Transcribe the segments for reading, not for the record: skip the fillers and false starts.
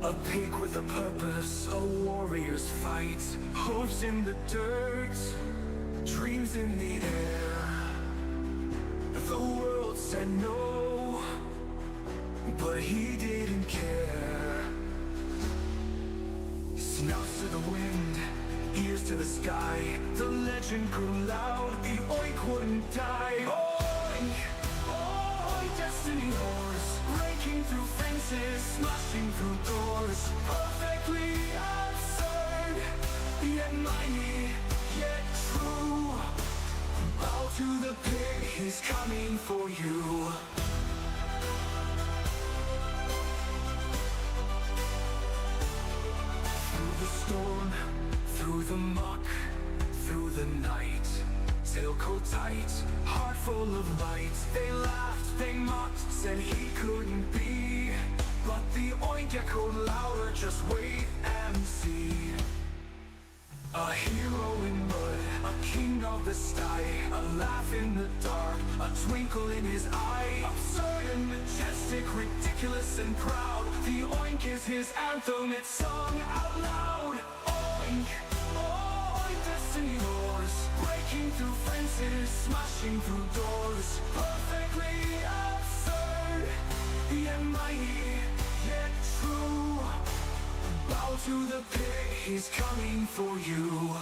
A pig with a purpose, a warrior's fight. Hooves in the dirt, dreams in the air. The world said no, but he didn't care. Snouts to the wind, ears to the sky. The legend grew loud, the oink wouldn't die. Oink, oink, destiny horse, breaking through fences, smashing through doors. Perfectly absurd, yet mighty, yet true. Bow to the pig, he's coming for you. Through the storm, through the muck, through the night. Tailcoat tight, heart full of light. They laughed, they mocked, said he couldn't be. But the oink echoed louder, just wait and see. A hero in mud, a king of the sky. A laugh in the dark, a twinkle in his eye. Absurd and majestic, ridiculous and proud. The oink is his anthem, it's sung out loud. Oink, oink, destiny roars, breaking through fences, smashing through doors. Perfectly absurd, yet mighty, yet true. Bow to the pig, he's coming for you.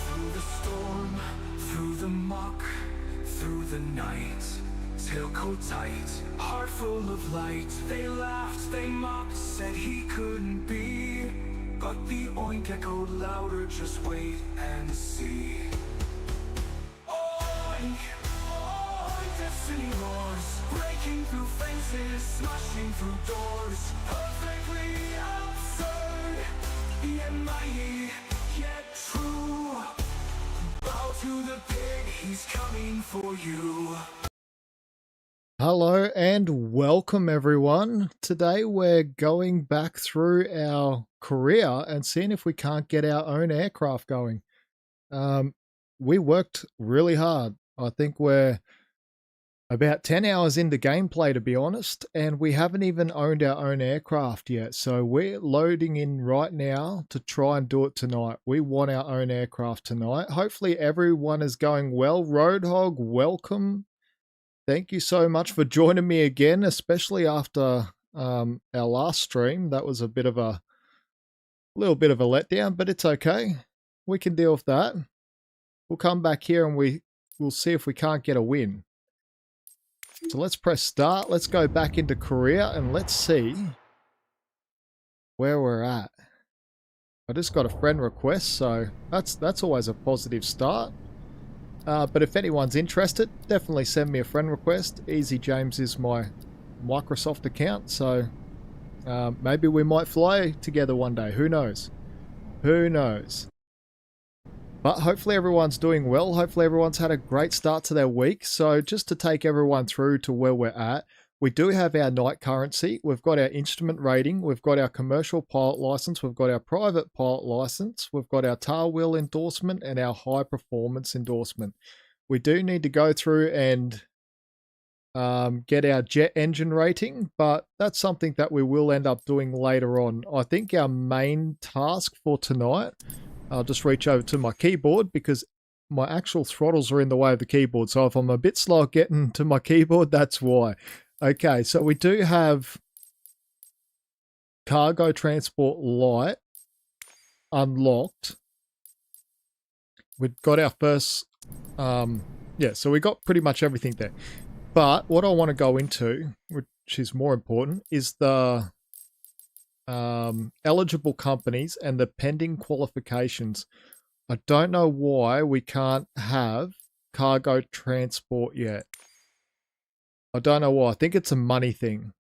Through the storm, through the muck, through the night. Tailcoat tight, heart full of light. They laughed, they mocked, said he couldn't be. But the oink echoed louder, just wait and see. Oink, oink, destiny roars, breaking through fences, smashing through doors. Perfectly absurd, yet mighty, yet true. Bow to the pig, he's coming for you. Hello and welcome everyone. Today we're going back through our career and seeing if we can't get our own aircraft going. We worked really hard. I think we're about 10 hours into gameplay, to be honest, and we haven't even owned our own aircraft yet. So we're loading in right now to try and do it tonight. We want our own aircraft tonight. Hopefully everyone is going well. Roadhog, welcome. Thank you so much for joining me again, especially after our last stream. That was a little bit of a letdown, but it's okay. We can deal with that. We'll come back here and we'll see if we can't get a win. So let's press start. Let's go back into career and let's see where we're at. I just got a friend request, so that's always a positive start. But if anyone's interested, definitely send me a friend request. Easy James is my Microsoft account, so maybe we might fly together one day. Who knows? Who knows? But hopefully everyone's doing well. Hopefully everyone's had a great start to their week. So just to take everyone through to where we're at, we do have our night currency. We've got our instrument rating. We've got our commercial pilot license. We've got our private pilot license. We've got our tail wheel endorsement and our high performance endorsement. We do need to go through and get our jet engine rating, but that's something that we will end up doing later on. I think our main task for tonight, I'll just reach over to my keyboard because my actual throttles are in the way of the keyboard. So if I'm a bit slow getting to my keyboard, that's why. Okay, so we do have cargo transport light unlocked. We've got our first, so we got pretty much everything there. But what I want to go into, which is more important, is the eligible companies and the pending qualifications. I don't know why we can't have cargo transport yet. I don't know why. I think it's a money thing.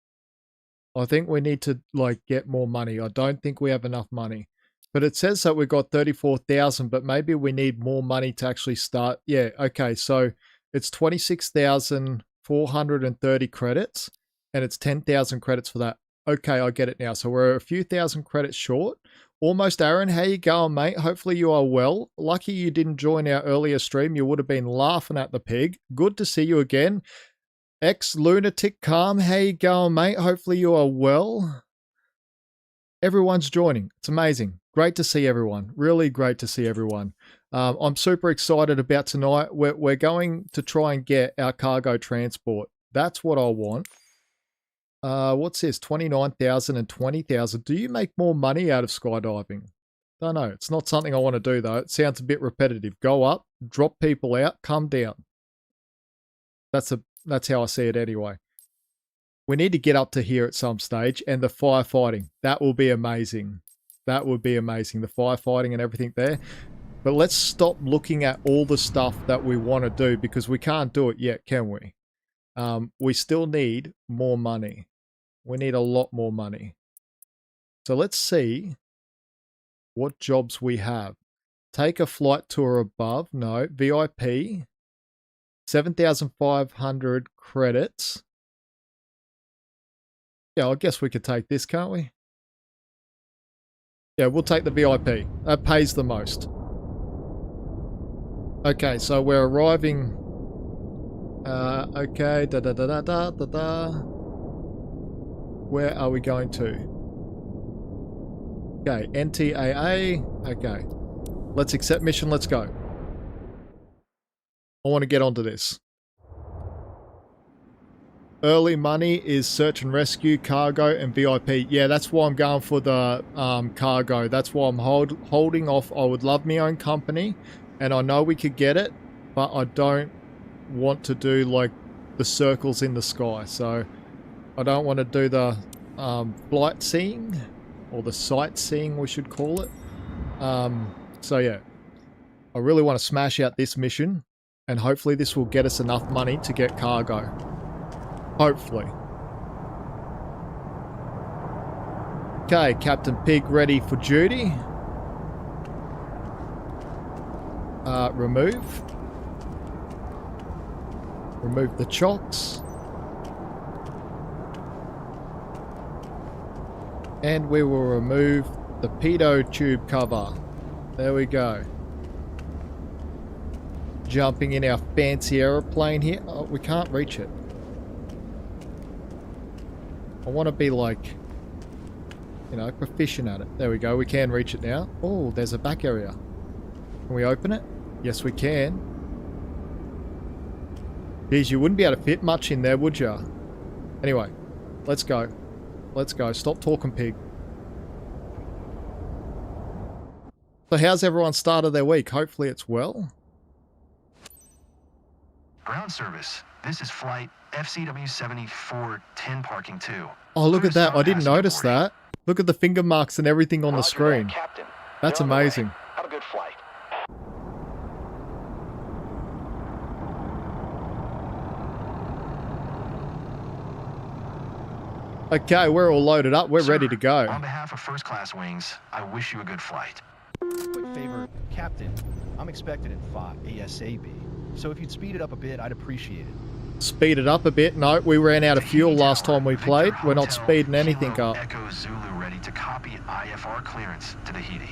I think we need to get more money. I don't think we have enough money. But it says that we've got 34,000, but maybe we need more money to actually start. Yeah, okay. So it's 26,430 credits and it's 10,000 credits for that. Okay, I get it now. So we're a few thousand credits short. Almost Aaron, how you going, mate? Hopefully you are well. Lucky you didn't join our earlier stream. You would have been laughing at the pig. Good to see you again. Ex-Lunatic Calm, how you going, mate? Hopefully you are well. Everyone's joining. It's amazing. Great to see everyone. Really great to see everyone. I'm super excited about tonight. We're going to try and get our cargo transport. That's what I want. What's this? 29,000 and 20,000. Do you make more money out of skydiving? Don't know. It's not something I want to do though. It sounds a bit repetitive. Go up, drop people out, come down. That's how I see it anyway. We need to get up to here at some stage, and the firefighting. That will be amazing. That would be amazing. The firefighting and everything there. But let's stop looking at all the stuff that we want to do because we can't do it yet, can we? We still need more money. We need a lot more money. So let's see what jobs we have. Take a flight tour above. No. VIP. 7,500 credits. Yeah, I guess we could take this, can't we? Yeah, we'll take the VIP. That pays the most. Okay, so we're arriving. Okay, Where are we going to? Okay, NTAA. Okay, let's accept mission. Let's go. I want to get onto this. Early money is search and rescue, cargo, and VIP. Yeah, that's why I'm going for the cargo. That's why I'm holding off. I would love my own company, and I know we could get it, but I don't want to do like the circles in the sky. So I don't want to do the flight seeing, or the sightseeing we should call it. So yeah, I really want to smash out this mission, and hopefully this will get us enough money to get cargo. Hopefully. Okay, Captain P.I.G ready for duty. Remove. Remove the chocks. And we will remove the pitot tube cover. There we go. Jumping in our fancy aeroplane here. Oh, we can't reach it. I want to be like, you know, proficient at it. There we go. We can reach it now. Oh, there's a back area. Can we open it? Yes, we can. Geez, you wouldn't be able to fit much in there, would you? Anyway, let's go. Let's go. Stop talking, pig. So how's everyone started their week? Hopefully it's well. Ground service. This is flight FCW 7410 parking 2. Oh, look at that. I didn't notice that. Look at the finger marks and everything on the screen. Captain. That's amazing. Have a good flight. Okay, we're all loaded up. We're ready to go. On behalf of first class wings, I wish you a good flight. Quick favor, Captain. I'm expected in 5 ASAP. So if you'd speed it up a bit, I'd appreciate it. Speed it up a bit? No, we ran out of fuel last time we played. We're not speeding anything up. Echo Zulu ready to copy IFR clearance to Tahiti.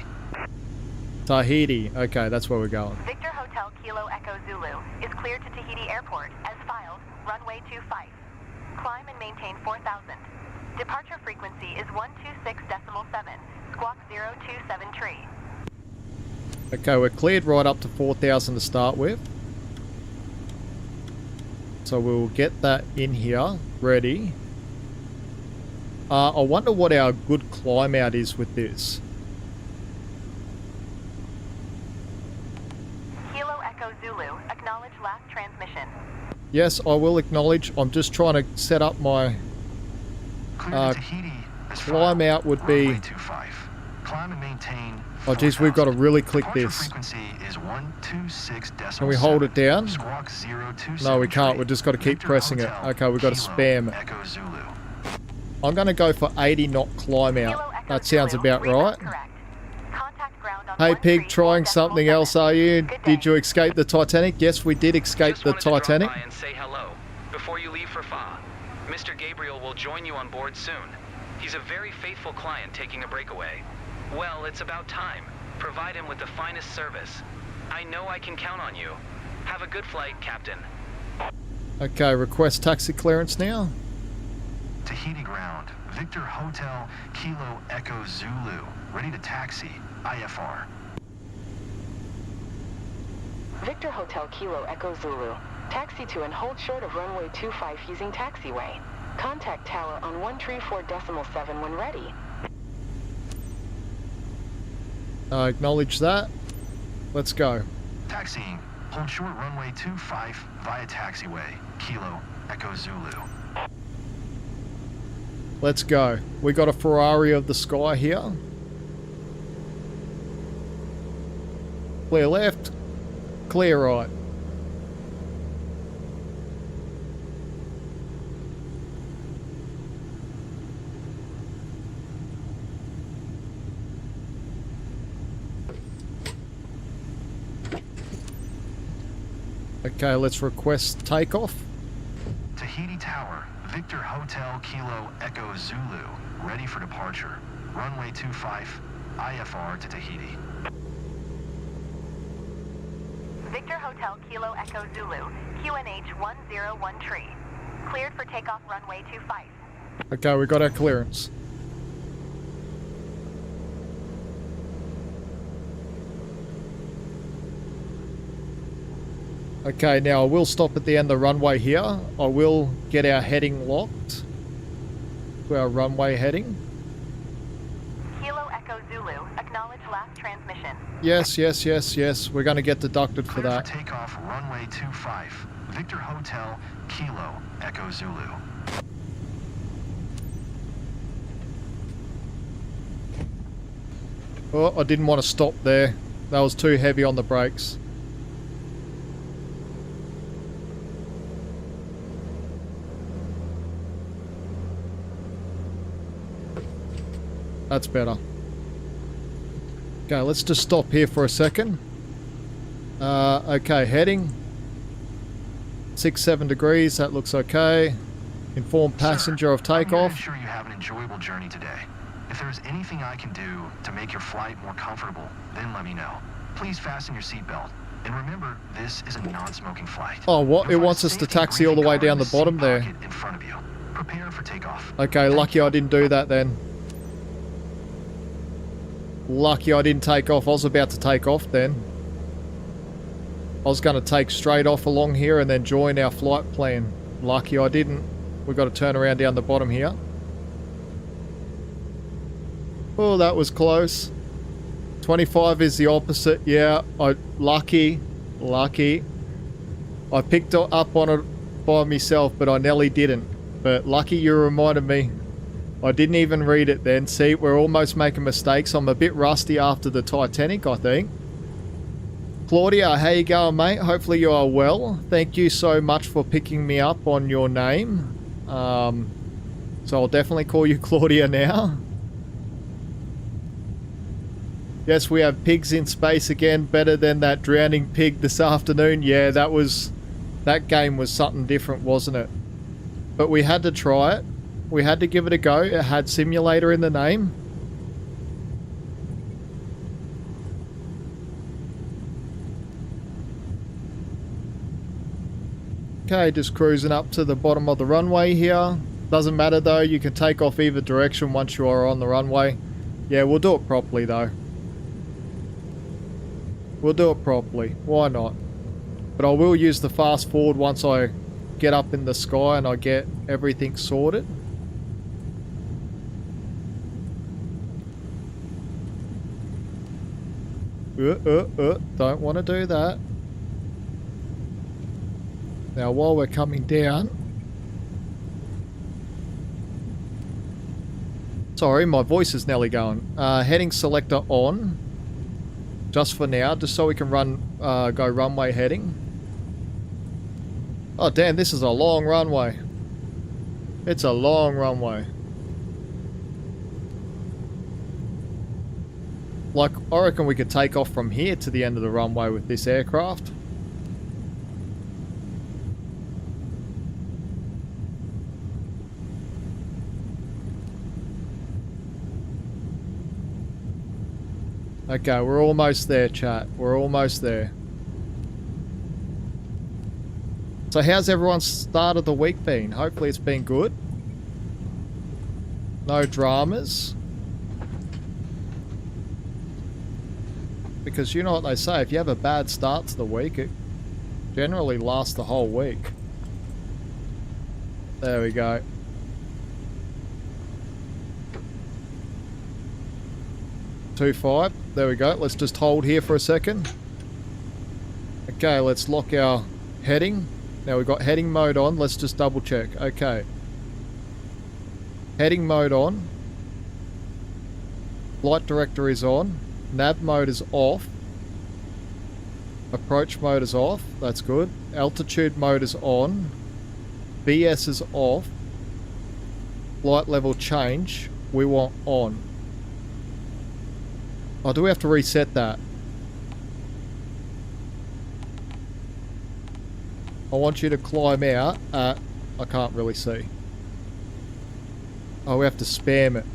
Tahiti. Okay, that's where we're going. Victor Hotel Kilo Echo Zulu is cleared to Tahiti Airport as filed, runway 25. Climb and maintain 4,000. Departure frequency is 126.7, squawk 0273. Okay, we're cleared right up to 4,000 to start with. So we'll get that in here, ready. I wonder what our good climb out is with this. Kilo Echo Zulu, acknowledge last transmission. Yes, I will acknowledge. I'm just trying to set up my climb out would be... Climb and maintain. Oh geez, we've got to really click this. Can we hold it down? No, we can't. We've just got to keep pressing it. Okay, we've got to spam it. I'm going to go for 80 knot climb out. That sounds about right. Hey Pig, trying something else, are you? Did you escape the Titanic? Yes, we did escape the Titanic. And say hello before you leave for Fa. Mr. Gabriel will join you on board soon. He's a very faithful client taking a breakaway. Well, it's about time. Provide him with the finest service. I know I can count on you. Have a good flight, Captain. Okay, request taxi clearance now. Tahiti ground. Victor Hotel Kilo Echo Zulu. Ready to taxi. IFR. Victor Hotel Kilo Echo Zulu. Taxi to and hold short of runway 25 using taxiway. Contact tower on 134.7 when ready. I acknowledge that. Let's go. Taxiing. Hold short runway 25 via taxiway. Kilo Echo Zulu. Let's go. We got a Ferrari of the sky here. Clear left. Clear right. Okay, let's request takeoff. Tahiti Tower. Victor Hotel Kilo Echo Zulu. Ready for departure. Runway 25. IFR to Tahiti. Victor Hotel Kilo Echo Zulu, QNH 101 Cleared for takeoff runway 25. Okay, we got our clearance. Okay, now I will stop at the end of the runway here. I will get our heading locked to our runway heading. Kilo Echo Zulu, acknowledge last transmission. Yes, yes, yes, yes. We're going to get deducted for Clear that. for takeoff runway 25. Victor Hotel Kilo Echo Zulu. Oh, I didn't want to stop there. That was too heavy on the brakes. That's better. Okay, let's just stop here for a second. Okay, heading 6-7 degrees. That looks okay. Inform passenger of I'm here to takeoff. ensure you have an enjoyable journey today. If there's anything I can do to make your flight more comfortable, then let me know. Please fasten your seatbelt. And remember, this is a non-smoking flight. Oh, what? It You'll find wants a us to safety taxi all the briefing way card down in the seat bottom there. pocket in front of you. Prepare for takeoff. Okay, lucky I didn't do that then. Lucky I didn't take off. I was about to take off then. I was going to take straight off along here and then join our flight plan. Lucky I didn't. We've got to turn around down the bottom here. Oh, that was close. 25 is the opposite. Yeah, lucky. I picked up on it by myself, but I nearly didn't. But lucky you reminded me. I didn't even read it then. See, we're almost making mistakes. I'm a bit rusty after the Titanic, I think. Claudia, how you going, mate? Hopefully you are well. Thank you so much for picking me up on your name. So I'll definitely call you Claudia now. Yes, we have pigs in space again. Better than that drowning pig this afternoon. Yeah, that game was something different, wasn't it? But we had to try it. We had to give it a go. It had simulator in the name. Okay, just cruising up to the bottom of the runway here. Doesn't matter though, you can take off either direction once you are on the runway. Yeah, we'll do it properly though. We'll do it properly. Why not? But I will use the fast forward once I get up in the sky and I get everything sorted. Don't want to do that. Now while we're coming down... Sorry, my voice is nearly going. Heading selector on. Just for now, just so we can go runway heading. Oh damn, this is a long runway. It's a long runway. Like, I reckon we could take off from here to the end of the runway with this aircraft. Okay, we're almost there, chat. We're almost there. So how's everyone's start of the week been? Hopefully it's been good. No dramas. Because you know what they say, if you have a bad start to the week, it generally lasts the whole week. There we go. Two 5. There we go. Let's just hold here for a second. Okay, let's lock our heading. Now we've got heading mode on. Let's just double check. Okay. Heading mode on. Flight director is on. Nav mode is off. Approach mode is off. That's good. Altitude mode is on. BS is off. Flight level change. We want on. Oh, do we have to reset that? I want you to climb out at... I can't really see. Oh, we have to spam it.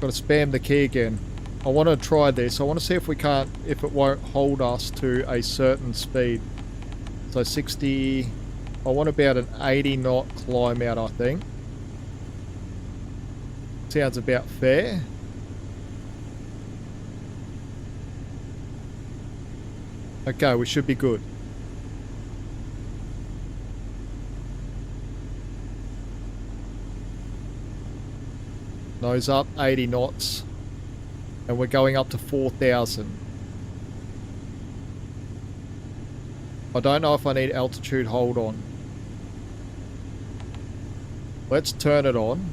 Got to spam the key again. I want to try this. I want to see if we can't... if it won't hold us to a certain speed. So 60... I want about an 80 knot climb out, I think. Sounds about fair. Okay, we should be good. Nose up, 80 knots. And we're going up to 4,000. I don't know if I need altitude hold on. Let's turn it on.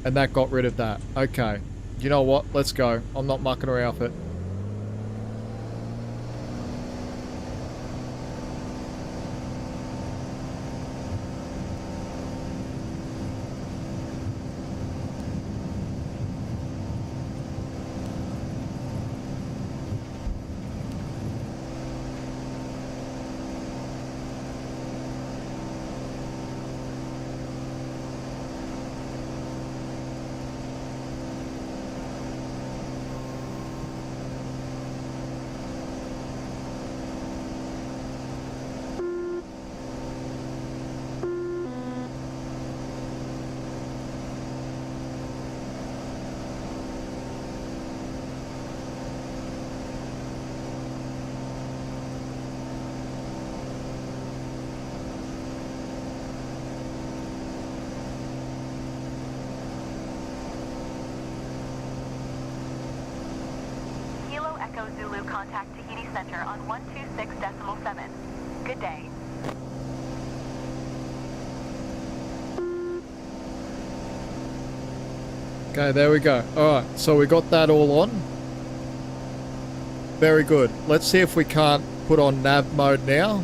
And that got rid of that. Okay. You know what? Let's go. I'm not mucking around with it. Echo Zulu, contact Tahiti Center on 126.7. Good day. Okay, there we go. Alright, so we got that all on. Very good. Let's see if we can't put on nav mode now.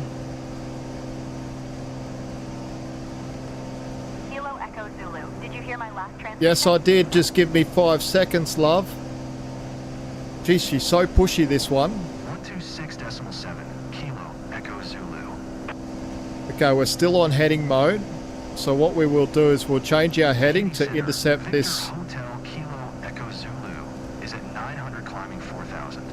Kilo Echo Zulu, did you hear my last transmission? Yes, I did. Just give me 5 seconds, love. Geez, she's so pushy, this one. 126.7, Kilo Echo Zulu. Okay, we're still on heading mode. So what we will do is we'll change our heading to Center, intercept Victor this. Hotel Kilo Echo Zulu is at 900 climbing 4,000.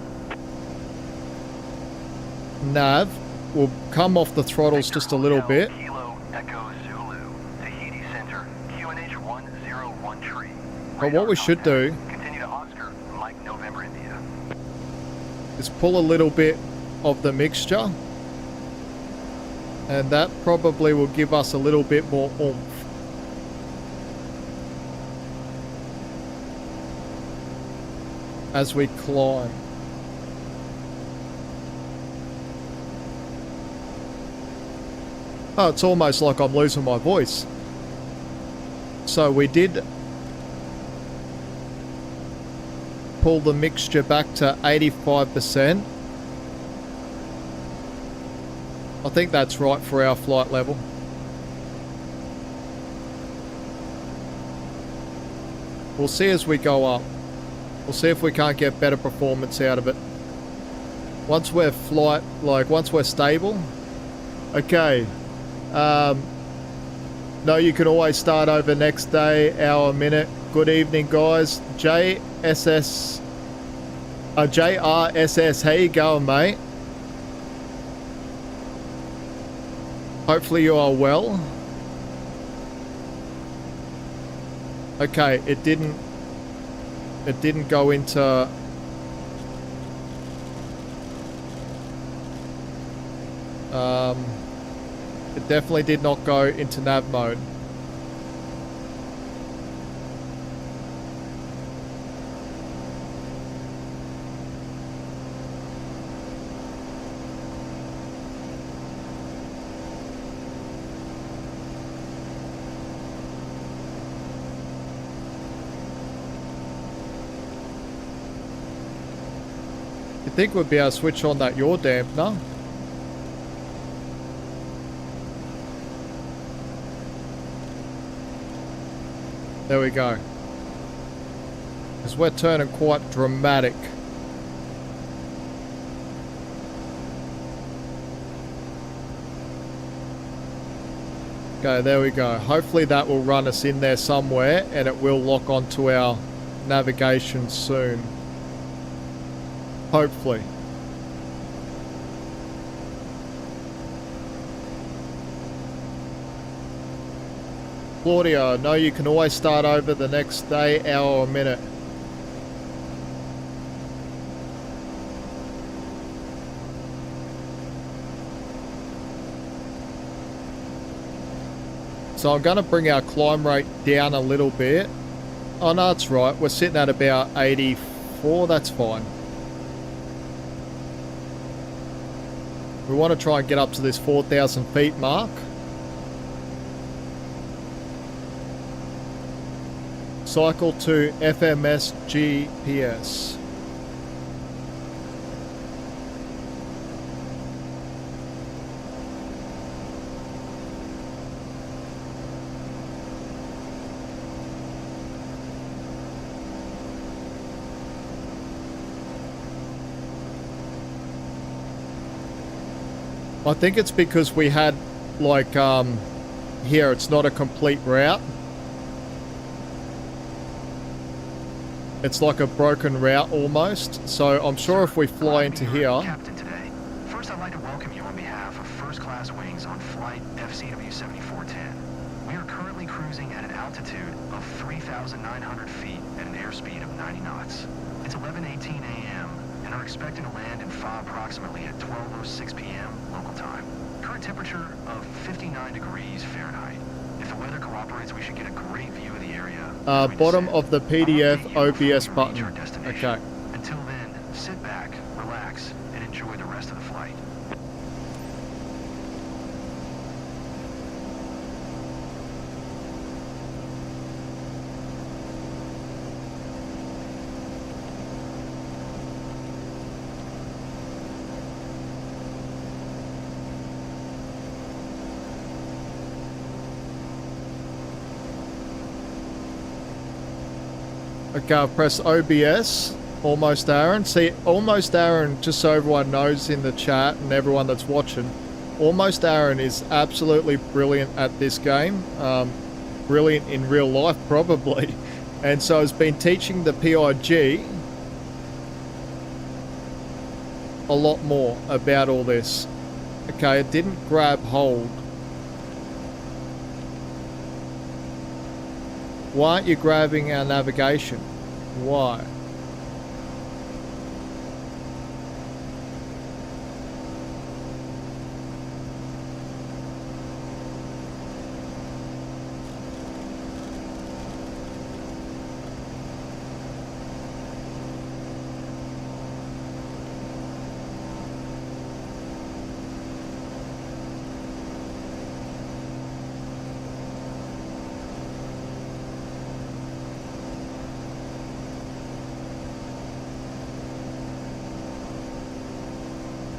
Nav. We'll come off the throttles Victor just a little Hotel, bit. Kilo Echo Zulu, Tahiti Center, QNH 101 But what we should do Continue to Oscar, Mike November India. is pull a little bit of the mixture. And that probably will give us a little bit more oomph. As we climb. Oh, it's almost like I'm losing my voice. So we did pull the mixture back to 85%. I think that's right for our flight level. We'll see as we go up. We'll see if we can't get better performance out of it. Once we're once we're stable. Okay. No, you can always start over next day, hour, minute. Good evening, guys. JSS JRSS, how you going, mate? Hopefully you are well. Okay, it didn't go into... it definitely did not go into nav mode. You think we'd be able to switch on that yaw dampener? There we go. Because we're turning quite dramatic. Okay, there we go. Hopefully that will run us in there somewhere and it will lock onto our navigation soon. Hopefully. Claudia, no, you can always start over the next day, hour, or minute. So I'm going to bring our climb rate down a little bit. Oh no, that's right. We're sitting at about 84. That's fine. We want to try and get up to this 4,000 feet mark. Cycle to FMS GPS. I think it's because we had like here it's not a complete route. It's like a broken route almost. So I'm sure if we fly into here. Captain today. First, I'd like to welcome you on behalf of First Class Wings on flight FCW 7410. We are currently cruising at an altitude of 3,900 feet at an airspeed of 90 knots. It's 11:18 a.m. and are expecting to land in FA approximately at 12:06 p.m. local time. Current temperature of 59 degrees Fahrenheit. If the weather cooperates, we should get a great view of the area. Bottom of the PDF OBS button. Okay. Until then, sit back, relax, and enjoy the rest of the flight. Okay, I'll press OBS. Almost Aaron. See, Almost Aaron, just so everyone knows in the chat and everyone that's watching, Almost Aaron is absolutely brilliant at this game. Brilliant in real life, probably. And so has been teaching the P.I.G a lot more about all this. Okay, it didn't grab hold. Why aren't you grabbing our navigation? Why?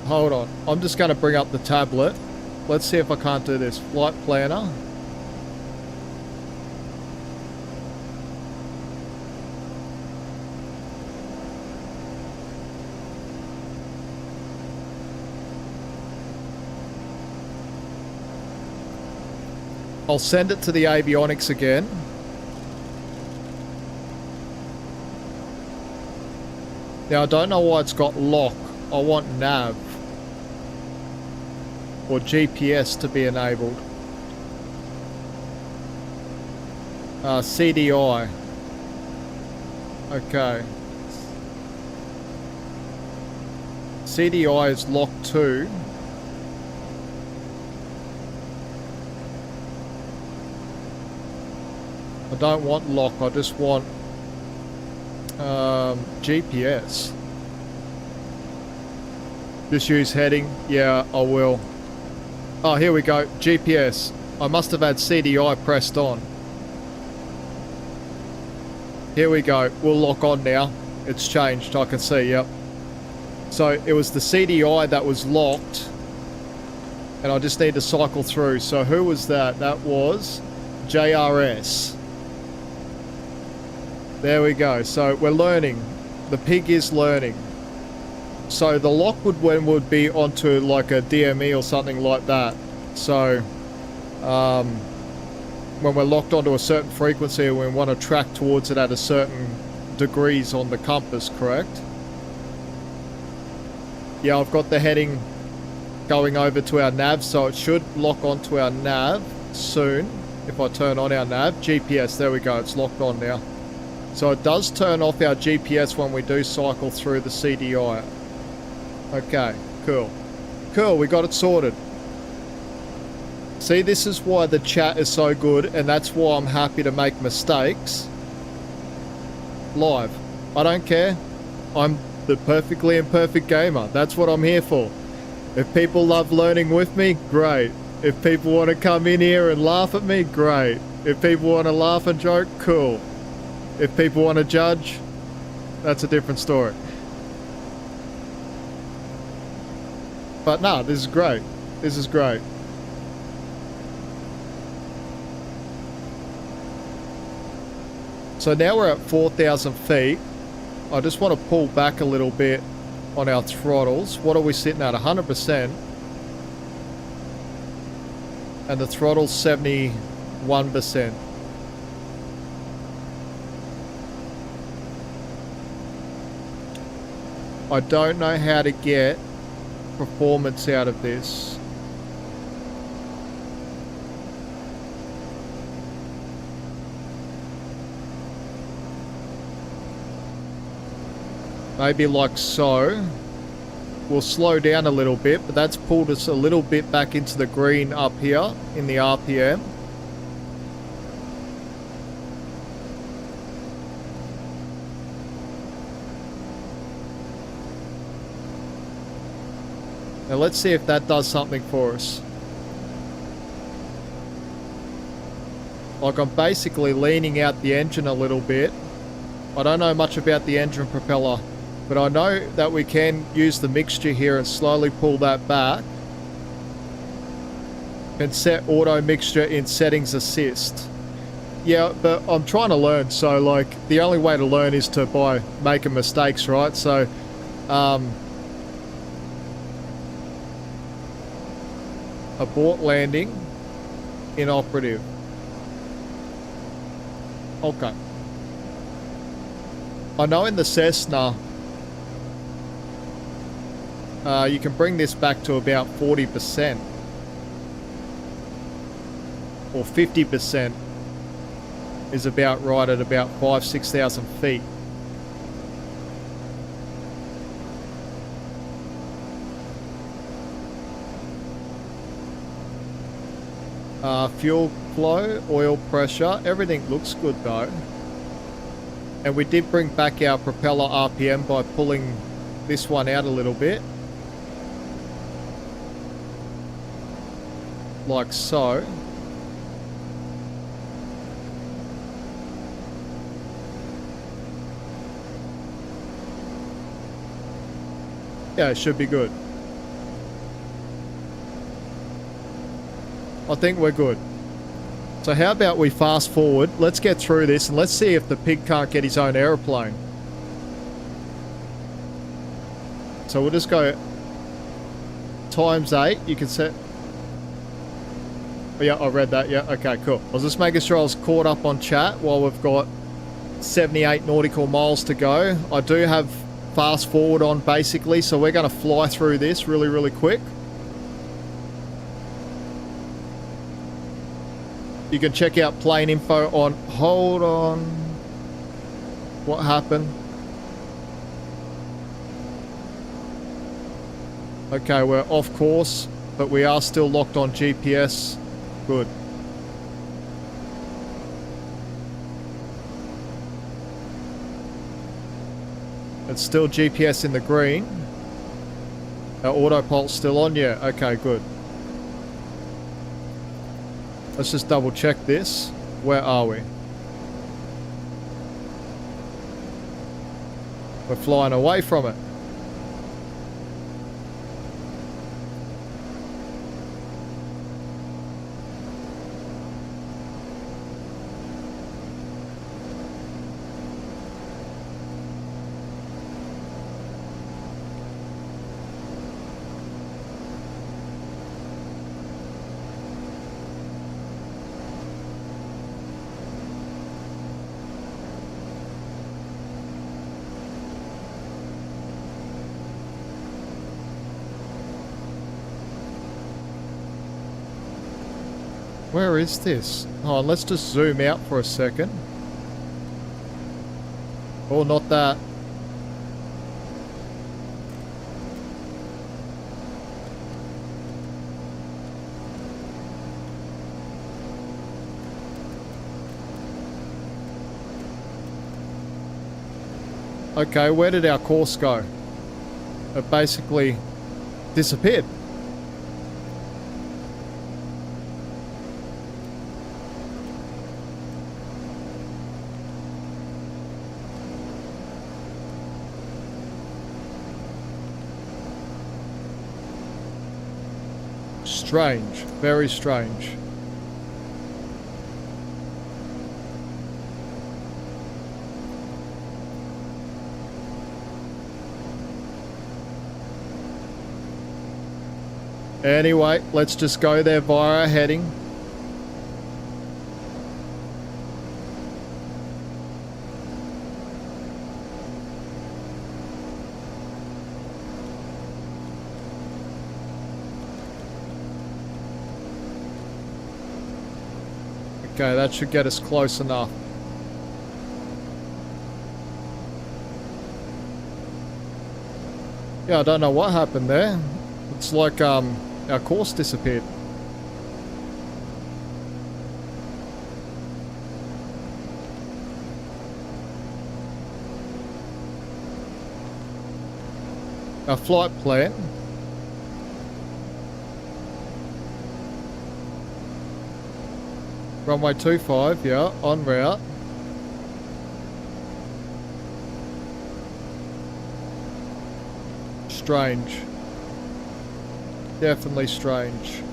Hold on. I'm just going to bring up the tablet. Let's see if I can't do this. Flight planner. I'll send it to the avionics again. Now, I don't know why it's got lock. I want nav or GPS to be enabled. CDI. Okay. CDI is lock 2. I don't want lock, I just want GPS. Just use heading. Yeah, I will. Oh, here we go. GPS. I must have had CDI pressed on. Here we go. We'll lock on now. It's changed. I can see, yep. So it was the CDI that was locked. And I just need to cycle through. So who was that? That was JRS. There we go. So we're learning. The pig is learning. So the lock would be onto like a DME or something like that. So when we're locked onto a certain frequency and we want to track towards it at a certain degrees on the compass, correct? Yeah, I've got the heading going over to our nav, so it should lock onto our nav soon if I turn on our nav. GPS, there we go, it's locked on now. So it does turn off our GPS when we do cycle through the CDI. Okay, cool. Cool, we got it sorted. See, this is why the chat is so good, and that's why I'm happy to make mistakes live. I don't care. I'm the perfectly imperfect gamer. That's what I'm here for. If people love learning with me, great. If people want to come in here and laugh at me, great. If people want to laugh and joke, cool. If people want to judge, that's a different story. But no, this is great. This is great. So now we're at 4,000 feet. I just want to pull back a little bit on our throttles. What are we sitting at? 100%. And the throttle's 71%. I don't know how to get performance out of this. Maybe like so. We'll slow down a little bit, but that's pulled us a little bit back into the green up here in the RPM. Now let's see if that does something for us. Like I'm basically leaning out the engine a little bit. I don't know much about the engine propeller, but I know that we can use the mixture here and slowly pull that back. And set auto mixture in settings assist. Yeah, but I'm trying to learn, so like the only way to learn is to by making mistakes, right? So abort landing, inoperative. Okay. I know in the Cessna, you can bring this back to about 40%. Or 50% is about right at about 5,000-6,000 feet. Fuel flow, oil pressure, everything looks good though. And we did bring back our propeller RPM by pulling this one out a little bit. Like so. Yeah, it should be good. I think we're good. So how about we fast forward? Let's get through this and let's see if the pig can't get his own aeroplane. So we'll just go times 8. You can set... Oh, yeah, I read that. Yeah, okay, cool. I was just making sure I was caught up on chat while we've got 78 nautical miles to go. I do have fast forward on basically, so we're going to fly through this really, really quick. You can check out plane info on... Hold on. What happened? Okay, we're off course, but we are still locked on GPS. Good. It's still GPS in the green. Our autopilot's still on, yeah. Okay, good. Let's just double check this. Where are we? We're flying away from it. Where is this? Oh, let's just zoom out for a second. Oh, not that. Okay, where did our course go? It basically disappeared. Strange, very strange. Anyway, let's just go there via our heading. Okay, that should get us close enough. Yeah, I don't know what happened there. It's like our course disappeared. Our flight plan. Runway 25, yeah, en route. Strange. Definitely strange.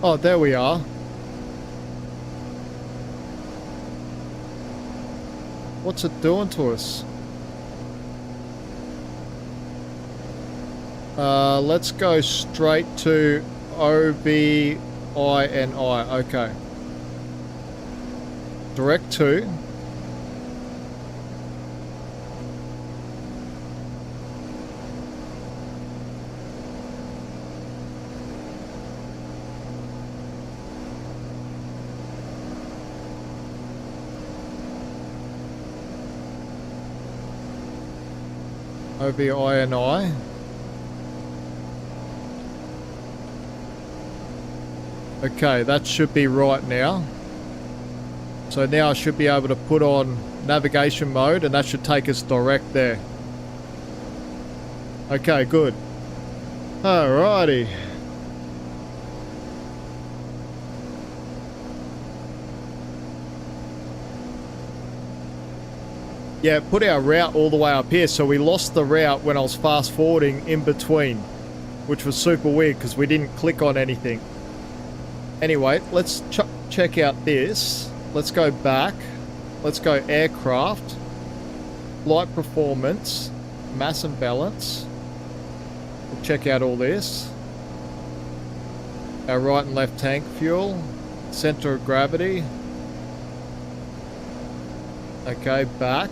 Oh, there we are. What's it doing to us? Let's go straight to OBINI. Okay. Direct to. OBINI. Okay, that should be right now. So now I should be able to put on navigation mode and that should take us direct there. Okay, good. Alrighty. Yeah, put our route all the way up here, so we lost the route when I was fast forwarding in between. which was super weird because we didn't click on anything. Anyway, let's check out this. Let's go back. Let's go aircraft, flight performance, mass and balance. We'll check out all this. Our right and left tank fuel, center of gravity. Okay, back.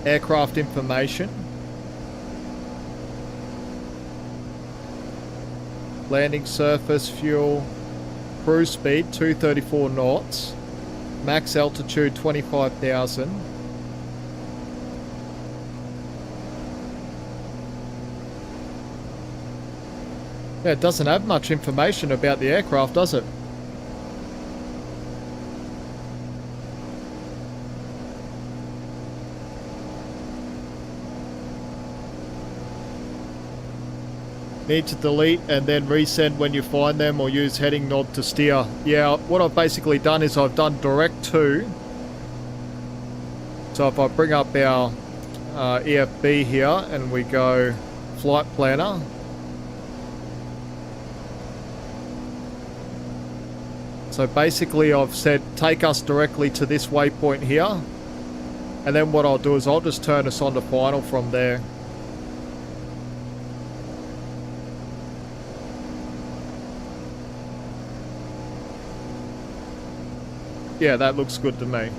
Aircraft information. Landing surface fuel. Cruise speed 234 knots. Max altitude 25,000. Yeah, it doesn't have much information about the aircraft, does it? Need to delete and then resend when you find them, or use heading knob to steer. Yeah, what I've basically done is I've done direct to. So if I bring up our EFB here and we go flight planner. So basically I've said take us directly to this waypoint here. And then what I'll do is I'll just turn us on to final from there. Yeah, that looks good to me.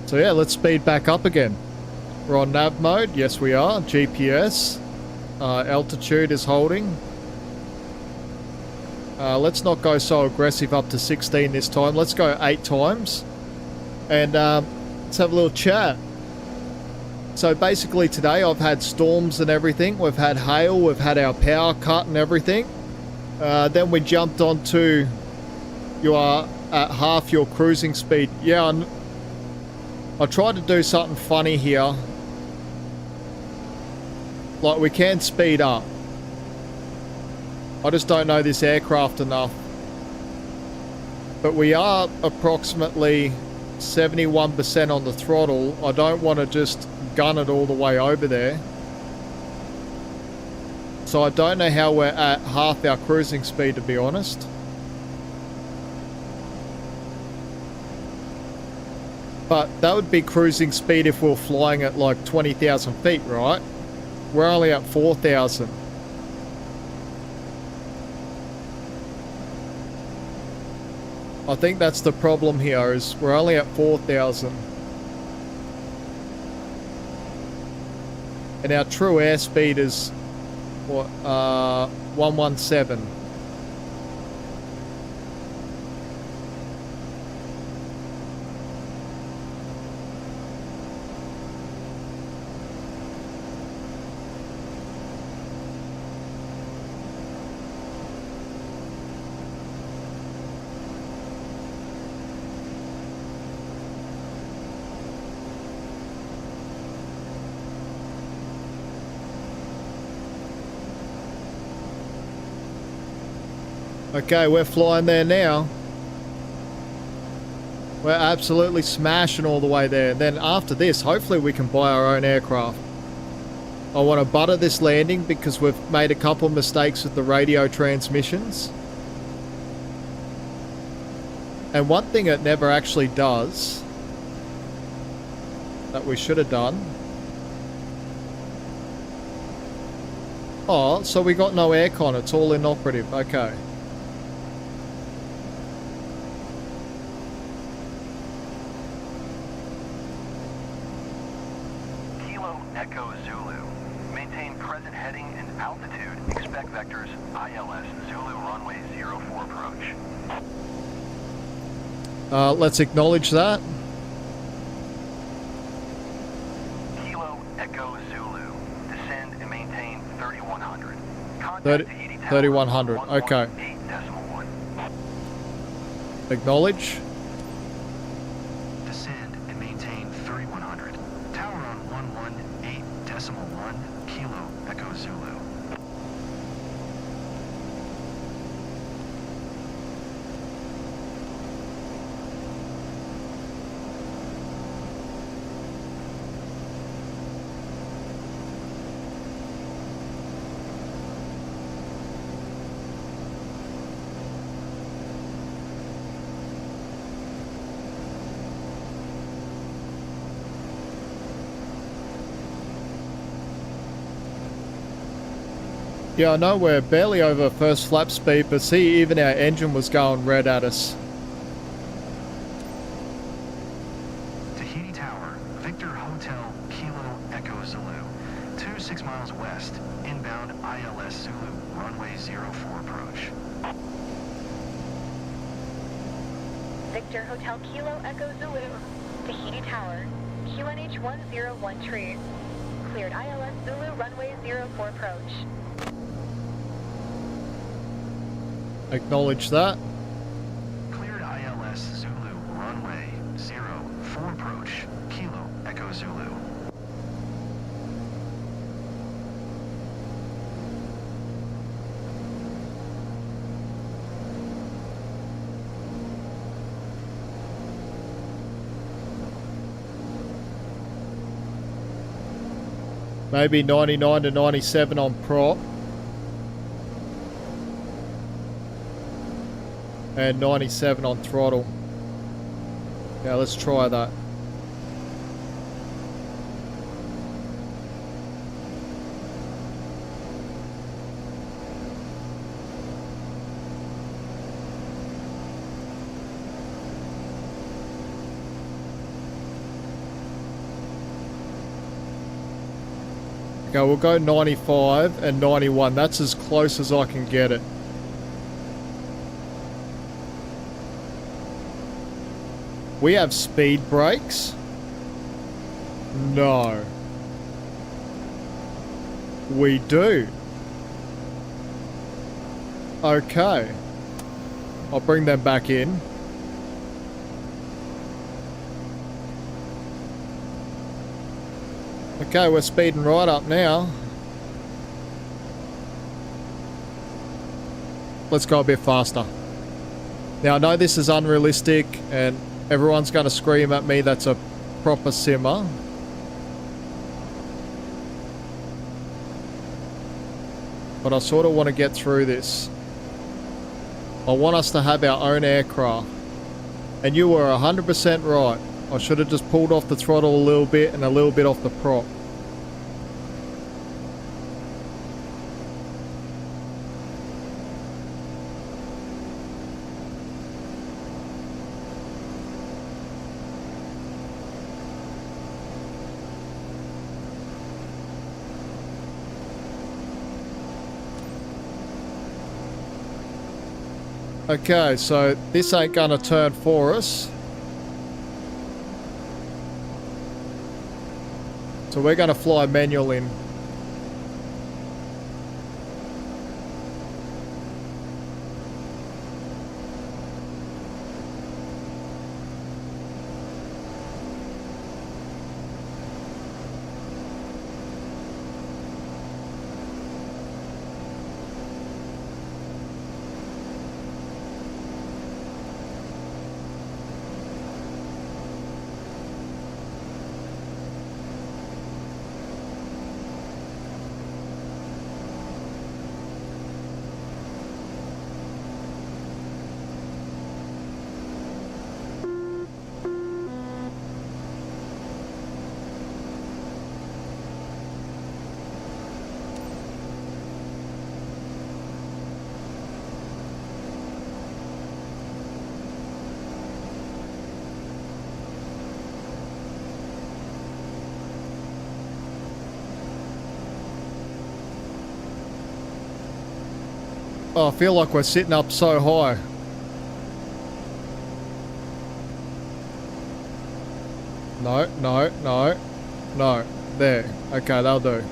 So yeah, let's speed back up again. We're on nav mode. Yes, we are. GPS. Altitude is holding. Let's not go so aggressive up to 16 this time. Let's go 8 times. And let's have a little chat. So basically today I've had storms and everything. We've had hail, we've had our power cut and everything. Then we jumped onto you are at half your cruising speed. Yeah, I tried to do something funny here. Like we can speed up. I just don't know this aircraft enough. But we are approximately 71% on the throttle. I don't want to just gun it all the way over there. So I don't know how we're at half our cruising speed, to be honest. But that would be cruising speed if we were flying at like 20,000 feet, right? We're only at 4,000. I think that's the problem here, is we're only at 4,000. And our true airspeed is what, 117. Okay, we're flying there now. We're absolutely smashing all the way there. And then after this, hopefully we can buy our own aircraft. I want to butter this landing because we've made a couple mistakes with the radio transmissions. And one thing it never actually does, that we should have done. Oh, so we got no aircon. It's all inoperative. Okay. Echo Zulu. Maintain present heading and altitude. Expect vectors ILS Zulu runway 04 approach. Let's acknowledge that. Kilo Echo Zulu. Descend and maintain 3100. Contact 3100. Okay. 8.1. Acknowledge. Descend and maintain 3100. Tower on 118.1 Kilo Echo Zulu. Yeah, I know we're barely over first flap speed, but see, even our engine was going red at us. Tahiti Tower, Victor Hotel Kilo Echo Zulu, 26 miles west, inbound ILS Zulu, runway 04 approach. Victor Hotel Kilo Echo Zulu, Tahiti Tower, QNH 101 tree. Cleared ILS Zulu, runway 04 approach. Acknowledge that. Cleared ILS Zulu, runway 04 approach, Kilo Echo Zulu. Maybe 99 to 97 on prop. And 97 on throttle. Yeah, let's try that. Okay, we'll go 95 and 91. That's as close as I can get it. We have speed brakes? No. We do. Okay. I'll bring them back in. Okay, we're speeding right up now. Let's go a bit faster. Now, I know this is unrealistic and everyone's going to scream at me that's a proper simmer. But I sort of want to get through this. I want us to have our own aircraft. And you were 100% right. I should have just pulled off the throttle a little bit and a little bit off the prop. Okay, so this ain't gonna turn for us. So we're gonna fly manual in. Oh, I feel like we're sitting up so high. No, no, no, no. There. Okay, that'll do.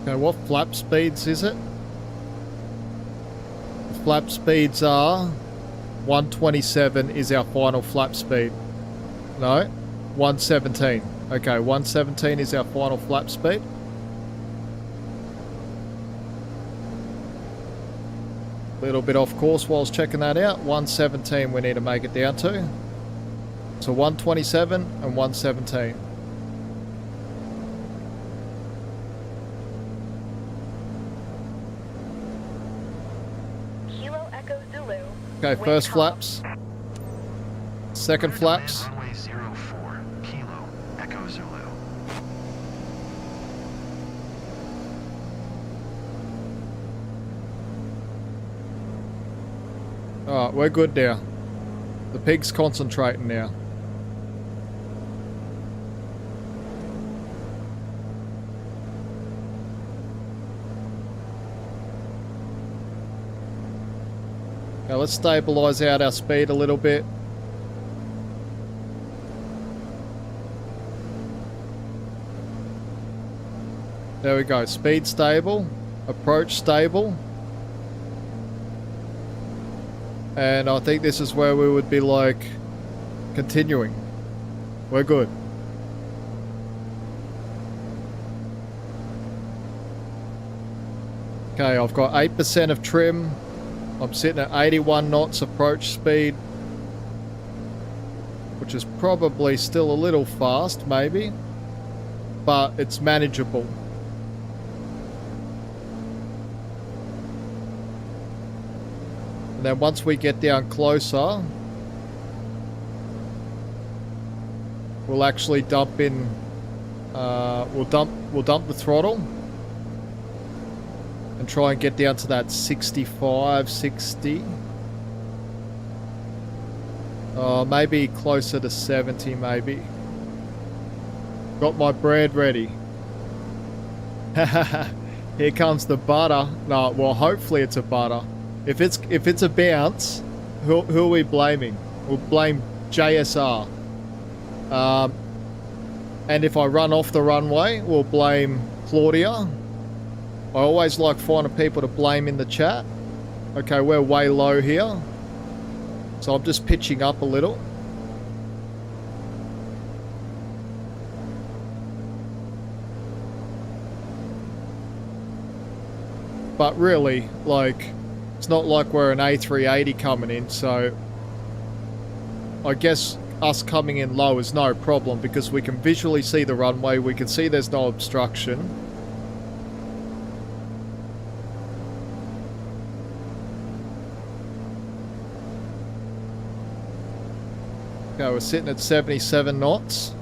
Okay, what flap speeds is it? flap speeds are 127 is our final flap speed. No, 117. Okay, 117 is our final flap speed. Little bit off course while I was checking that out. 117 we need to make it down to. So 127 and 117. Kilo Echo Zulu. Okay, first flaps. Second flaps. Runway 04, Kilo Echo Zulu. Alright, we're good now. The pig's concentrating now. Now let's stabilize out our speed a little bit. There we go. Speed stable. Approach stable. And I think this is where we would be like continuing. We're good. Okay, I've got 8% of trim. I'm sitting at 81 knots approach speed, which is probably still a little fast, maybe, but it's manageable. And then once we get down closer, we'll actually dump in. We'll dump the throttle and try and get down to that 65, 60. Maybe closer to 70, maybe. Got my bread ready. Here comes the butter. No, well, hopefully it's a butter. If it's a bounce, who are we blaming? We'll blame JSR. And if I run off the runway, we'll blame Claudia. I always like finding people to blame in the chat. Okay, we're way low here. So I'm just pitching up a little. But really, like, it's not like we're an A380 coming in, so I guess us coming in low is no problem because we can visually see the runway, we can see there's no obstruction. Okay, we're sitting at 77 knots.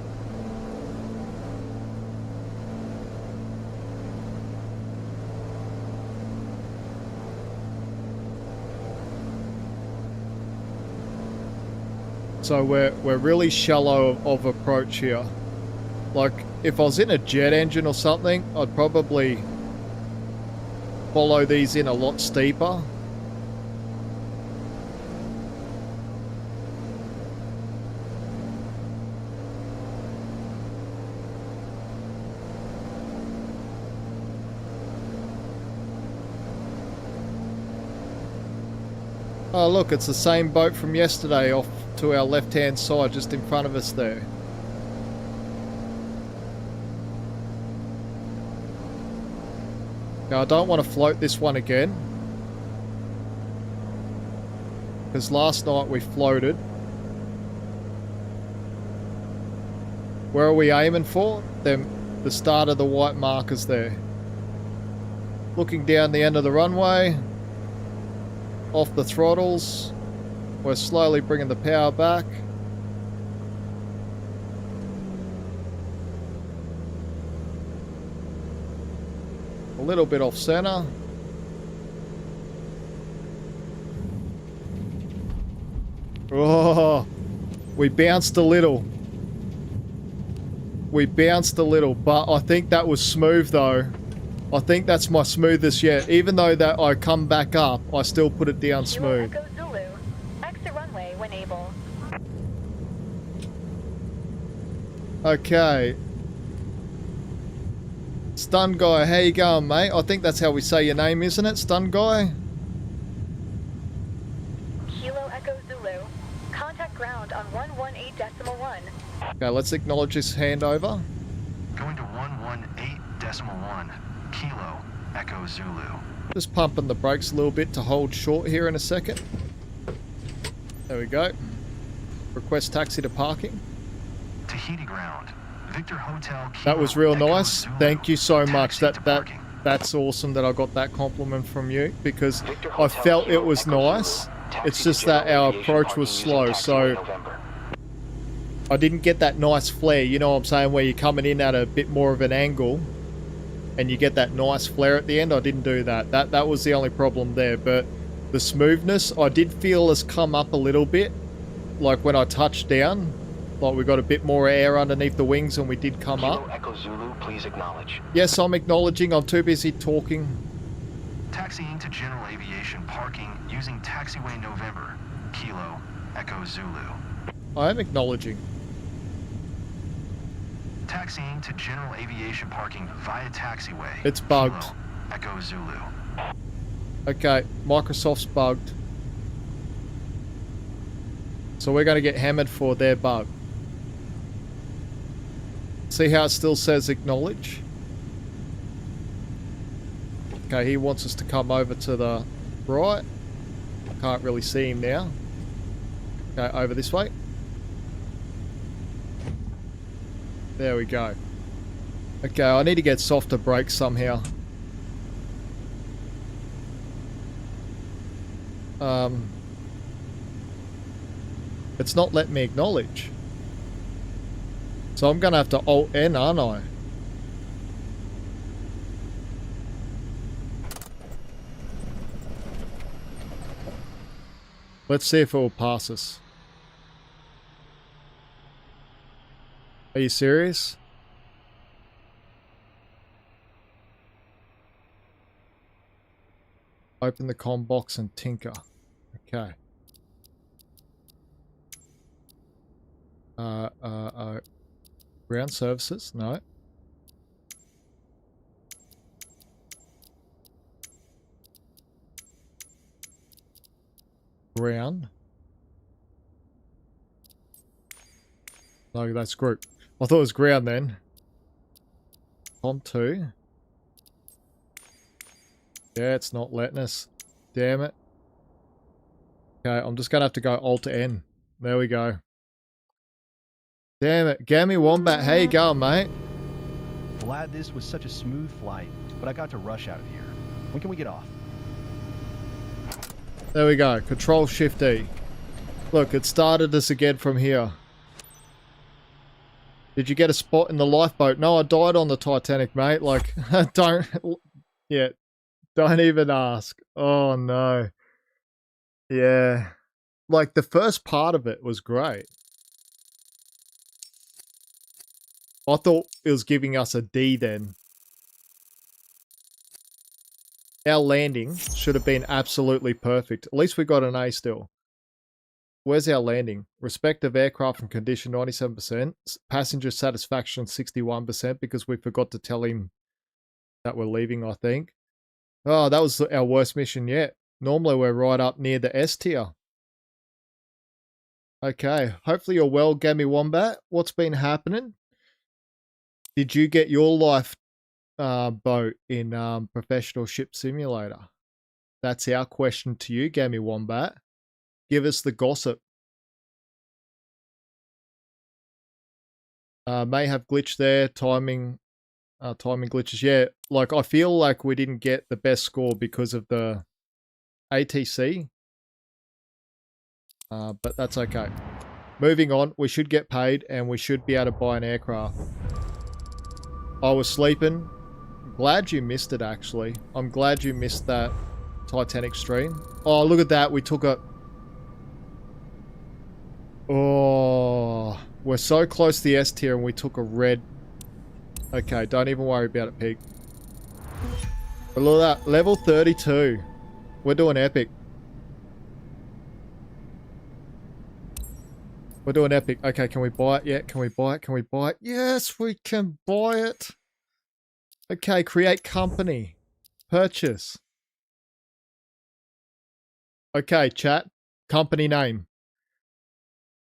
So we're really shallow of approach here. Like, if I was in a jet engine or something, I'd probably follow these in a lot steeper. Oh look, it's the same boat from yesterday off to our left hand side just in front of us there. Now I don't want to float this one again, because last night we floated. Where are we aiming for? The start of the white markers there. Looking down the end of the runway. Off the throttles. We're slowly bringing the power back. A little bit off center. Oh, we bounced a little. We bounced a little, but I think that was smooth though. I think that's my smoothest yet. Even though that I come back up, I still put it down smooth. Echo Zulu. Exit runway when able. Okay. Stun Guy, how you going, mate? I think that's how we say your name, isn't it? Stun Guy? 118.1. Okay, let's acknowledge this handover. Going to 118.1. Kilo Echo Zulu. Just pumping the brakes a little bit to hold short here in a second. There we go. Request taxi to parking. Tahiti ground. Victor Hotel Kilo That was real Echo nice. Zulu. Thank you so much. Taxi to parking. That's awesome that I got that compliment from you, because I felt it was nice. It's just that our approach was slow, so I didn't get that nice flare, you know what I'm saying, where you're coming in at a bit more of an angle and you get that nice flare at the end. I didn't do that. That was the only problem there, but the smoothness I did feel has come up a little bit, like when I touched down. Like we got a bit more air underneath the wings and we did come up. Echo Zulu, please acknowledge. Yes, I'm acknowledging. I'm too busy talking. Taxiing to general aviation parking using taxiway November. Kilo Echo Zulu. I am acknowledging. Taxiing to general aviation parking via taxiway. It's bugged. Kilo Echo Zulu. Okay, Microsoft's bugged. So we're going to get hammered for their bug. See how it still says acknowledge? Okay, he wants us to come over to the right. Can't really see him now. Okay, over this way. There we go. Okay, I need to get softer brakes somehow. It's not letting me acknowledge. So I'm going to have to Alt-N, aren't I? Let's see if it will pass us. Are you serious? Open the comm box and tinker. Okay. Ground services? No. Ground. No, that's group. I thought it was ground then. Com 2. Yeah, it's not letting us. Damn it. Okay, I'm just going to have to go Alt-N. There we go. Damn it. Gammy Wombat, how you going, mate? Glad this was such a smooth flight, but I got to rush out of here. When can we get off? There we go. Control Shift E. Look, it started us again from here. Did you get a spot in the lifeboat? No, I died on the Titanic, mate. Like, don't even ask. Oh, no. Yeah. Like, the first part of it was great. I thought it was giving us a D then. Our landing should have been absolutely perfect. At least we got an A still. Where's our landing? Respective aircraft and condition 97%. Passenger satisfaction 61% because we forgot to tell him that we're leaving, I think. Oh, that was our worst mission yet. Normally we're right up near the S tier. Okay, hopefully you're well, Gammy Wombat. What's been happening? Did you get your life boat in Professional Ship Simulator? That's our question to you, Gammy Wombat. Give us the gossip. May have glitch there. Timing glitches. Yeah, like I feel like we didn't get the best score because of the ATC. But that's okay. Moving on. We should get paid and we should be able to buy an aircraft. I was sleeping. Glad you missed it, actually. I'm glad you missed that Titanic stream. Oh, look at that. We took a... Oh, we're so close to the S tier and we took a red. Okay, don't even worry about it, Pig. But look at that. Level 32. We're doing epic. We're doing epic. Okay, can we buy it yet? Can we buy it? Can we buy it? Yes, we can buy it. Okay, create company. Purchase. Okay, chat. Company name.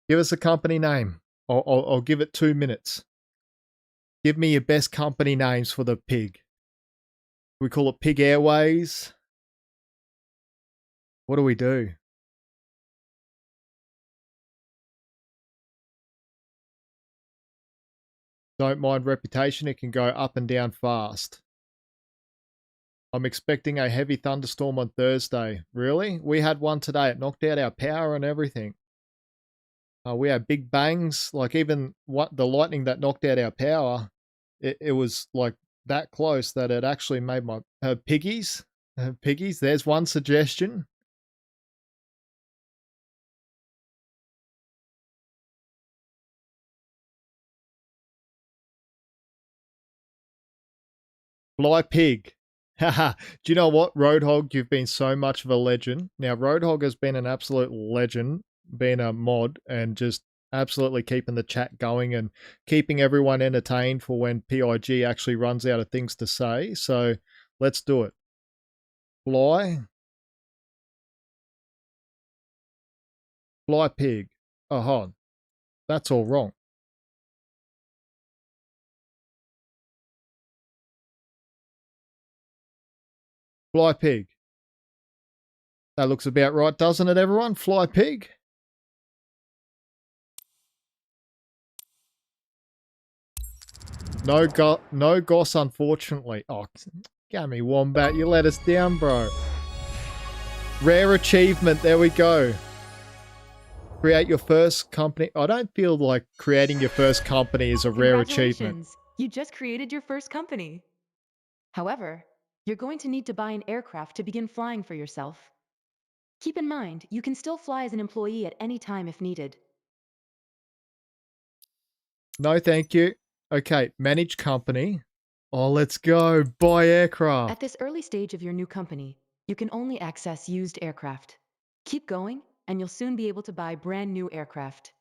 Give us a company name. I'll give it 2 minutes. Give me your best company names for the Pig. We call it Pig Airways. What do we do? Don't mind reputation. It can go up and down fast. I'm expecting a heavy thunderstorm on Thursday. Really? We had one today. It knocked out our power and everything. We had big bangs. Like even the lightning that knocked out our power, it was like that close that it actually made my piggies. Piggies. There's one suggestion. Fly Pig. Haha. Do you know what, Roadhog? You've been so much of a legend. Now, Roadhog has been an absolute legend, being a mod and just absolutely keeping the chat going and keeping everyone entertained for when PIG actually runs out of things to say. So let's do it. Fly. Fly Pig. Oh, hold on. That's all wrong. Fly Pig. That looks about right, doesn't it, everyone? Fly Pig. No Goss, unfortunately. Oh, Gammy Wombat, you let us down, bro. Rare achievement. There we go. Create your first company. I don't feel like creating your first company is a rare achievement. Congratulations. You just created your first company. However, you're going to need to buy an aircraft to begin flying for yourself. Keep in mind, you can still fly as an employee at any time if needed. No, thank you. Okay, manage company. Oh, let's go. Buy aircraft. At this early stage of your new company, you can only access used aircraft. Keep going, and you'll soon be able to buy brand new aircraft.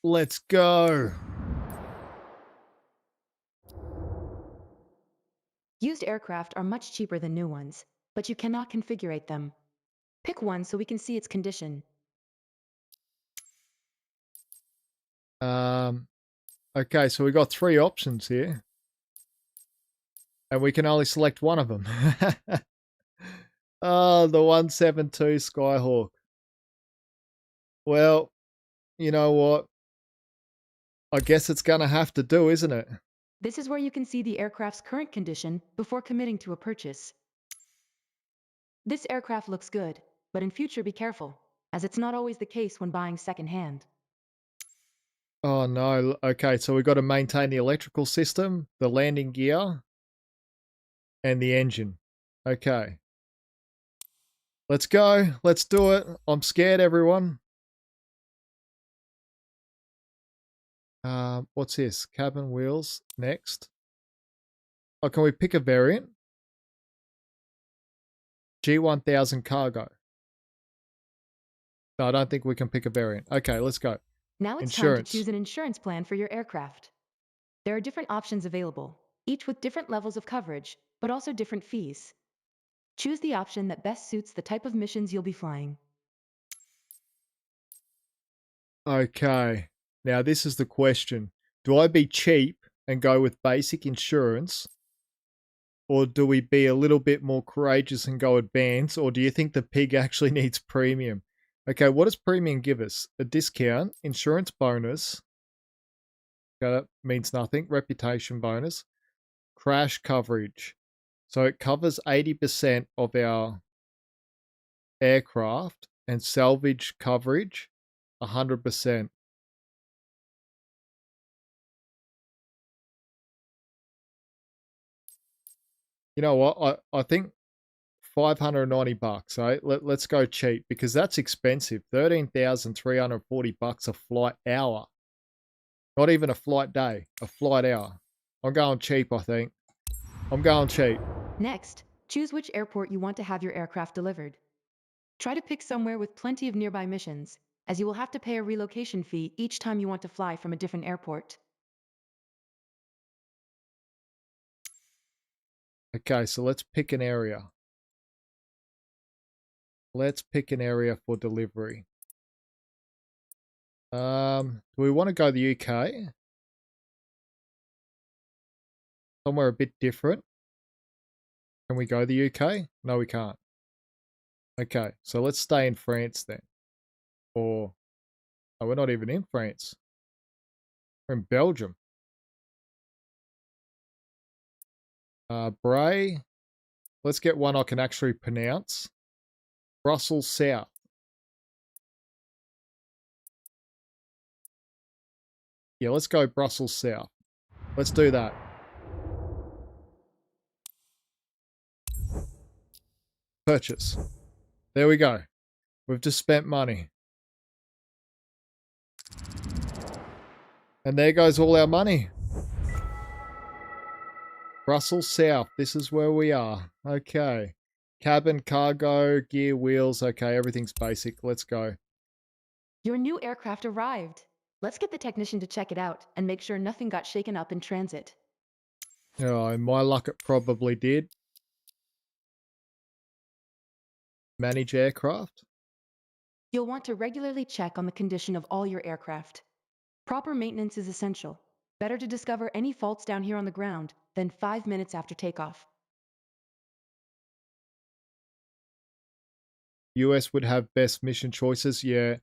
Let's go. Used aircraft are much cheaper than new ones, but you cannot configure them. Pick one so we can see its condition. Okay, so we got 3 options here. And we can only select one of them. Oh, the 172 Skyhawk. Well, you know what? I guess it's going to have to do, isn't it? This is where you can see the aircraft's current condition before committing to a purchase. This aircraft looks good, but in future be careful, as it's not always the case when buying secondhand. Oh no. Okay, so we got to maintain the electrical system, the landing gear, and the engine. Okay. Let's go. Let's do it. I'm scared, everyone. What's this? Cabin wheels. Next. Oh, can we pick a variant? G1000 cargo. No, I don't think we can pick a variant. Okay, let's go. Now it's Insurance. time to choose an insurance plan for your aircraft. There are different options available, each with different levels of coverage, but also different fees. Choose the option that best suits the type of missions you'll be flying. Okay. Now this is the question. Do I be cheap and go with basic insurance? Or do we be a little bit more courageous and go advanced? Or do you think the pig actually needs premium? Okay, what does premium give us? A discount, insurance bonus. Okay, that means nothing. Reputation bonus. Crash coverage. So it covers 80% of our aircraft, and salvage coverage 100%. You know what? I think 590 bucks. Eh? Let's go cheap because that's expensive. 13,340 bucks a flight hour. Not even a flight day, a flight hour. I'm going cheap, I think. I'm going cheap. Next, choose which airport you want to have your aircraft delivered. Try to pick somewhere with plenty of nearby missions, as you will have to pay a relocation fee each time you want to fly from a different airport. Okay, so let's pick an area. Let's pick an area for delivery. Do we want to go to the UK? Somewhere a bit different. Can we go to the UK? No, we can't. Okay, so let's stay in France then. Or, oh, we're not even in France. We're in Belgium. Bray. Let's get one I can actually pronounce. Brussels South. Yeah, let's go Brussels South. Let's do that. Purchase. There we go. We've just spent money. And there goes all our money. Brussels South. This is where we are. Okay. Cabin, cargo, gear, wheels. Okay, everything's basic. Let's go. Your new aircraft arrived. Let's get the technician to check it out and make sure nothing got shaken up in transit. Oh, in my luck, it probably did. Manage aircraft. You'll want to regularly check on the condition of all your aircraft. Proper maintenance is essential. Better to discover any faults down here on the ground than 5 minutes after takeoff. US would have best mission choices, yeah.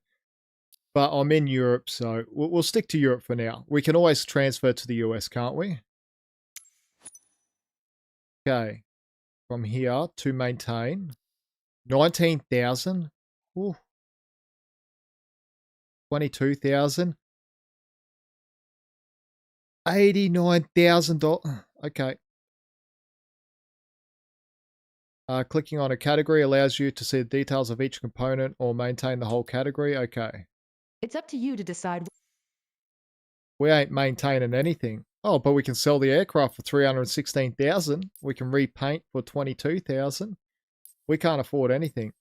But I'm in Europe, so we'll stick to Europe for now. We can always transfer to the US, can't we? Okay. From here to maintain. 19,000. 22,000. $89,000. Okay. Clicking on a category allows you to see the details of each component or maintain the whole category. Okay. It's up to you to decide. We ain't maintaining anything. Oh, but we can sell the aircraft for 316,000. We can repaint for 22,000. We can't afford anything.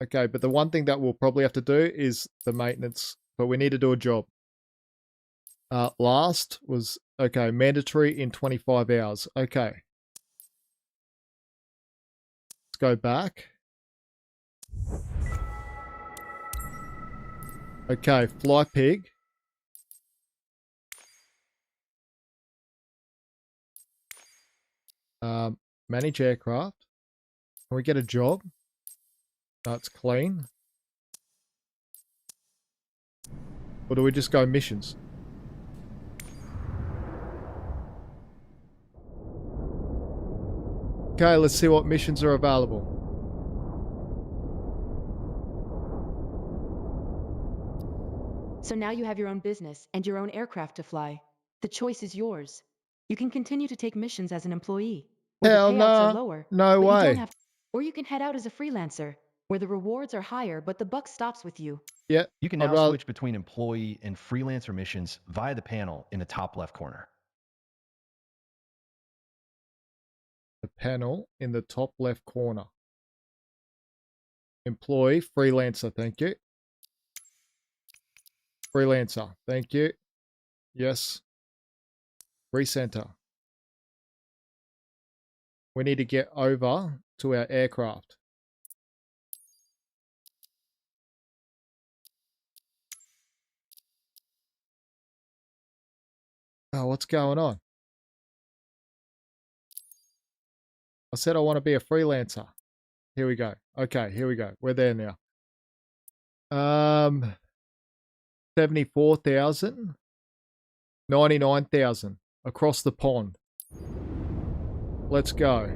Okay, but the one thing that we'll probably have to do is the maintenance. But we need to do a job. Last was, okay, mandatory in 25 hours. Okay. Let's go back. Okay, fly pig. Manage aircraft. Can we get a job? No, it's clean. Or do we just go missions? Okay, let's see what missions are available. So now you have your own business and your own aircraft to fly. The choice is yours. You can continue to take missions as an employee, where Hell the payouts are no. lower, No but you way. don't have. Or you can head out as a freelancer, where the rewards are higher, but the buck stops with you. Yeah. You can now switch between employee and freelancer missions via the panel in the top left corner. The panel in the top left corner. Employee, freelancer, thank you. Freelancer, thank you. Yes. Recenter. We need to get over to our aircraft. Oh, what's going on? I said I want to be a freelancer. Here we go. Okay, here we go. We're there now. 74,000. 99,000 across the pond. Let's go.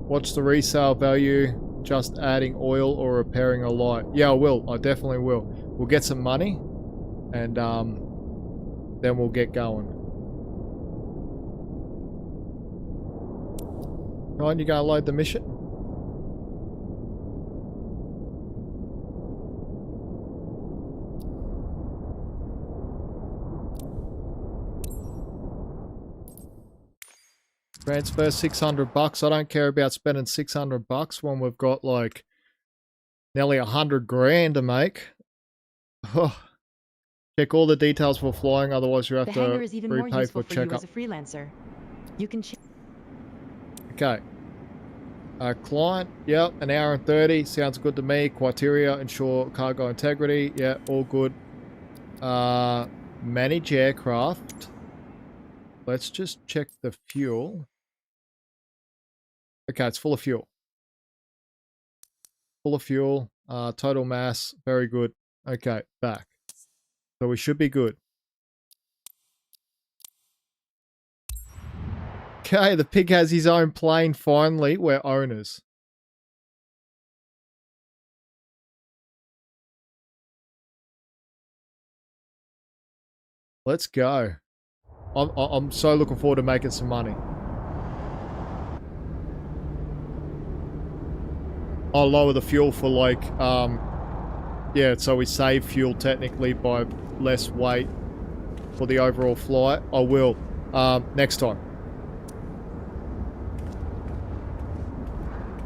What's the resale value? Just adding oil or repairing a light? Yeah, I will. I definitely will. We'll get some money and then we'll get going. Ryan, you gonna load the mission? Transfer 600 bucks. I don't care about spending 600 bucks when we've got like nearly 100 grand to make. Oh. Check all the details for flying, otherwise you have The to hangar is even more repay useful for for you checkup. as a freelancer. You can Okay. Client, yep, an hour and 30. Sounds good to me. Criteria, ensure cargo integrity. Yeah, all good. Manage aircraft. Let's just check the fuel. Okay, it's full of fuel. Full of fuel. Total mass, very good. Okay, back. So we should be good. Okay, the pig has his own plane. Finally, we're owners. Let's go. I'm so looking forward to making some money. I'll lower the fuel for like, yeah, so we save fuel technically by less weight for the overall flight. I will, next time.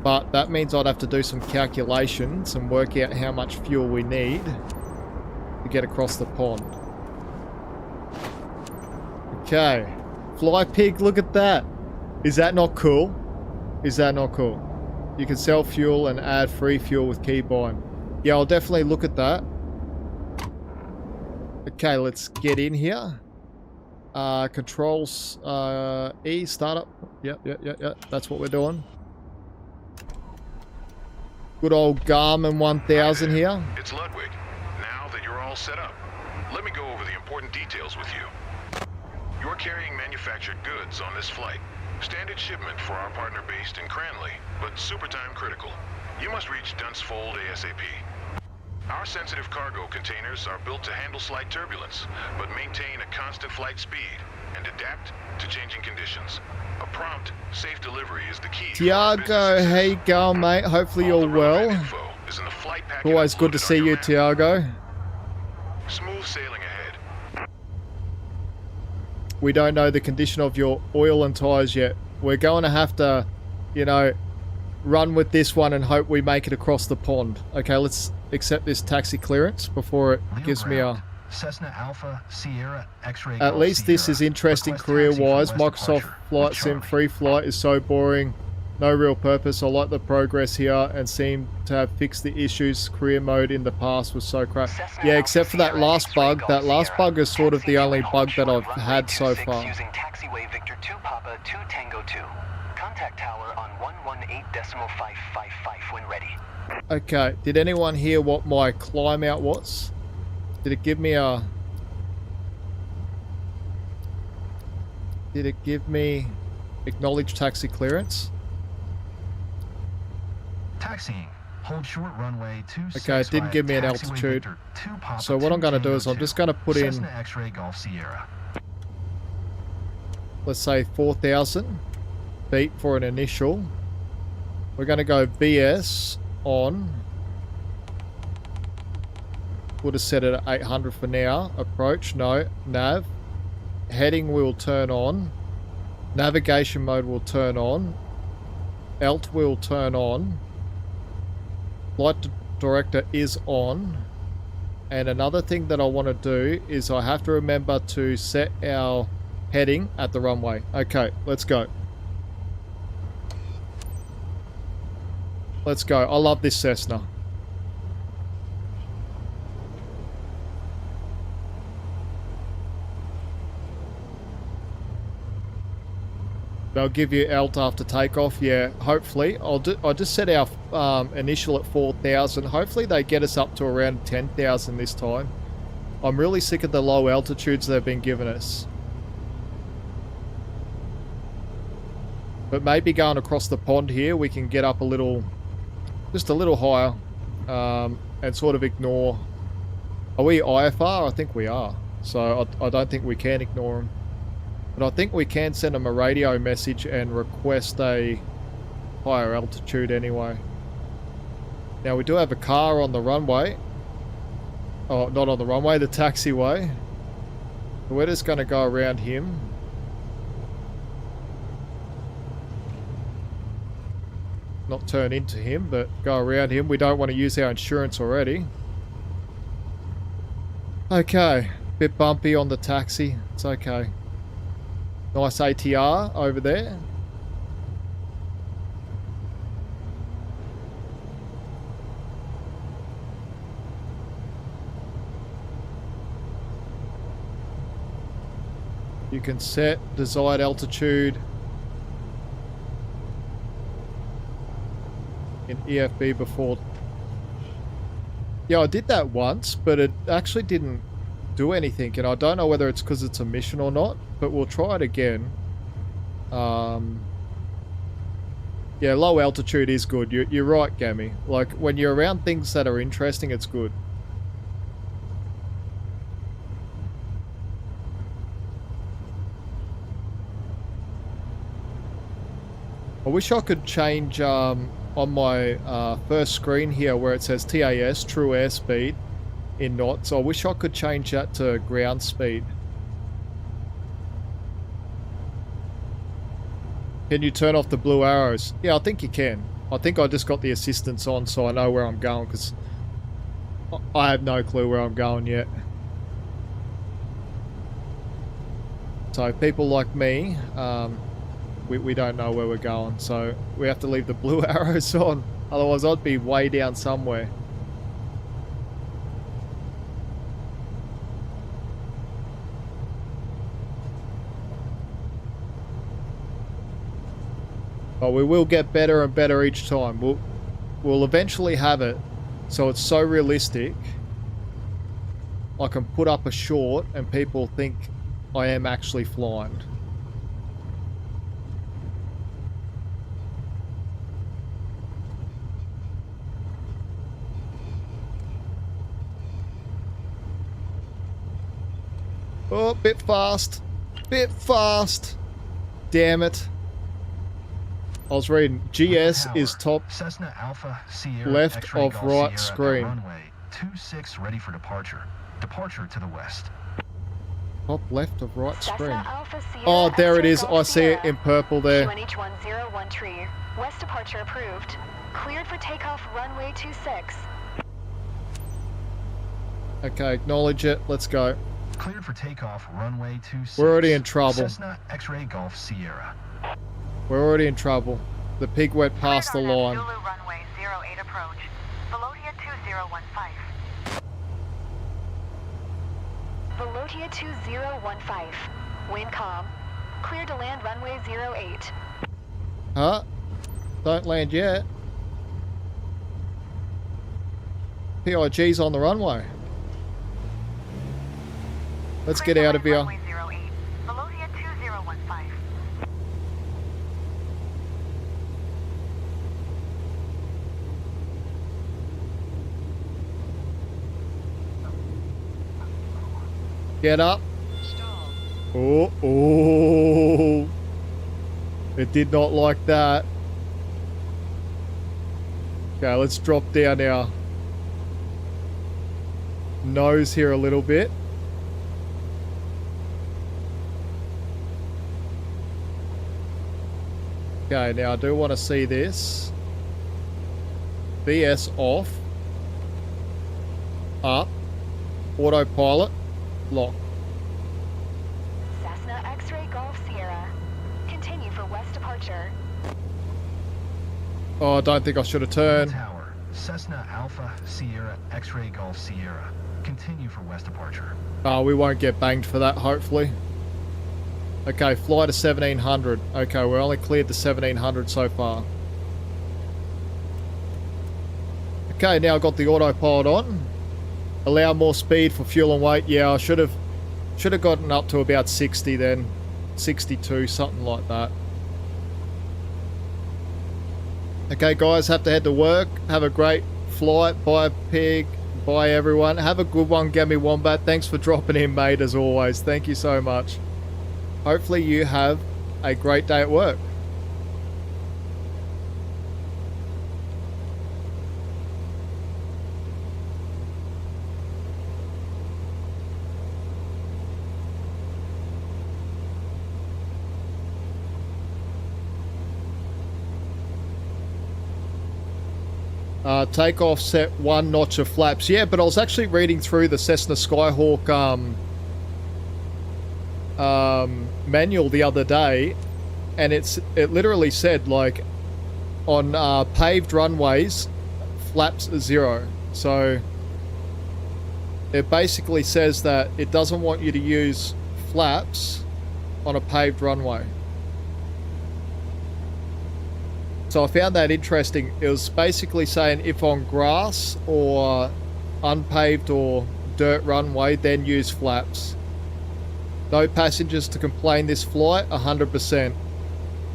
But that means I'd have to do some calculations and work out how much fuel we need to get across the pond. Okay. Fly pig, look at that. Is that not cool? Is that not cool? You can sell fuel and add free fuel with keybind. Yeah, I'll definitely look at that. Okay, let's get in here. Controls, E, startup. Yep. That's what we're doing. Good old Garmin 1000 here. It's Ludwig. Now that you're all set up, let me go over the important details with you. You're carrying manufactured goods on this flight. Standard shipment for our partner based in Cranley, but super time critical. You must reach Dunsfold ASAP. Our sensitive cargo containers are built to handle slight turbulence, but maintain a constant flight speed and adapt to changing conditions. A prompt, safe delivery is the key. Tiago, how you going, mate? Hopefully you're well. Always good to see you, Tiago. Smooth sailing ahead. We don't know the condition of your oil and tires yet. We're going to have to, you know, run with this one and hope we make it across the pond. Okay, let's accept this taxi clearance before it gives me a... Cessna Alpha Sierra X-ray. At least this is interesting career-wise. Microsoft Flight Sim free flight is so boring. No real purpose. I like the progress here and seem to have fixed the issues. Career mode in the past was so crap. Yeah, except for that last bug. That last bug is sort of the only bug that I've had so far. Using taxiway Victor 2 Papa 2 Tango 2. Contact tower on 118.555 when ready. Okay, did anyone hear what my climb out was? Did it give me a... Did it give me acknowledge taxi clearance? Taxiing. Hold short runway 26. Okay, it didn't give me an altitude. So what I'm going to do is I'm just going to put in... Cessna X-ray Golf Sierra. Let's say 4,000 feet for an initial. We're going to go BS on... We'll just set it at 800 for now. Approach, no. Nav. Heading will turn on. Navigation mode will turn on. Alt will turn on. Flight director is on. And another thing that I want to do is I have to remember to set our heading at the runway. Okay, let's go. Let's go. I love this Cessna. They'll give you alt after takeoff. Yeah, hopefully. I'll just set our initial at 4,000. Hopefully they get us up to around 10,000 this time. I'm really sick of the low altitudes they've been giving us. But maybe going across the pond here, we can get up a little, just a little higher, and sort of ignore... Are we IFR? I think we are. So I don't think we can ignore them. But I think we can send them a radio message and request a higher altitude anyway. Now we do have a car on the runway. Oh, not on the runway, the taxiway. We're just going to go around him. not turn into him, but go around him. We don't want to use our insurance already. Okay, bit bumpy on the taxi. It's okay. Nice ATR over there. You can set desired altitude in EFB before. Yeah, I did that once, but it actually didn't do anything, and I don't know whether it's because it's a mission or not, but we'll try it again. Yeah, low altitude is good. You're right, Gammy. Like, when you're around things that are interesting, it's good. I wish I could change on my first screen here where it says TAS, true airspeed, in knots. I wish I could change that to ground speed. Can you turn off the blue arrows? Yeah, I think you can. I think I just got the assistance on so I know where I'm going, because I have no clue where I'm going yet. So people like me, we don't know where we're going, so we have to leave the blue arrows on. Otherwise, I'd be way down somewhere. But we will get better and better each time. We'll eventually have it so it's so realistic I can put up a short and people think I am actually flying. Oh, bit fast. Bit fast. Damn it. I was reading. GS is top Cessna Alpha Sierra left X-ray of Golf right Sierra screen. at runway 26 ready for departure. Departure to the west. Top left of right Cessna screen. Alpha Sierra Oh, there it X-ray is. Golf I see it Sierra. in purple there. QNH101 tree. West departure approved. Cleared for takeoff runway 26. Okay, acknowledge it. Let's go. Cleared for takeoff runway 26. We're already in trouble. Cessna X-ray Golf Sierra. We're already in trouble. The pig went past the line. Zulu runway 08 approach. Velotia 2015. Velotia 2015. Wind calm. Clear to land runway 08. Huh? Don't land yet. PIG's on the runway. Let's get out of here. Runway 08. Velotia 2015. Get up. Oh, oh. It did not like that. Okay, let's drop down our nose here a little bit. Okay, now I do want to see this. BS off. Up. Autopilot. Lock. Cessna X-ray Golf Sierra. Continue for west departure. Oh, I don't think I should have turned. Tower. Cessna Alpha Sierra X-ray Golf Sierra. Continue for west departure. Oh, we won't get banged for that, hopefully. Okay, fly to 1700. Okay, we're only cleared to 1700 so far. Okay, now I've got the autopilot on. Allow more speed for fuel and weight. Yeah, I should have gotten up to about 60 then. 62, something like that. Okay, guys, have to head to work. Have a great flight. Bye, Pig. Bye, everyone. Have a good one, Gammy Wombat. Thanks for dropping in, mate, as always. Thank you so much. Hopefully you have a great day at work. Takeoff set 1 notch of flaps. Yeah, but I was actually reading through the Cessna Skyhawk manual the other day, and it literally said, like, on paved runways, flaps are 0. So it basically says that it doesn't want you to use flaps on a paved runway. So I found that interesting. It was basically saying if on grass or unpaved or dirt runway, then use flaps. No passengers to complain this flight, 100%.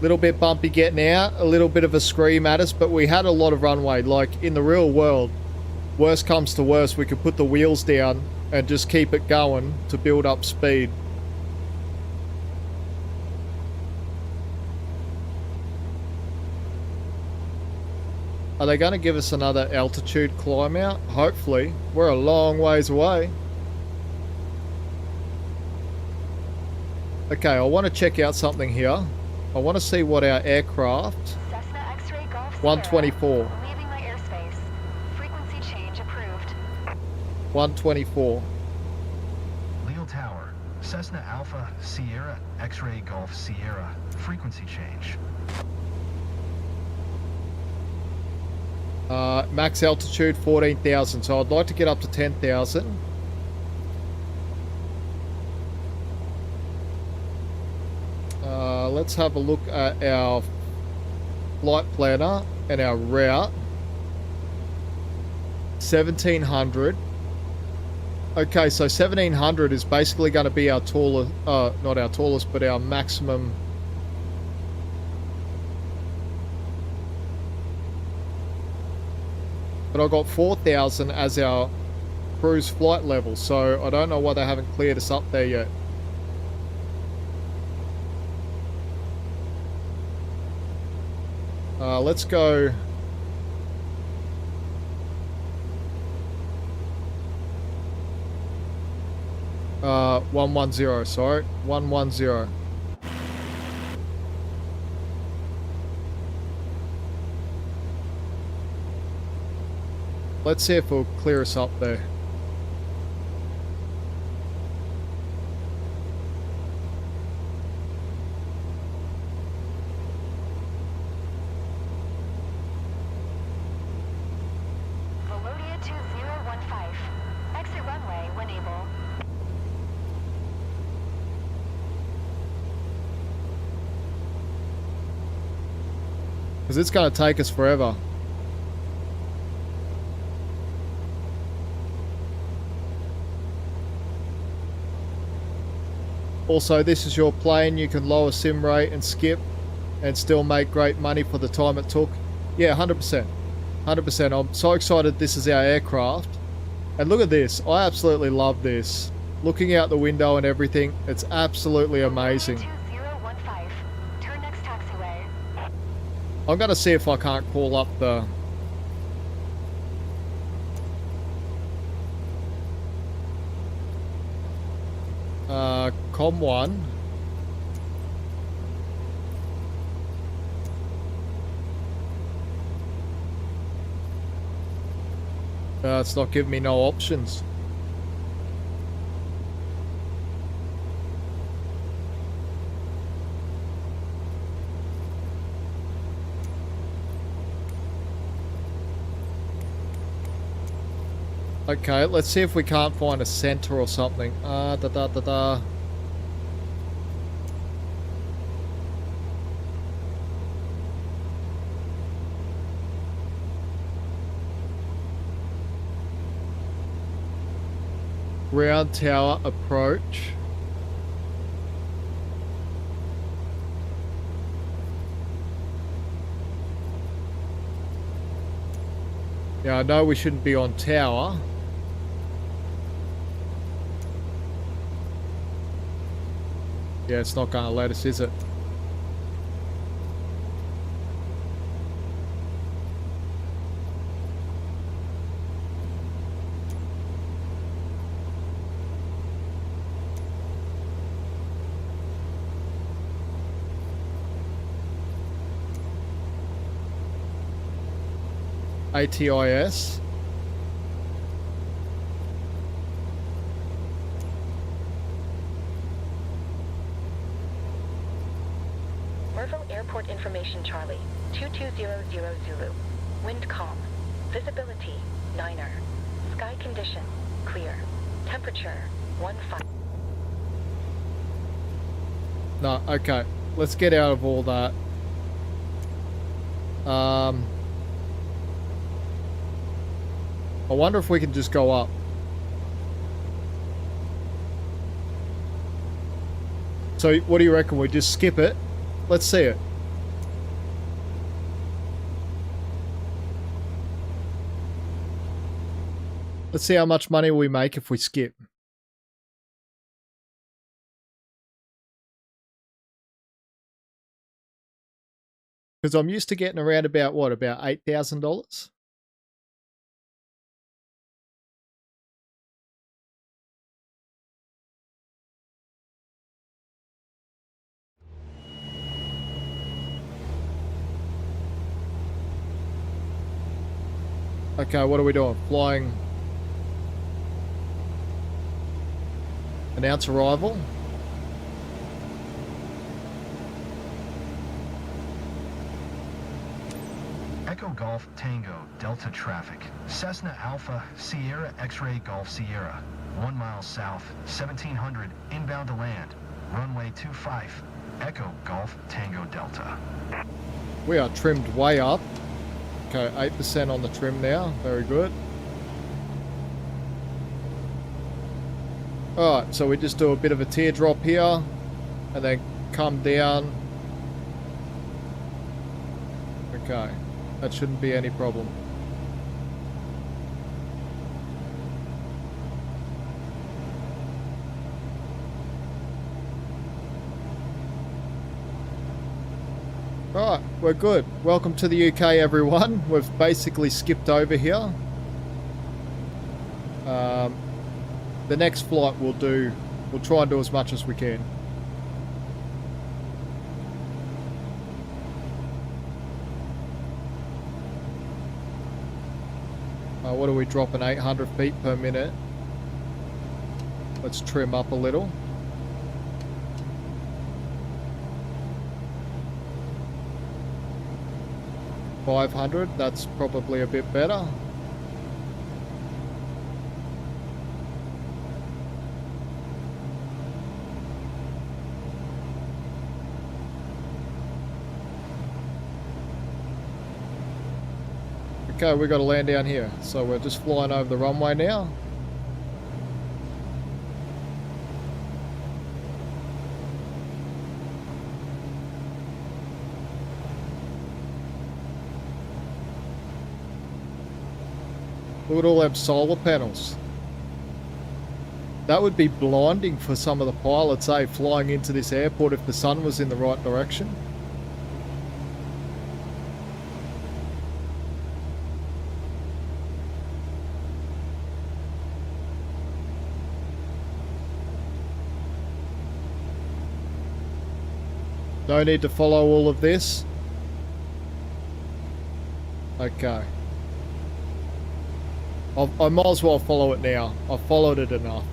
Little bit bumpy getting out, a little bit of a scream at us, but we had a lot of runway. Like in the real world, worst comes to worst, we could put the wheels down and just keep it going to build up speed. Are they going to give us another altitude climb out? Hopefully. We're a long ways away. Okay, I want to check out something here. I want to see what our aircraft... Cessna X-ray Golf 124. leaving my airspace. Frequency change approved. 124. Leo Tower, Cessna Alpha Sierra X-ray Golf Sierra. Frequency change. Max altitude 14,000, so I'd like to get up to 10,000. Let's have a look at our flight planner and our route. 1700. Okay, so 1700 is basically going to be our tallest, not our tallest, but our maximum. But I've got 4,000 as our cruise flight level, so I don't know why they haven't cleared us up there yet. Let's go. Uh, 110, sorry. 110. Let's see if it'll clear us up there. Velodia 2015. Exit runway when able. Because it's going to take us forever. Also, this is your plane. You can lower sim rate and skip and still make great money for the time it took. Yeah, 100%. 100%. I'm so excited this is our aircraft. And look at this. I absolutely love this. Looking out the window and everything, it's absolutely amazing. 2015. Turn next taxiway. I'm going to see if I can't call up the... Com 1. It's not giving me no options. Okay, let's see if we can't find a center or something. Ground tower approach. Yeah, I know we shouldn't be on tower. Yeah, it's not going to let us, is it? ATIS. Merville Airport information, Charlie. 2200 Zulu. Wind calm. Visibility, 9er. Sky condition, clear. Temperature, 15. No, okay. Let's get out of all that. I wonder if we can just go up. So what do you reckon? We just skip it? Let's see it. Let's see how much money we make if we skip. Because I'm used to getting around about, what, about $8,000? Okay, what are we doing? Flying. Announce arrival. Echo Golf Tango Delta traffic. Cessna Alpha Sierra X-Ray Golf Sierra. 1 mile south, 1700 inbound to land. Runway 25. Echo Golf Tango Delta. We are trimmed way up. Okay, 8% on the trim now. Very good. Alright, so we just do a bit of a teardrop here. And then come down. Okay. That shouldn't be any problem. Alright, we're good. Welcome to the UK, everyone. We've basically skipped over here. The next flight we'll try and do as much as we can. What are we dropping? 800 feet per minute. Let's trim up a little. $500, that's probably a bit better. Okay, we got to land down here. So we're just flying over the runway now. Look at all them solar panels. That would be blinding for some of the pilots, eh, flying into this airport if the sun was in the right direction. No need to follow all of this. Okay. I might as well follow it now. I've followed it enough.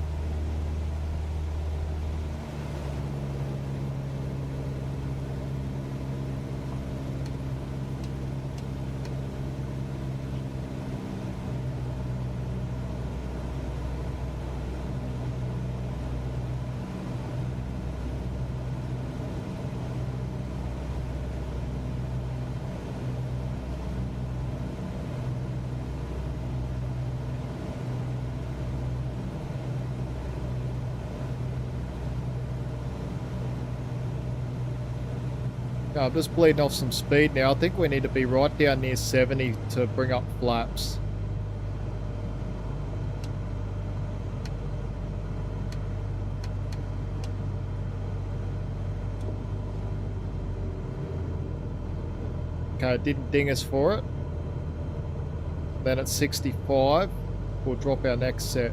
I'm just bleeding off some speed now. I think we need to be right down near 70 to bring up flaps. Okay, it didn't ding us for it. Then at 65, we'll drop our next set.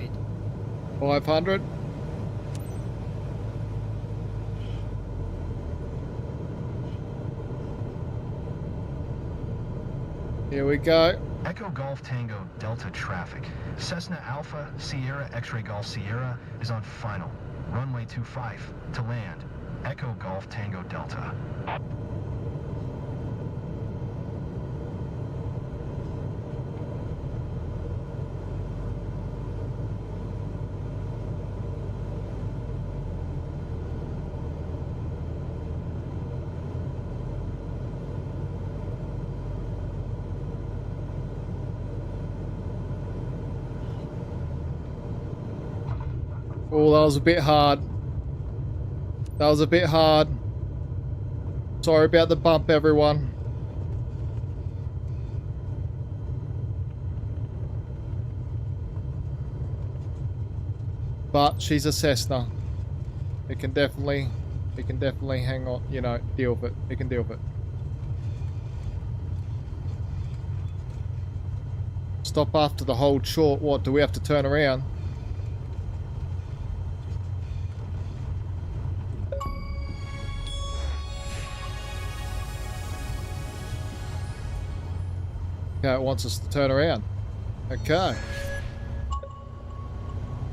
weight? 500. Here we go. Echo Golf Tango Delta traffic. Cessna Alpha Sierra X-Ray Golf Sierra is on final. Runway 25 to land. Echo Golf Tango Delta. Oh, that was a bit hard. That was a bit hard. Sorry about the bump, everyone. But she's a Cessna. It can definitely hang on, you know, deal with it. It can deal with it. Stop after the hold short. What, do we have to turn around? Okay, it wants us to turn around. Okay.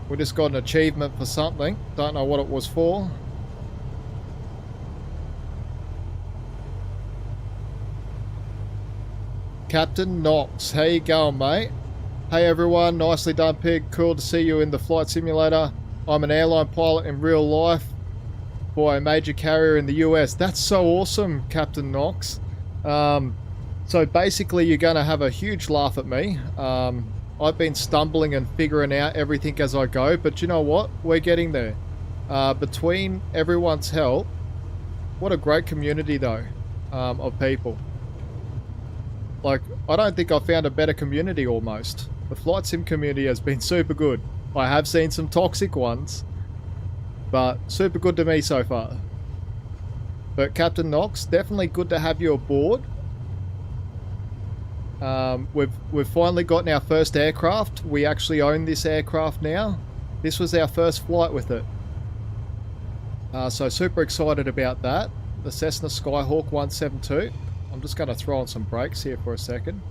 We just got an achievement for something. Don't know what it was for. Captain Knox, how you going, mate? Hey everyone, nicely done, Pig. Cool to see you in the flight simulator. I'm an airline pilot in real life for a major carrier in the US. That's so awesome, Captain Knox. So basically you're going to have a huge laugh at me. I've been stumbling and figuring out everything as I go, but you know what? We're getting there. Between everyone's help, what a great community though, of people. Like, I don't think I've found a better community almost. The flight sim community has been super good. I have seen some toxic ones, but super good to me so far. But Captain Knox, definitely good to have you aboard. We've finally gotten our first aircraft. We actually own this aircraft now. This was our first flight with it. So super excited about that. The Cessna Skyhawk 172. I'm just going to throw on some brakes here for a second.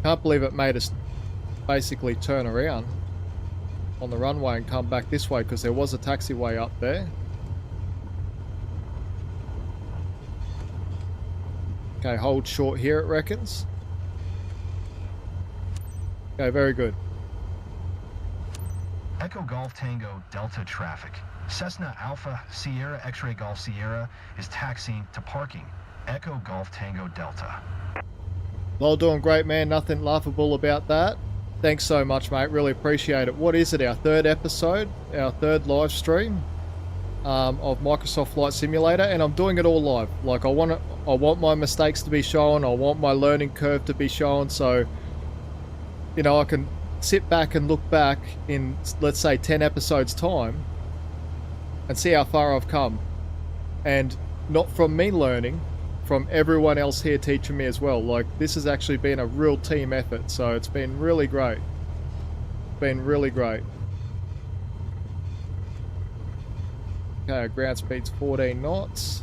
Can't believe it made us basically turn around on the runway and come back this way because there was a taxiway up there. Okay, hold short here it reckons. Okay, very good. Echo Golf Tango Delta traffic. Cessna Alpha Sierra X-Ray Golf Sierra is taxiing to parking. Echo Golf Tango Delta. Well, doing great, man. Nothing laughable about that. Thanks so much, mate. Really appreciate it. What is it? Our third episode? Our third live stream of Microsoft Flight Simulator, and I'm doing it all live. Like, I want my mistakes to be shown. I want my learning curve to be shown. So, you know, I can sit back and look back in, let's say, 10 episodes time and see how far I've come. And not from me learning, from everyone else here teaching me as well. Like, this has actually been a real team effort, so it's been really great. Been really great. Okay, our ground speed's 14 knots.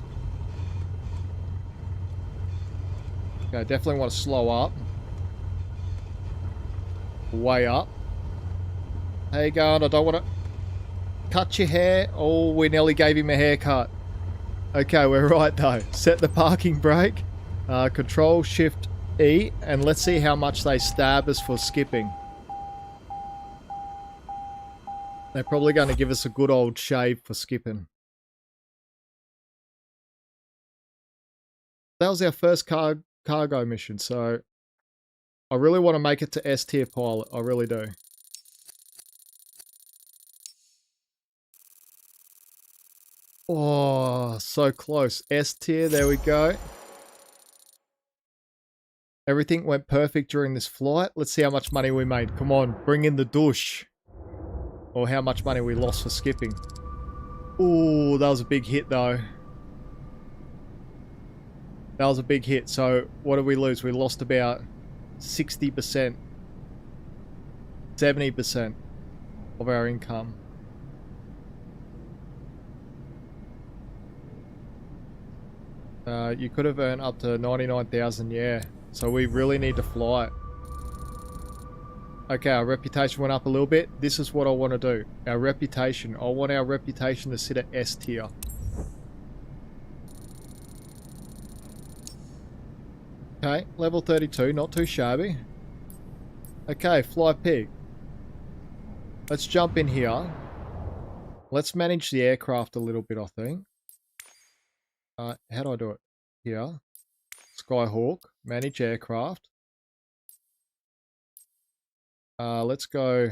Okay, definitely want to slow up. Way up. How you going? I don't want to cut your hair. Oh, we nearly gave him a haircut. Okay, we're right though. Set the parking brake. Control Shift E, and let's see how much they stab us for skipping. They're probably going to give us a good old shave for skipping. That was our first cargo mission, so I really want to make it to S tier pilot. I really do. Oh, so close. S tier, there we go. Everything went perfect during this flight. Let's see how much money we made. Come on, bring in the douche. Or how much money we lost for skipping. Ooh, that was a big hit though. That was a big hit. So what did we lose? We lost about 60%. 70% of our income. You could have earned up to 99,000, yeah. So we really need to fly it. Okay, our reputation went up a little bit. This is what I want to do. Our reputation. I want our reputation to sit at S tier. Okay, level 32, not too shabby. Okay, fly pig. Let's jump in here. Let's manage the aircraft a little bit, I think. How do I do it? Here. Skyhawk. Manage aircraft. Let's go.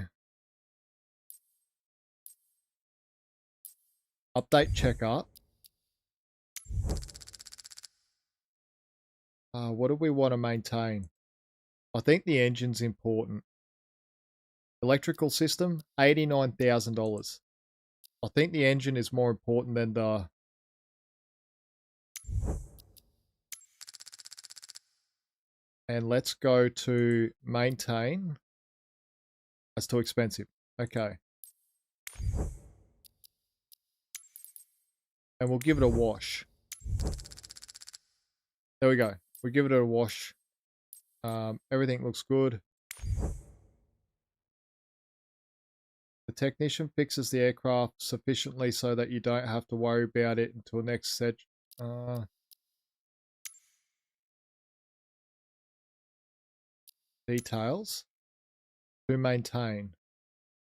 Update checkup. What do we want to maintain? I think the engine's important. Electrical system, $89,000. I think the engine is more important than the... And let's go to maintain. That's too expensive. Okay. And we'll give it a wash. There we go. We give it a wash. Everything looks good. The technician fixes the aircraft sufficiently so that you don't have to worry about it until next set. Details. To maintain.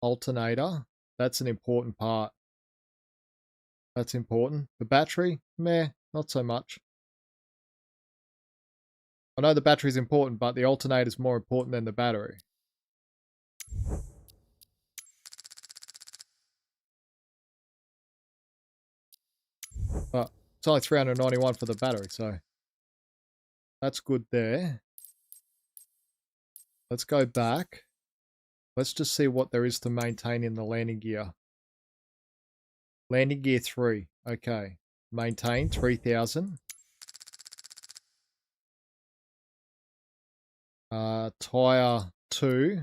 Alternator. That's an important part. That's important. The battery? Meh, not so much. I know the battery's important, but the alternator is more important than the battery. But it's only 391 for the battery, so that's good there. Let's go back. Let's just see what there is to maintain in the landing gear. Landing gear 3. Okay. Maintain 3,000. Tire 2.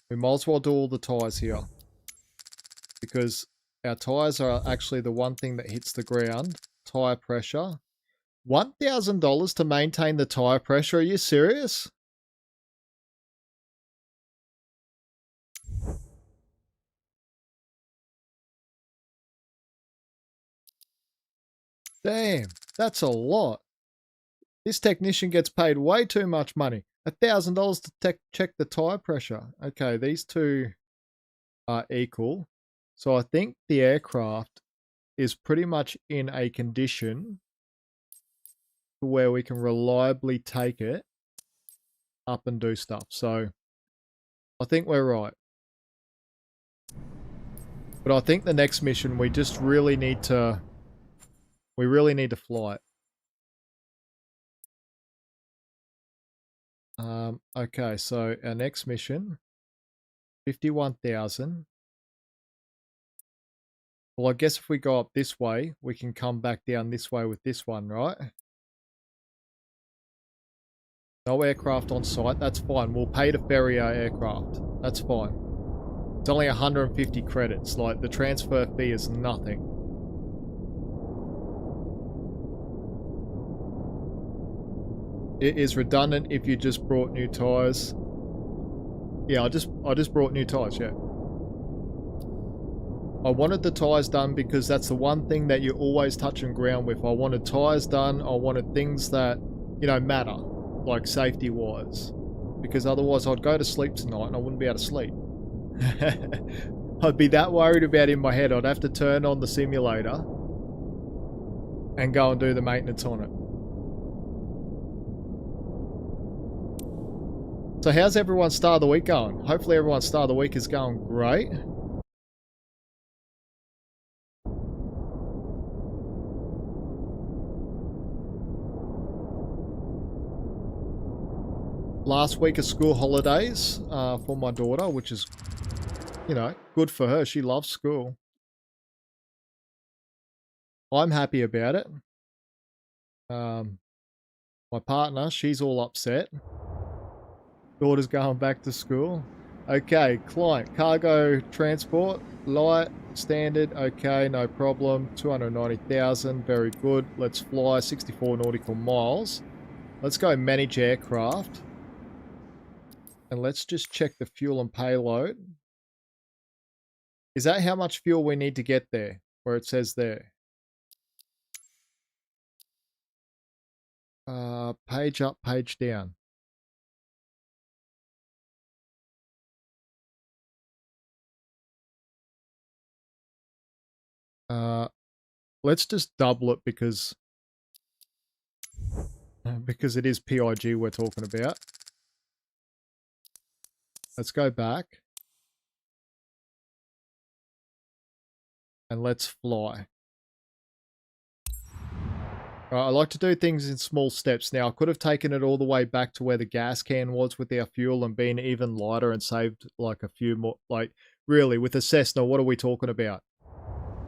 We might as well do all the tires here. Because our tires are actually the one thing that hits the ground. Tire pressure. $1,000 to maintain the tire pressure. Are you serious? Damn, that's a lot. This technician gets paid way too much money. $1,000 to check the tire pressure. Okay, these two are equal. So I think the aircraft is pretty much in a condition where we can reliably take it up and do stuff. So I think we're right. But I think the next mission we just really need to fly it. Okay, so our next mission, 51,000. Well, I guess if we go up this way, we can come back down this way with this one, right? No aircraft on site, that's fine. We'll pay to ferry our aircraft. That's fine. It's only 150 credits, like the transfer fee is nothing. It is redundant if you just brought new tires. Yeah, I just brought new tires, yeah. I wanted the tires done because that's the one thing that you're always touching ground with. I wanted tires done. I wanted things that, you know, matter, like safety-wise. Because otherwise I'd go to sleep tonight and I wouldn't be able to sleep. I'd be that worried about in my head. I'd have to turn on the simulator and go and do the maintenance on it. So how's everyone's start of the week going? Hopefully everyone's start of the week is going great. Last week of school holidays for my daughter, which is, you know, good for her. She loves school. I'm happy about it. My partner, she's all upset. Daughter's going back to school. Okay, client. Cargo transport. Light. Standard. Okay, no problem. 290,000. Very good. Let's fly 64 nautical miles. Let's go manage aircraft. And let's just check the fuel and payload. Is that how much fuel we need to get there? Where it says there. Page up, page down. Let's just double it because it is P.I.G we're talking about. Let's go back. And let's fly. I like to do things in small steps. Now, I could have taken it all the way back to where the gas can was with our fuel and been even lighter and saved like a few more. Like, really, with a Cessna, what are we talking about?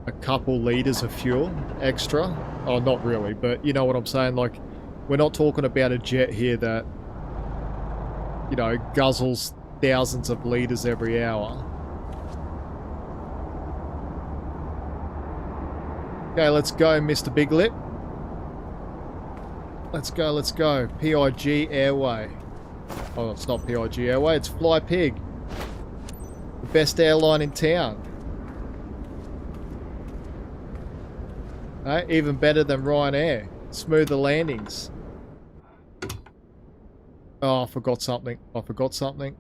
A couple liters of fuel extra? Oh, not really, but you know what I'm saying? Like, we're not talking about a jet here that, you know, guzzles thousands of liters every hour. Okay, let's go, Mr. Big Lip. Let's go, let's go. P.I.G Airway. Oh, it's not P.I.G Airway, it's Fly Pig. The best airline in town. Even better than Ryanair. Smoother landings. Oh, I forgot something. I forgot something.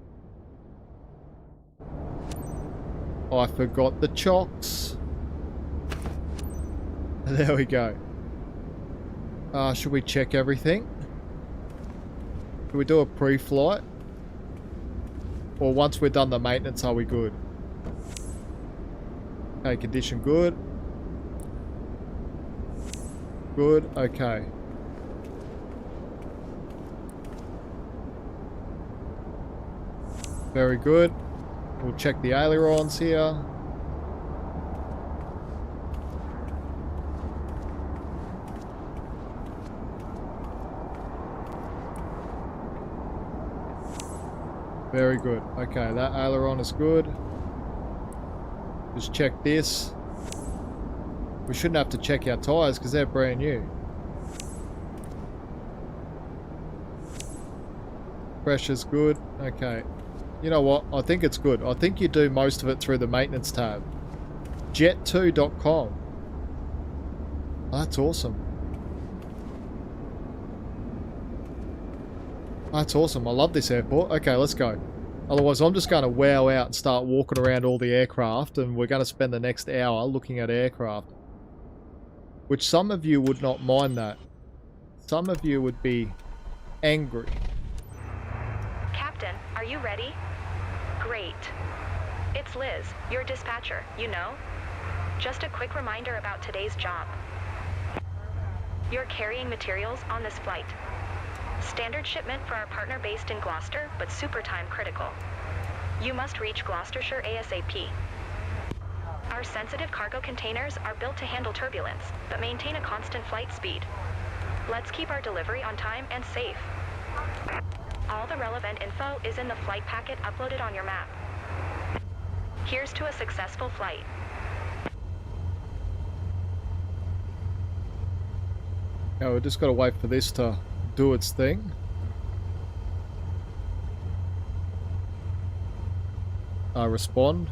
I forgot the chocks. There we go. Should we check everything? Should we do a pre-flight? Or once we're done the maintenance, are we good? Okay, condition good. Good, okay. Very good. We'll check the ailerons here. Very good. Okay, that aileron is good. Just check this. We shouldn't have to check our tyres because they're brand new. Pressure's good. Okay. You know what? I think it's good. I think you do most of it through the maintenance tab. Jet2.com. That's awesome. That's awesome. I love this airport. Okay, let's go. Otherwise, I'm just going to wow out and start walking around all the aircraft, and we're going to spend the next hour looking at aircraft. Which some of you would not mind that. Some of you would be angry. Captain, are you ready? Great. It's Liz, your dispatcher, you know? Just a quick reminder about today's job. You're carrying materials on this flight. Standard shipment for our partner based in Gloucester, but super time critical. You must reach Gloucestershire ASAP. Our sensitive cargo containers are built to handle turbulence, but maintain a constant flight speed. Let's keep our delivery on time and safe. All the relevant info is in the flight packet uploaded on your map. Here's to a successful flight. Yeah, we just got to wait for this to do its thing. Respond.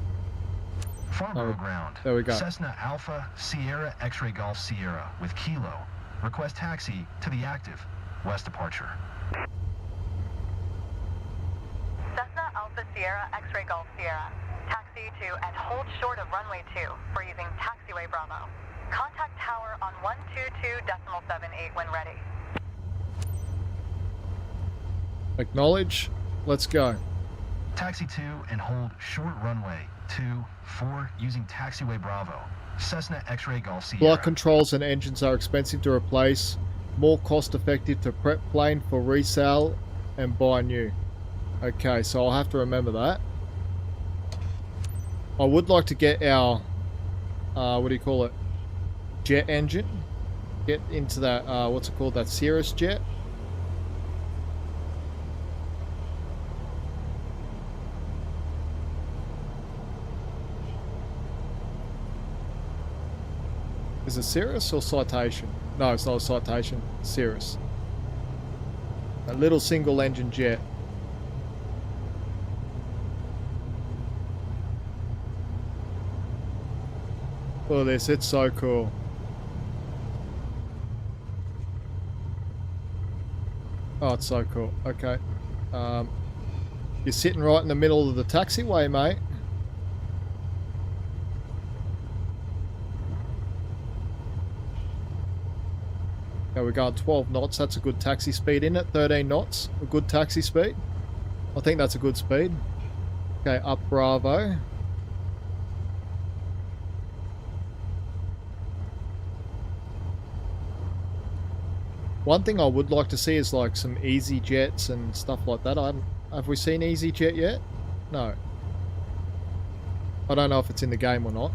Farnborough ground. There we go. Cessna Alpha Sierra X-Ray Golf Sierra with Kilo. Request taxi to the active. West departure. Cessna Alpha Sierra X-Ray Golf Sierra. Taxi to and hold short of runway 2 for using taxiway Bravo. Contact tower on 122.78 when ready. Acknowledge. Let's go. Taxi to and hold short runway 24 using taxiway Bravo. Cessna X-Ray Golf Sierra. Flight controls and engines are expensive to replace. More cost effective to prep plane for resale and buy new. Okay, so I'll have to remember that. I would like to get our, what do you call it? Jet engine. Get into that, what's it called? That Cirrus jet. Is it Cirrus or Citation? No, it's not a Citation. Cirrus. A little single engine jet. Look at this, it's so cool. Oh, it's so cool. Okay. You're sitting right in the middle of the taxiway, mate. Okay, we're going 12 knots. That's a good taxi speed in it. 13 knots. A good taxi speed. I think that's a good speed. Okay, up Bravo. One thing I would like to see is like some easy jets and stuff like that. Have we seen easy jet yet? No. I don't know if it's in the game or not.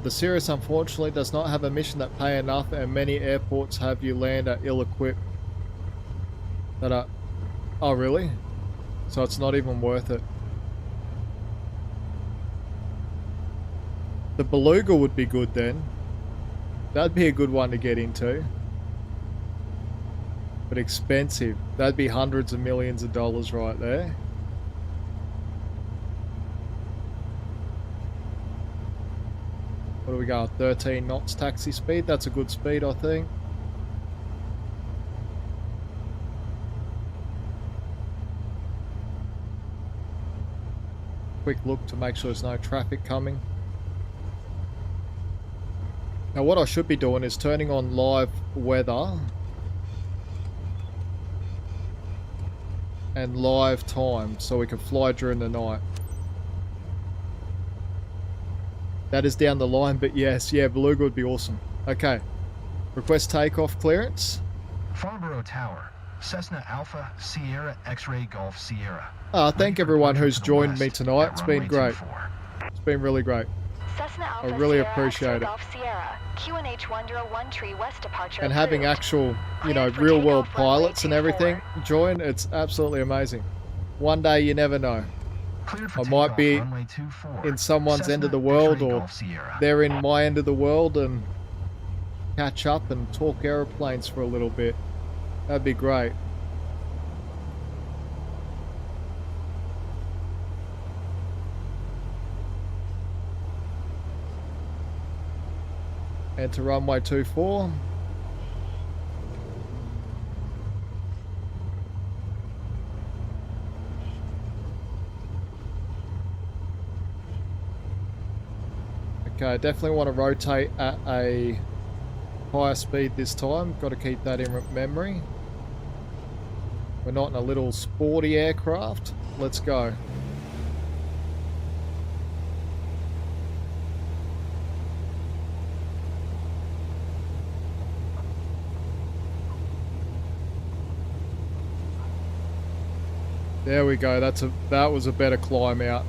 The Cirrus unfortunately does not have a mission that pay enough, and many airports have you land at ill-equipped that are... Oh, really? So it's not even worth it. The Beluga would be good then. That'd be a good one to get into. But expensive. That'd be hundreds of millions of dollars right there. What do we got? 13 knots taxi speed. That's a good speed, I think. Quick look to make sure there's no traffic coming. Now what I should be doing is turning on live weather and live time so we can fly during the night. That is down the line, but yes, yeah, Beluga would be awesome. Okay. Request takeoff clearance. Farnborough Tower, Cessna Alpha, Sierra, X-Ray Golf, Sierra. Thank everyone who's joined me tonight. It's been great. It's been really great. Cessna Alpha, I really Sierra, appreciate it. Golf, Sierra. QNH 101 tree west departure And having approved. actual, you know, Cleared for real world takeoff runway pilots and everything 24. join, it's absolutely amazing. One day you never know. I might be in someone's end of the world, or they're in my end of the world, and catch up and talk aeroplanes for a little bit. That'd be great. Enter runway 24. Okay, definitely want to rotate at a higher speed this time. Got to keep that in memory. We're not in a little sporty aircraft. Let's go. There we go. That was a better climb out.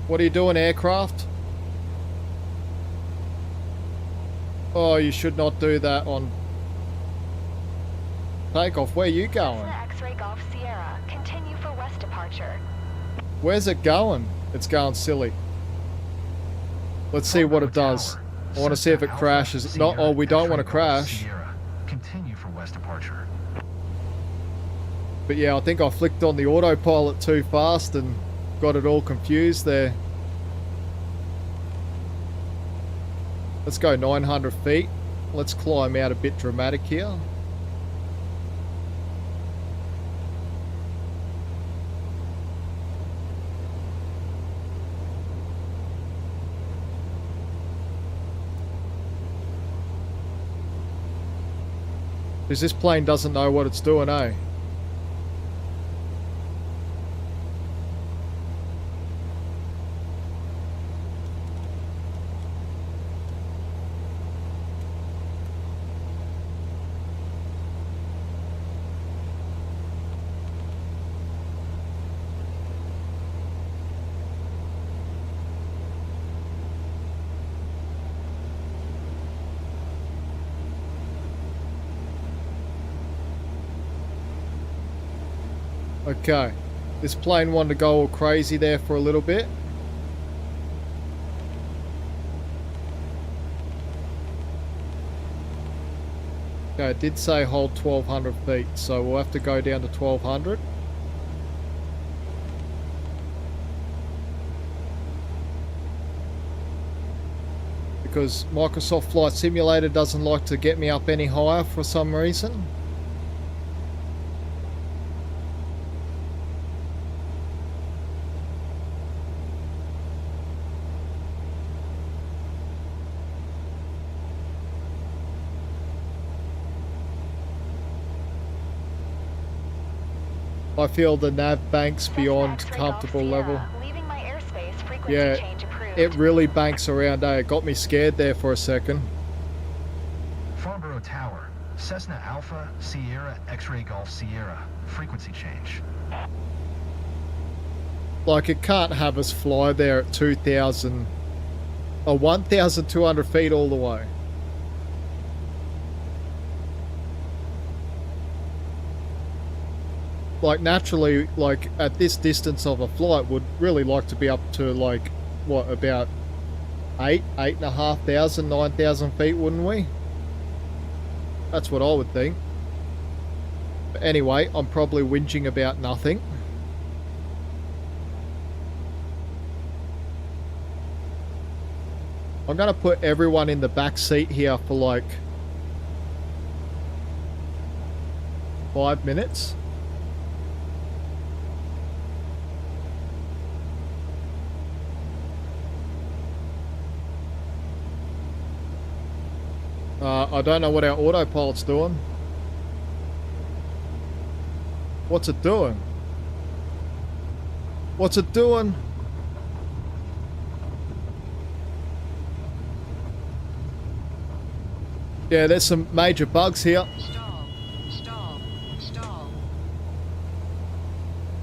What are you doing, aircraft? Oh, you should not do that on takeoff. Where are you going? Cessna X-Ray Golf, Sierra. Continue for west departure. Where's it going? It's going silly. Let's see what it does. I want to see if it crashes. No, oh, we don't want to crash. Continue for west departure. But yeah, I think I flicked on the autopilot too fast and got it all confused there. Let's go 900 feet. Let's climb out a bit dramatic here. Because this plane doesn't know what it's doing, eh? Okay, this plane wanted to go all crazy there for a little bit. Okay, it did say hold 1200 feet, so we'll have to go down to 1200. Because Microsoft Flight Simulator doesn't like to get me up any higher for some reason. I feel the nav banks beyond comfortable level. Yeah, it really banks around, eh? It got me scared there for a second. Farnborough Tower, Cessna Alpha, Sierra, X-Ray Golf Sierra, frequency change. Like, it can't have us fly there at 2,000 or 1,200 feet all the way. Like, naturally, like, at this distance of a flight, would really like to be up to, like, what, about 8,500, 9,000 feet, wouldn't we? That's what I would think. But anyway, I'm probably whinging about nothing. I'm going to put everyone in the back seat here for, like, 5 minutes. I don't know what our autopilot's doing. What's it doing? What's it doing? Yeah, there's some major bugs here. Stall.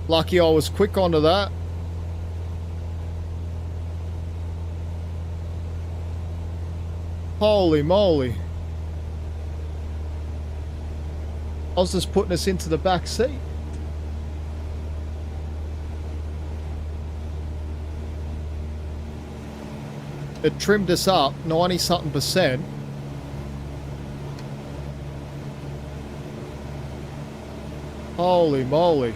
Lucky I was quick onto that. Holy moly. I was just putting us into the back seat. It trimmed us up 90-something%. Holy moly.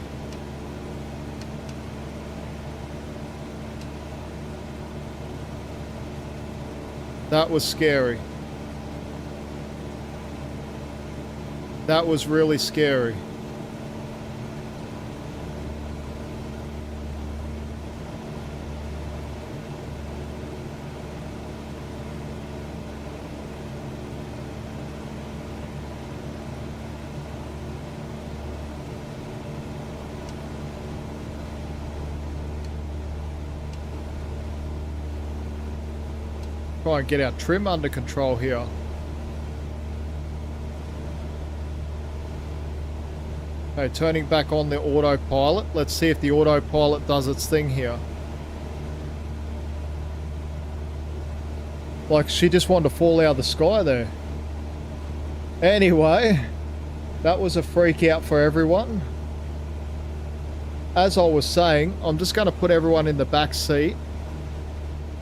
That was scary. That was really scary. Try and get our trim under control here. Okay, turning back on the autopilot. Let's see if the autopilot does its thing here. Like, she just wanted to fall out of the sky there. Anyway, that was a freak out for everyone. As I was saying, I'm just going to put everyone in the back seat.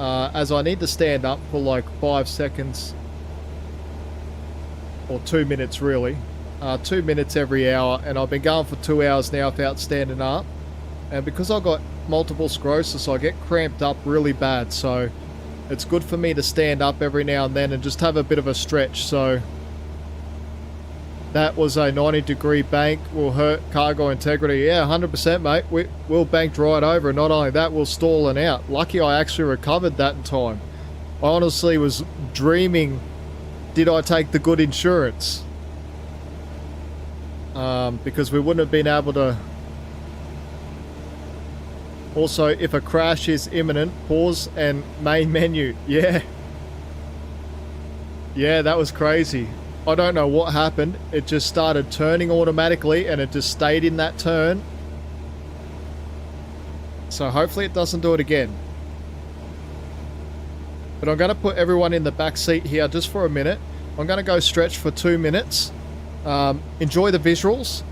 As I need to stand up for like 5 seconds. Or 2 minutes really. 2 minutes every hour, and I've been going for 2 hours now without standing up. And because I've got multiple sclerosis, I get cramped up really bad, so it's good for me to stand up every now and then and just have a bit of a stretch. So that was a 90-degree bank, will hurt cargo integrity. Yeah, 100% mate, we'll bank right over, and not only that, we'll stall and out. Lucky I actually recovered that in time. I honestly was dreaming, did I take the good insurance? because we wouldn't have been able to. Also, if a crash is imminent, pause and main menu. Yeah, that was crazy. I don't know what happened. It just started turning automatically and it just stayed in that turn. So hopefully it doesn't do it again. But I'm going to put everyone in the back seat here just for a minute. I'm going to go stretch for 2 minutes. Enjoy the visuals.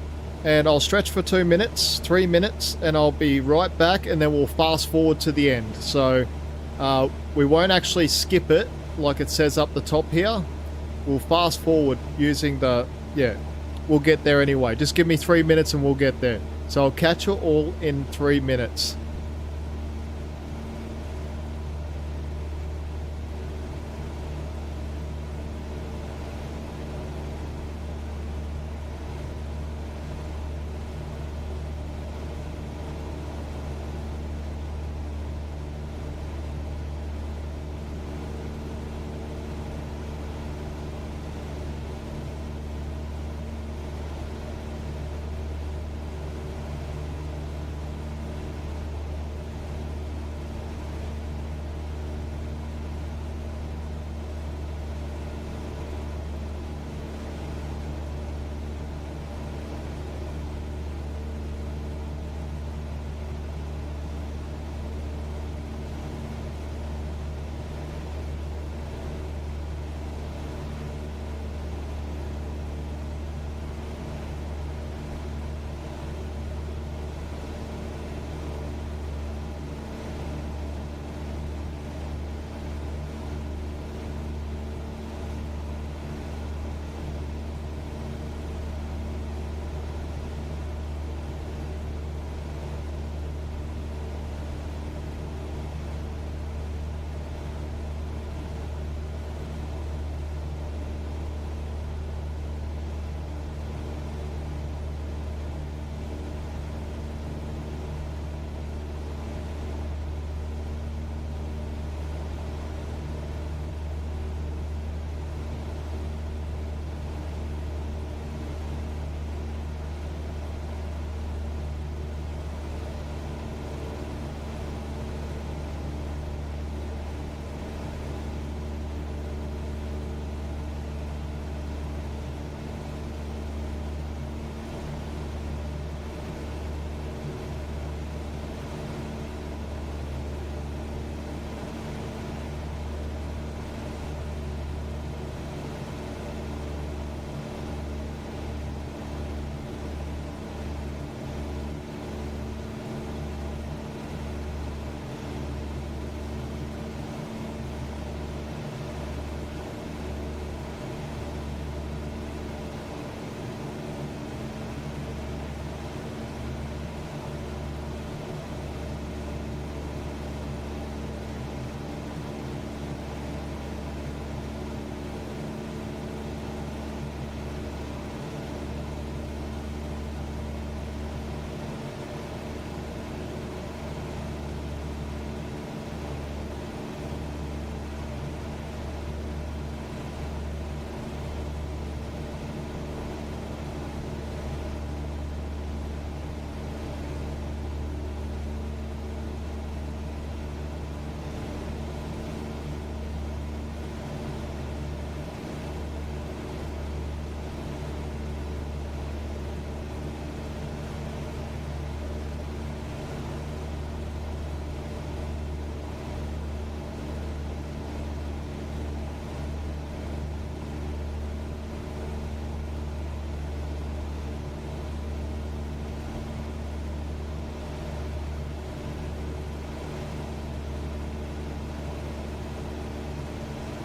And I'll stretch for 2 minutes, 3 minutes, and I'll be right back, and then we'll fast forward to the end. So we won't actually skip it like it says up the top here. We'll fast forward using the, we'll get there anyway. Just give me 3 minutes and we'll get there. So I'll catch you all in 3 minutes.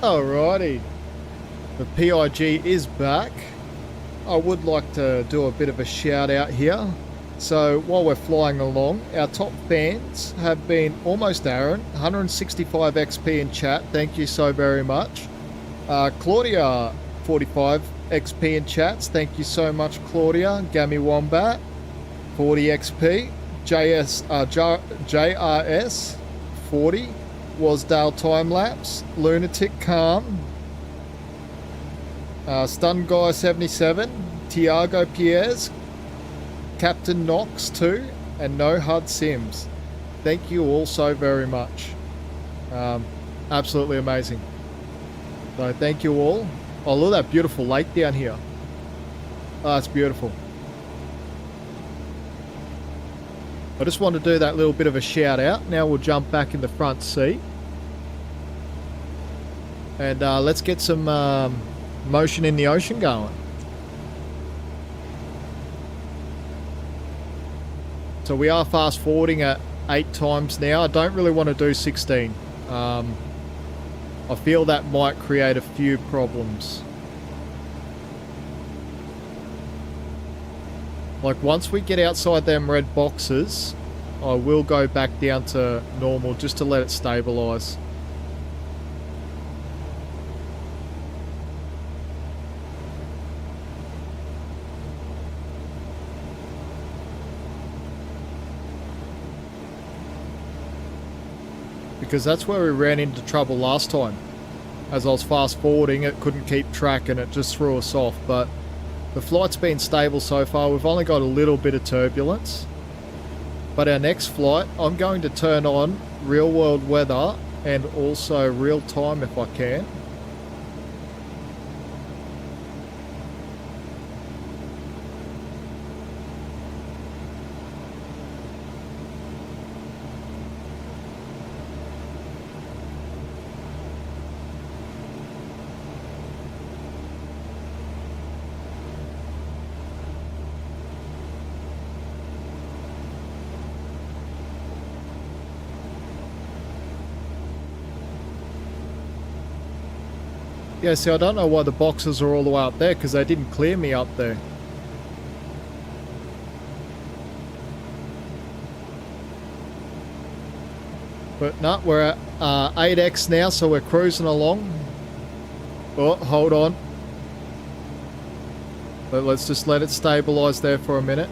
Alrighty, the P.I.G is back. I would like to do a bit of a shout out here. So while we're flying along, our top fans have been Almost Aaron, 165 XP in chat, thank you so very much. Claudia, 45 XP in chats, thank you so much Claudia. Gammy Wombat, 40 XP. JRS, 40. Wasdale Timelapse, Lunatic Calm, Stun Guy 77, Tiago Pierres, Captain Knox too, and No HUD Sims. Thank you all so very much. Absolutely amazing. So thank you all. Oh, look at that beautiful lake down here. Oh, it's beautiful. I just want to do that little bit of a shout out. Now we'll jump back in the front seat. And let's get some motion in the ocean going. So we are fast forwarding at 8 times now. I don't really want to do 16. I feel that might create a few problems. Like once we get outside them red boxes, I will go back down to normal just to let it stabilize. Because that's where we ran into trouble last time. As I was fast forwarding, it couldn't keep track and it just threw us off. But the flight's been stable so far. We've only got a little bit of turbulence. But our next flight, I'm going to turn on real world weather and also real time if I can. Yeah, see, I don't know why the boxes are all the way up there, because they didn't clear me up there. But no, we're at 8x now, so we're cruising along. Oh, hold on. But let's just let it stabilize there for a minute.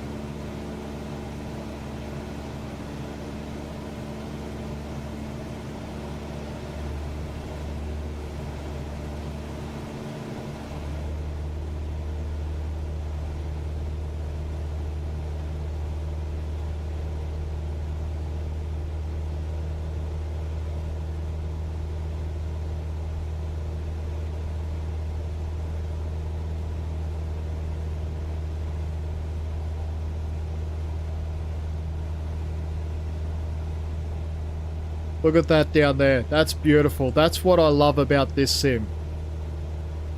Look at that down there. That's beautiful. That's what I love about this sim.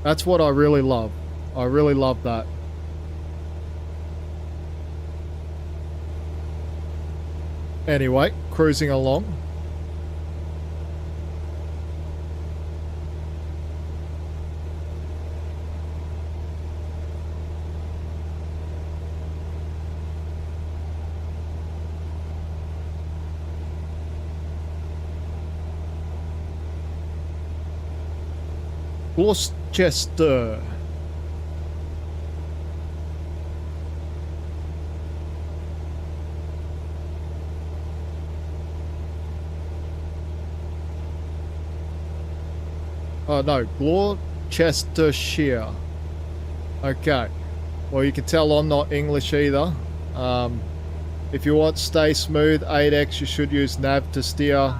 That's what I really love. I really love that. Anyway, cruising along. Gloucester. Oh no, Gloucestershire. Okay. Well, you can tell I'm not English either. If you want stay smooth 8x, you should use nav to steer.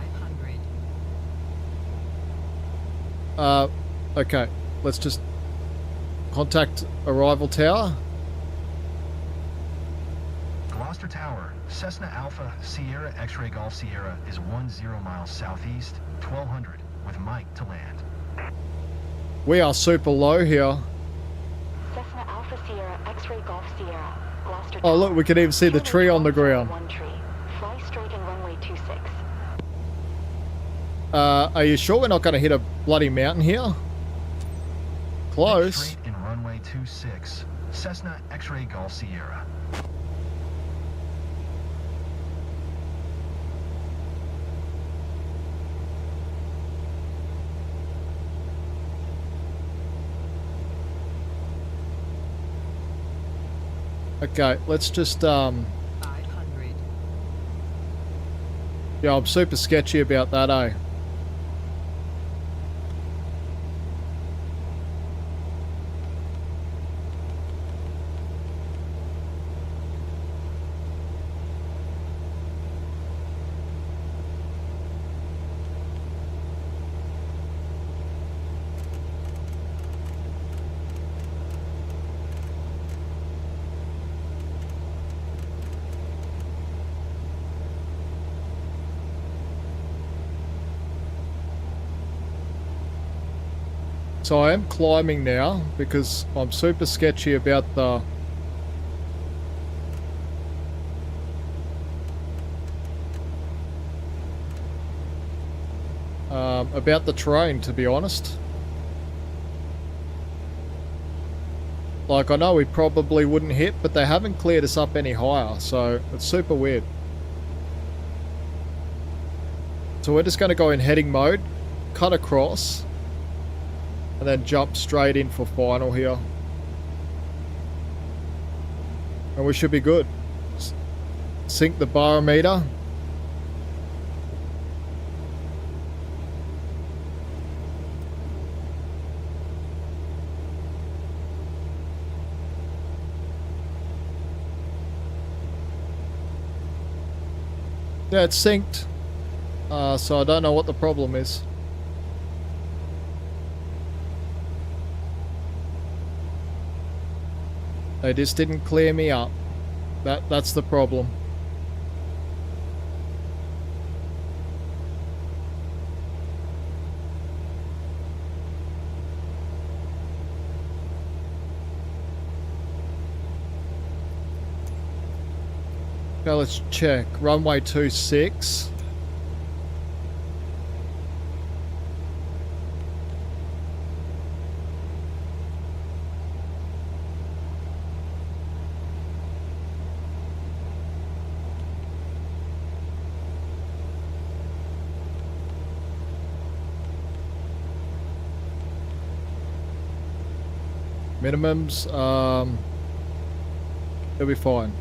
Okay, let's just contact arrival tower. Gloucester Tower, Cessna Alpha Sierra X-Ray Golf Sierra is 10 miles southeast, 1200 with Mike to land. We are super low here. Cessna Alpha Sierra X-Ray Golf Sierra, Gloucester Oh look, we can even see the tree on the ground. One tree. Fly straight in runway 26. Are you sure we're not going to hit a bloody mountain here? Close. Straight in runway 26, Cessna X-Ray Golf Sierra. Okay, let's just 500. Yeah, I'm super sketchy about that, eh? So I am climbing now because I'm super sketchy about the terrain, to be honest. Like, I know we probably wouldn't hit, but they haven't cleared us up any higher, so it's super weird. So we're just going to go in heading mode, cut across, and then jump straight in for final here. And we should be good. Sync the barometer. Yeah, it's synced. So I don't know what the problem is. They just didn't clear me up. That's the problem. Okay, let's check. Runway 26. Minimums, it'll be fine.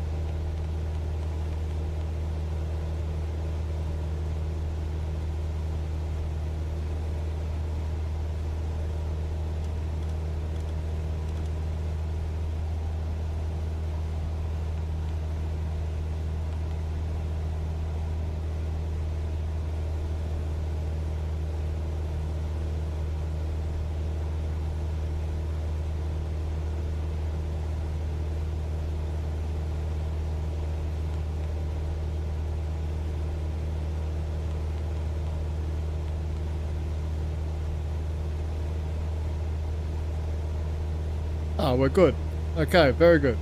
Oh, we're good. Okay, very good.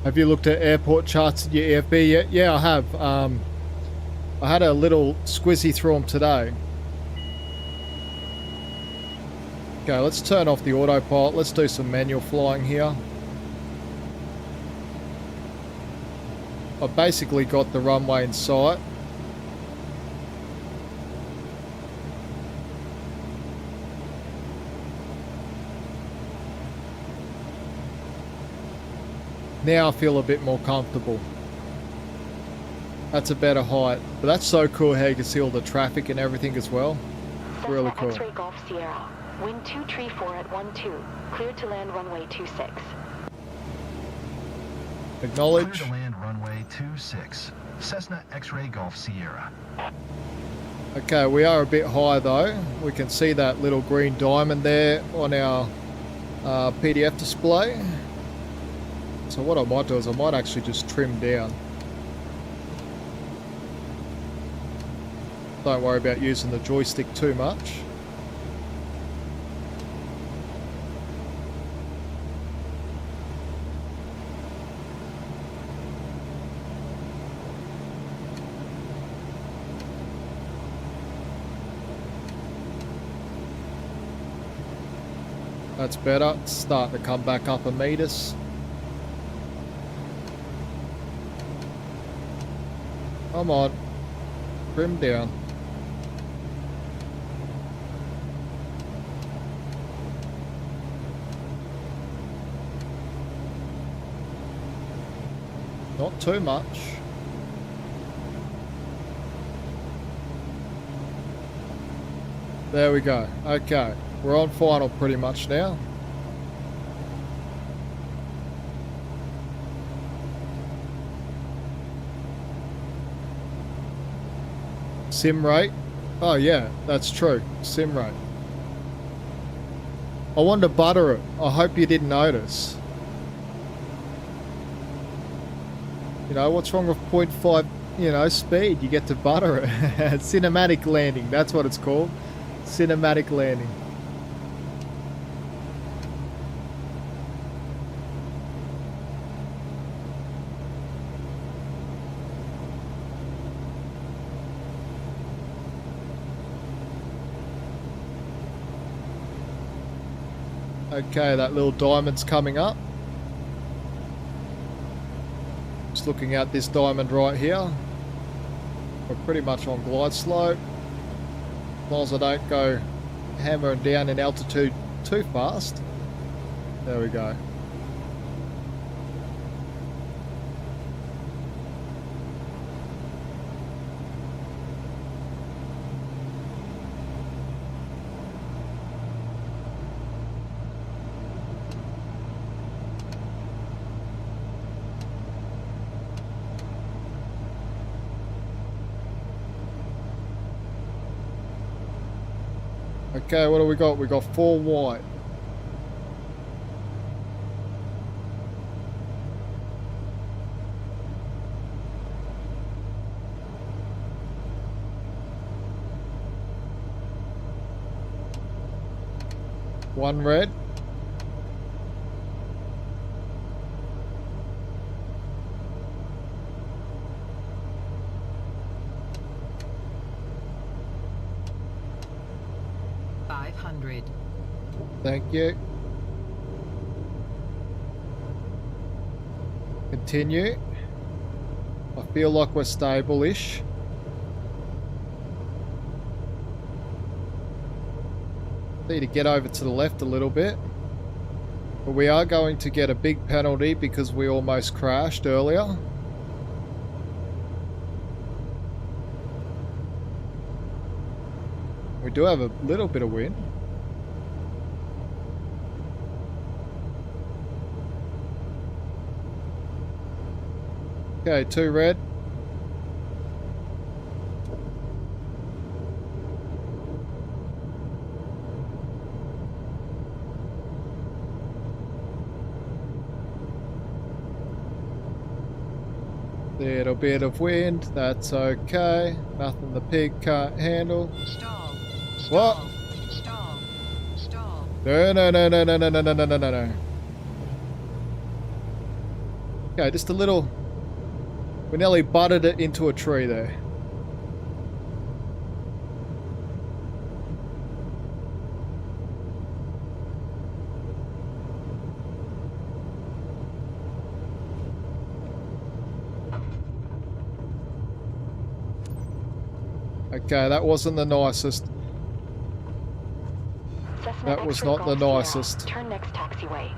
Have you looked at airport charts in your EFB yet? Yeah, I have. I had a little squizzy through them today. Okay, let's turn off the autopilot. Let's do some manual flying here. I've basically got the runway in sight. Now I feel a bit more comfortable. That's a better height. But that's so cool how you can see all the traffic and everything as well. Really cool. X-ray Golf Sierra. Wind 234 at 12. Cleared to land runway 26. Acknowledge. Clear to land runway 26. Cessna X-ray Golf Sierra. Okay, we are a bit high though. We can see that little green diamond there on our PDF display. So what I might do is I might actually just trim down. Don't worry about using the joystick too much. That's better. It's starting to come back up and meet us. Come on. Trim down. Not too much. There we go. Okay. We're on final pretty much now. Sim rate. Oh yeah, that's true. Sim rate. I wanted to butter it. I hope you didn't notice. You know, what's wrong with 0.5, you know, speed? You get to butter it. Cinematic landing, that's what it's called. Cinematic landing. Okay, that little diamond's coming up. Just looking at this diamond right here. We're pretty much on glide slope. As long as I don't go hammering down in altitude too fast. There we go. Okay, what do we got? We got 4 white. One red. Thank you. Continue. I feel like we're stable-ish. Need to get over to the left a little bit. But we are going to get a big penalty because we almost crashed earlier. We do have a little bit of wind. Okay, 2 red. Little bit of wind, that's okay. Nothing the pig can't handle. Stall. What? Stall. Stall. No, no, no, no, no, no, no, no, no, no, no. Okay, just a little... We nearly butted it into a tree there. Okay, that wasn't the nicest. That was not the nicest. Turn next taxiway.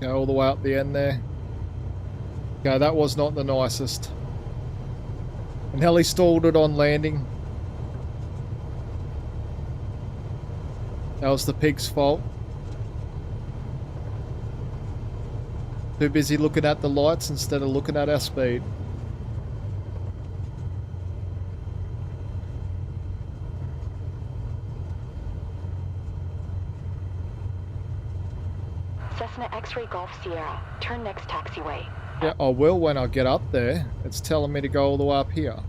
Go all the way up the end there. Okay, that was not the nicest. And Heli stalled it on landing. That was the pig's fault. Too busy looking at the lights instead of looking at our speed. Cessna X-Ray Golf Sierra. Turn next taxiway. Yeah, I will when I get up there. It's telling me to go all the way up here.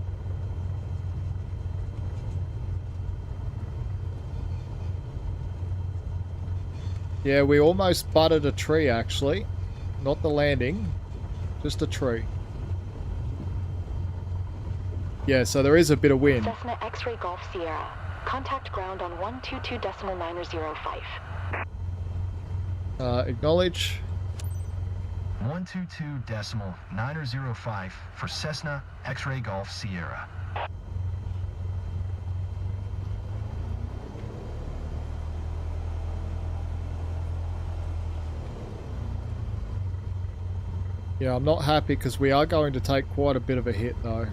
Yeah, we almost butted a tree actually. Not the landing, just a tree. Yeah, so there is a bit of wind. Cessna X-Ray Golf Sierra. Contact ground on 122.905. Acknowledge. 122.905 for Cessna X-Ray Golf Sierra. Yeah, I'm not happy because we are going to take quite a bit of a hit though.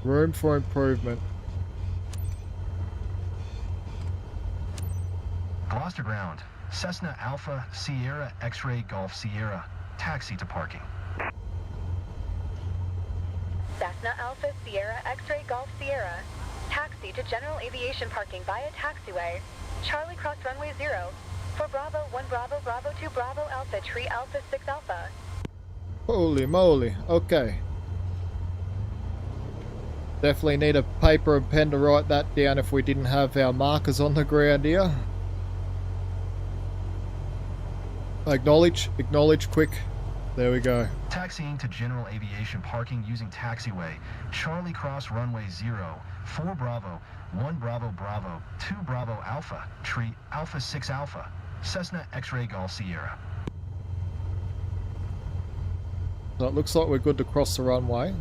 Room for improvement. Gloucester ground. Cessna Alpha Sierra X-Ray Golf Sierra. Taxi to parking. Cessna Alpha Sierra X-Ray Golf Sierra. Taxi to general aviation parking via taxiway. Charlie cross runway 0. For Bravo, 1 Bravo, Bravo 2 Bravo Alpha, Tree Alpha 6 Alpha. Holy moly. Okay. Definitely need a paper and pen to write that down if we didn't have our markers on the ground here. Acknowledge, quick. There we go. Taxiing to general aviation parking using taxiway. Charlie cross runway 0. 4 Bravo, 1 Bravo Bravo, 2 Bravo Alpha, Tree Alpha 6 Alpha. Cessna X-Ray Golf Sierra. So it looks like we're good to cross the runway.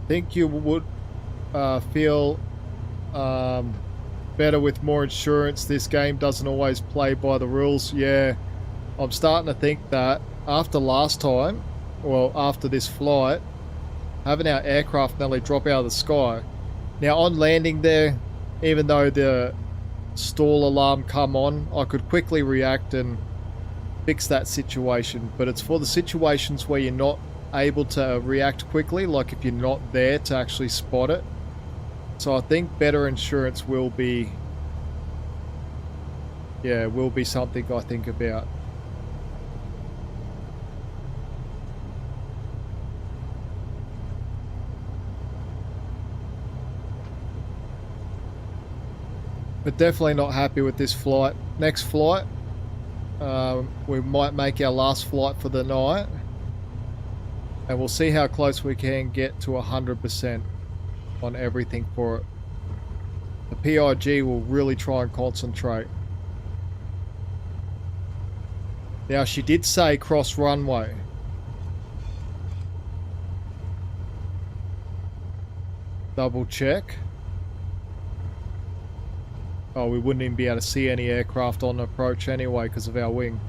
Think you would feel better with more insurance. This game doesn't always play by the rules. Yeah, I'm starting to think that after last time, well, after this flight, having our aircraft nearly drop out of the sky. Now on landing there, even though the stall alarm come on, I could quickly react and fix that situation, but it's for the situations where you're not able to react quickly, like if you're not there to actually spot it. So I think better insurance will be, yeah, will be something I think about. But definitely not happy with this flight. Next flight, we might make our last flight for the night. And we'll see how close we can get to 100% on everything for it. The P.I.G will really try and concentrate. Now, she did say cross runway. Double check. Oh, we wouldn't even be able to see any aircraft on approach anyway because of our wing.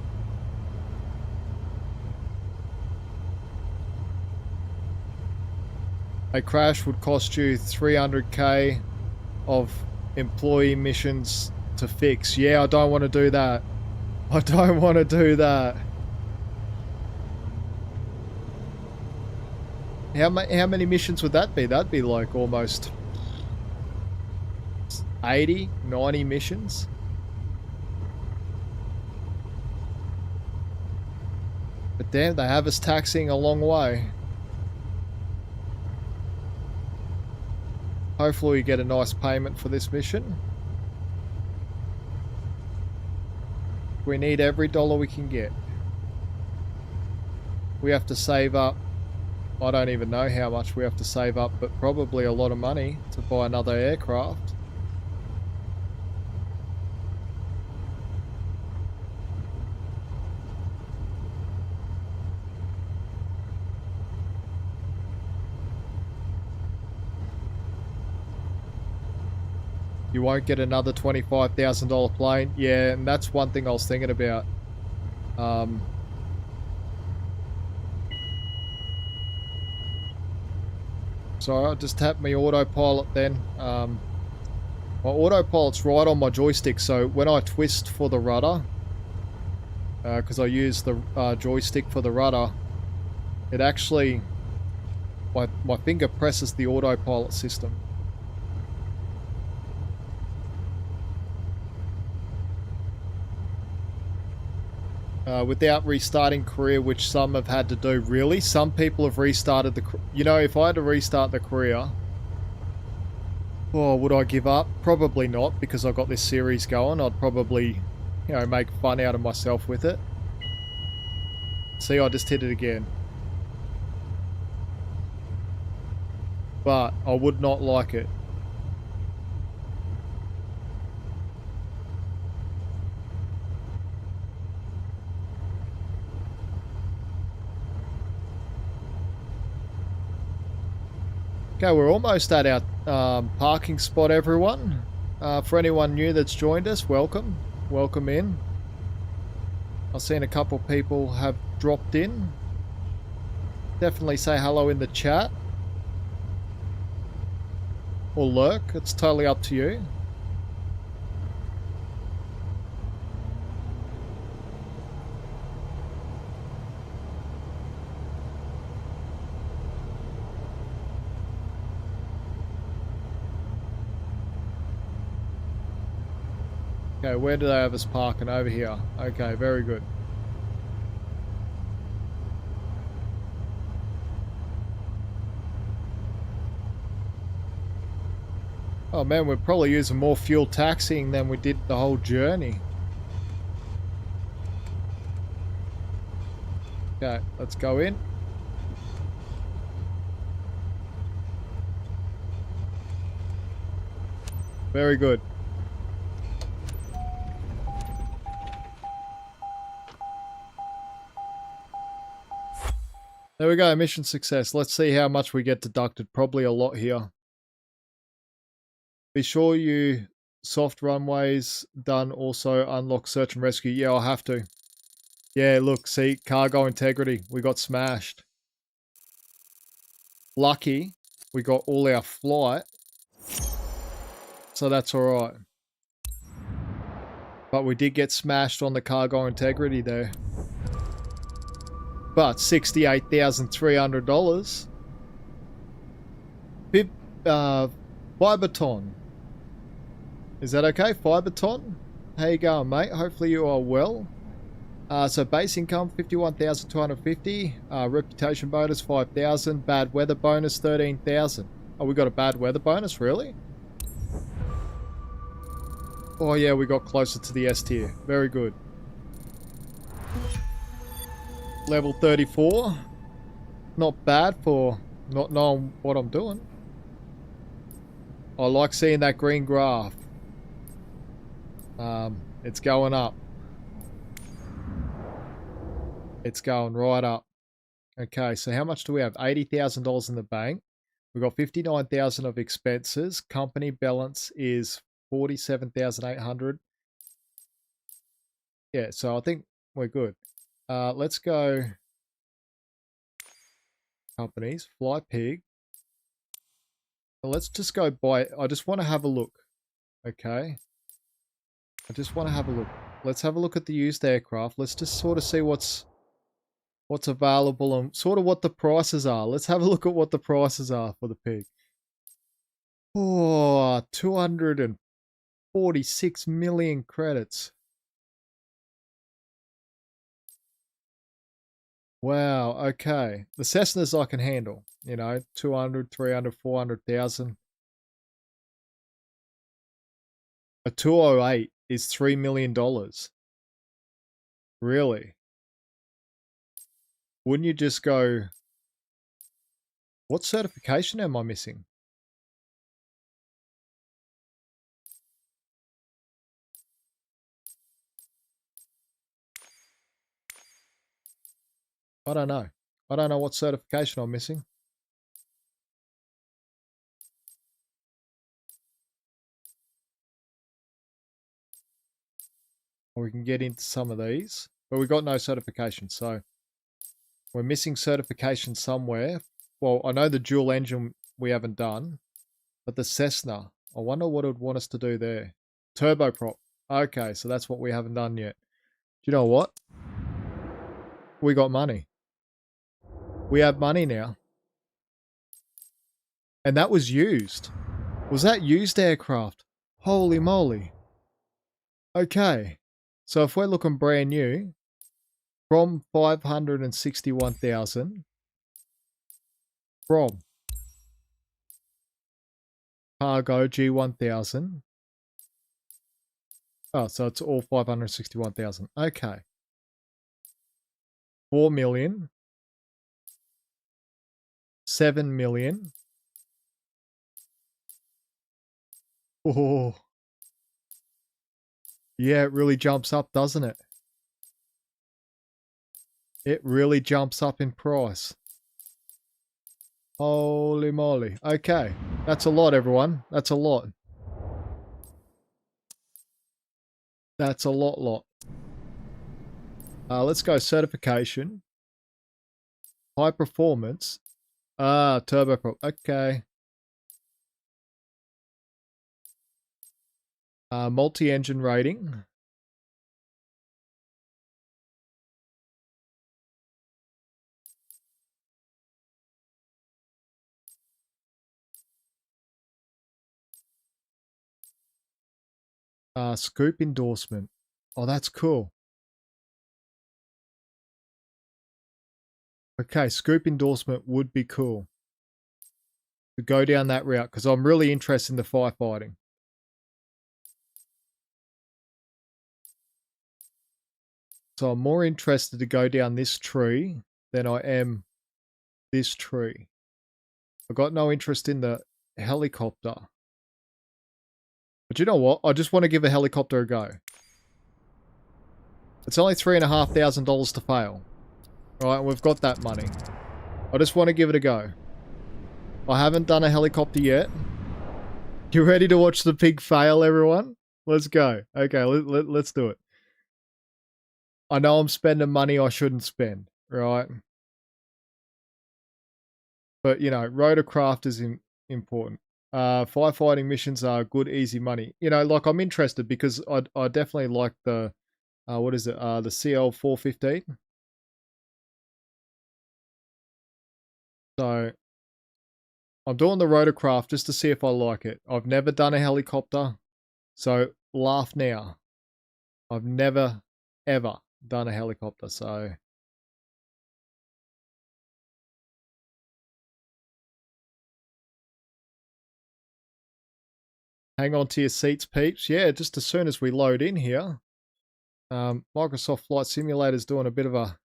A crash would cost you 300k of employee missions to fix. Yeah, I don't want to do that. I don't want to do that. How many missions would that be? That'd be like almost 80, 90 missions. But damn, they have us taxiing a long way. Hopefully we get a nice payment for this mission. We need every dollar we can get. We have to save up, I don't even know how much we have to save up, but probably a lot of money to buy another aircraft. You won't get another $25,000 plane. Yeah, and that's one thing I was thinking about. So I'll just tap my autopilot then. My autopilot's right on my joystick, so when I twist for the rudder, because I use the joystick for the rudder, it actually, my finger presses the autopilot system. Without restarting Korea, which some have had to do. Really, some people have restarted the, you know, if I had to restart the Korea, oh, would I give up? Probably not, because I got this series going. I'd probably, you know, make fun out of myself with it. See, I just hit it again. But I would not like it. Okay, we're almost at our parking spot, everyone. For anyone new that's joined us, welcome. Welcome in. I've seen a couple people have dropped in. Definitely say hello in the chat. Or lurk. It's totally up to you. Okay, where do they have us parking? Over here. Okay, very good. Oh man, we're probably using more fuel taxiing than we did the whole journey. Okay, let's go in. Very good. There we go, mission success. Let's see how much we get deducted. Probably a lot here. Be sure you soft runways done also unlock search and rescue. Yeah, I'll have to. Yeah, look, see, cargo integrity. We got smashed. Lucky we got all our flight. So that's alright. But we did get smashed on the cargo integrity there. But $68,300. Fiberton. Is that okay? Fiberton? How you going, mate? Hopefully you are well. So base income 51,250. Reputation bonus 5,000. Bad weather bonus 13,000. Oh, we got a bad weather bonus, really? Oh yeah, we got closer to the S tier. Very good. Level 34. Not bad for not knowing what I'm doing. I like seeing that green graph. It's going up. It's going right up. Okay, so how much do we have? $80,000 in the bank. We've got 59,000 of expenses. Company balance is 47,800. Yeah, so I think we're good. Let's go companies. Fly Pig. Let's just go buy. I just want to have a look. Okay. I just want to have a look. Let's have a look at the used aircraft. Let's just sort of see what's available and sort of what the prices are. Let's have a look at what the prices are for the Pig. Oh, 246 million credits. Wow, okay. The Cessnas I can handle, you know, 200, 300, 400,000. A 208 is $3 million. Really? Wouldn't you just go, what certification am I missing? I don't know. I don't know what certification I'm missing. Or we can get into some of these. But we got no certification, so we're missing certification somewhere. Well, I know the dual engine we haven't done, but the Cessna, I wonder what it would want us to do there. Turboprop. Okay, so that's what we haven't done yet. Do you know what? We got money. We have money now. And that was used. Was that used aircraft? Holy moly. Okay. So if we're looking brand new, from 561,000, from cargo G1000. Oh, so it's all 561,000. Okay. 4 million. 7 million. Oh. Yeah, it really jumps up, doesn't it? It really jumps up in price. Holy moly. Okay. That's a lot, everyone. That's a lot. That's a lot. Let's go certification. High performance. Ah, turboprop. Okay. Multi-engine rating. Scoop endorsement. Oh, that's cool. Okay, scoop endorsement would be cool to go down that route because I'm really interested in the firefighting. So I'm more interested to go down this tree than I am this tree. I've got no interest in the helicopter. But you know what? I just want to give a helicopter a go. It's only $3,500 to fail. Right, and we've got that money. I just want to give it a go. I haven't done a helicopter yet. You ready to watch the pig fail, everyone? Let's go. Okay, let's do it. I know I'm spending money I shouldn't spend, right? But, you know, rotorcraft is important. Firefighting missions are good, easy money. You know, like I'm interested because I definitely like the, what is it? The CL415. So I'm doing the rotorcraft just to see if I like it. I've never done a helicopter, so laugh now. I've never, ever done a helicopter, so... Hang on to your seats, peeps. Yeah, just as soon as we load in here. Microsoft Flight Simulator is doing a bit of a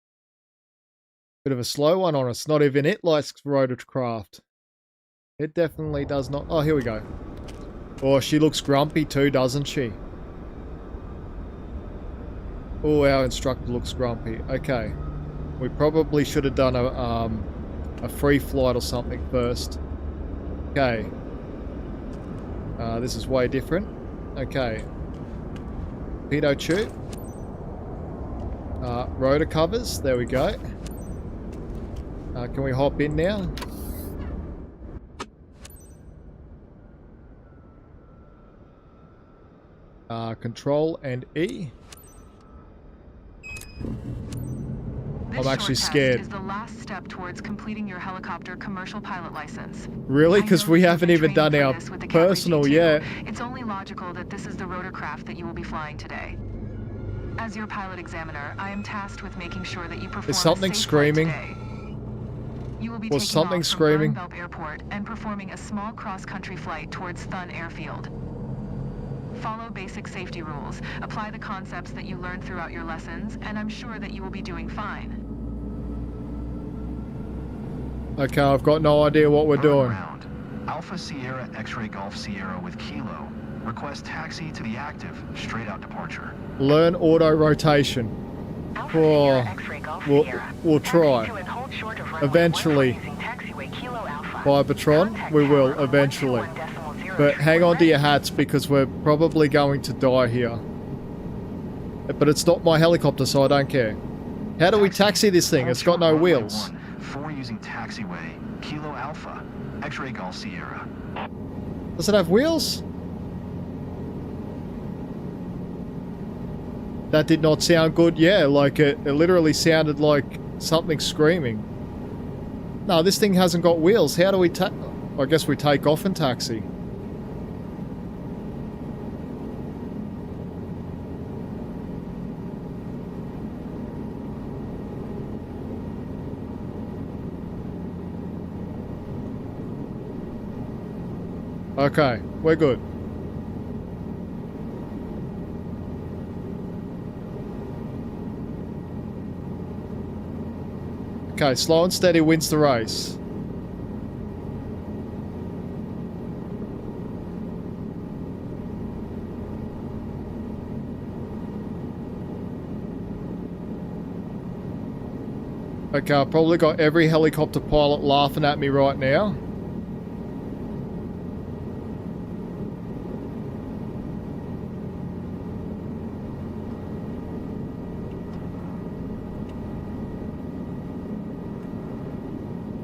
slow one on us. Not even it likes rotorcraft. It definitely does not. Oh, here we go. Oh, she looks grumpy too, doesn't she? Oh, our instructor looks grumpy. Okay. We probably should have done a free flight or something first. Okay. This is way different. Okay. Pitot tube. Rotor covers. There we go. Can we hop in now? Control and E. I'm actually scared. This is the last step towards completing your helicopter commercial pilot license. Really? Because we haven't even done our personal yet. It's only logical that this is the rotorcraft that you will be flying today. As your pilot examiner, I am tasked with making sure that you perform. Is something screaming? You will be Was taking something off from screaming? Burnbelt Airport and performing a small cross-country flight towards Thun Airfield. Follow basic safety rules, apply the concepts that you learned throughout your lessons, and I'm sure that you will be doing fine. Okay, I've got no idea what we're doing. Ground. Alpha Sierra X-Ray Golf Sierra with Kilo. Request taxi to the active, straight out departure. Learn auto rotation. Oh, we'll try. Eventually. Cybertron, we will, eventually. But hang on to your hats because we're probably going to die here. But it's not my helicopter, so I don't care. How do we taxi this thing? It's got no wheels. 4 using taxiway. Kilo Alpha. X-Ray Golf Sierra. Does it have wheels? That did not sound good. Yeah, like it literally sounded like something screaming. No, this thing hasn't got wheels. How do we I guess we take off and taxi. Okay, we're good. Okay, slow and steady wins the race. Okay, I've probably got every helicopter pilot laughing at me right now.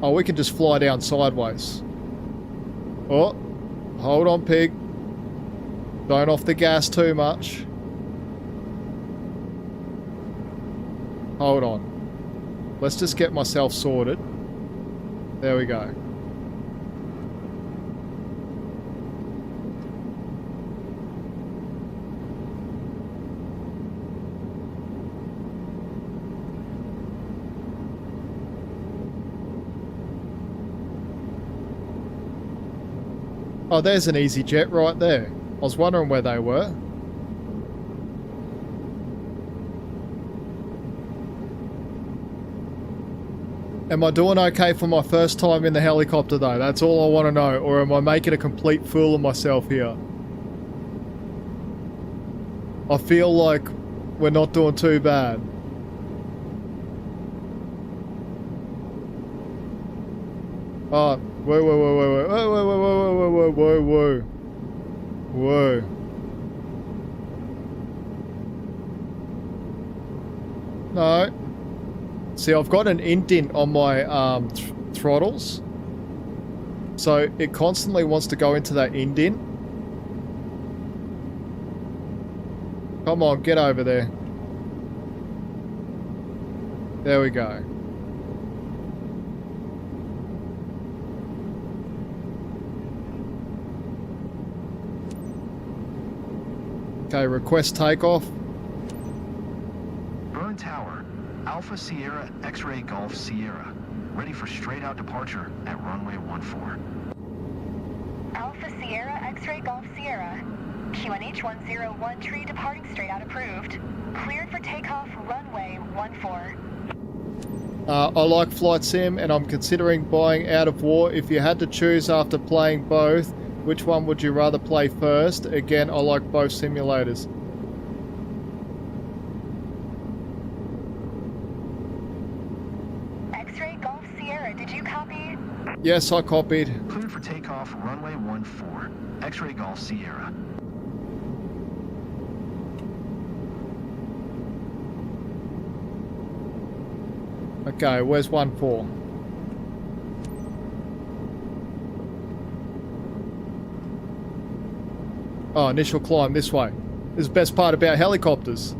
Oh, we can just fly down sideways. Oh, hold on, pig. Don't off the gas too much. Hold on. Let's just get myself sorted. There we go. Oh, there's an easy jet right there. I was wondering where they were. Am I doing okay for my first time in the helicopter though? That's all I want to know. Or am I making a complete fool of myself here? I feel like we're not doing too bad. Oh, whoa, whoa, whoa, whoa, whoa, whoa, whoa, whoa, whoa, whoa, whoa, whoa. No. See, I've got an indent on my throttles. So it constantly wants to go into that indent. Come on, get over there. There we go. Okay, request takeoff. Burn Tower, Alpha Sierra X-Ray Golf Sierra. Ready for straight-out departure at runway 14. Alpha Sierra X-Ray Golf Sierra. QNH 101 tree departing straight out approved. Cleared for takeoff runway 14. I like Flight Sim and I'm considering buying Out of War. If you had to choose after playing both, which one would you rather play first? Again, I like both simulators. X-Ray Golf Sierra, did you copy? Yes, I copied. Cleared for takeoff runway 14. X-Ray Golf Sierra. Okay, where's 1-4? Oh, initial climb this way. This is the best part about helicopters.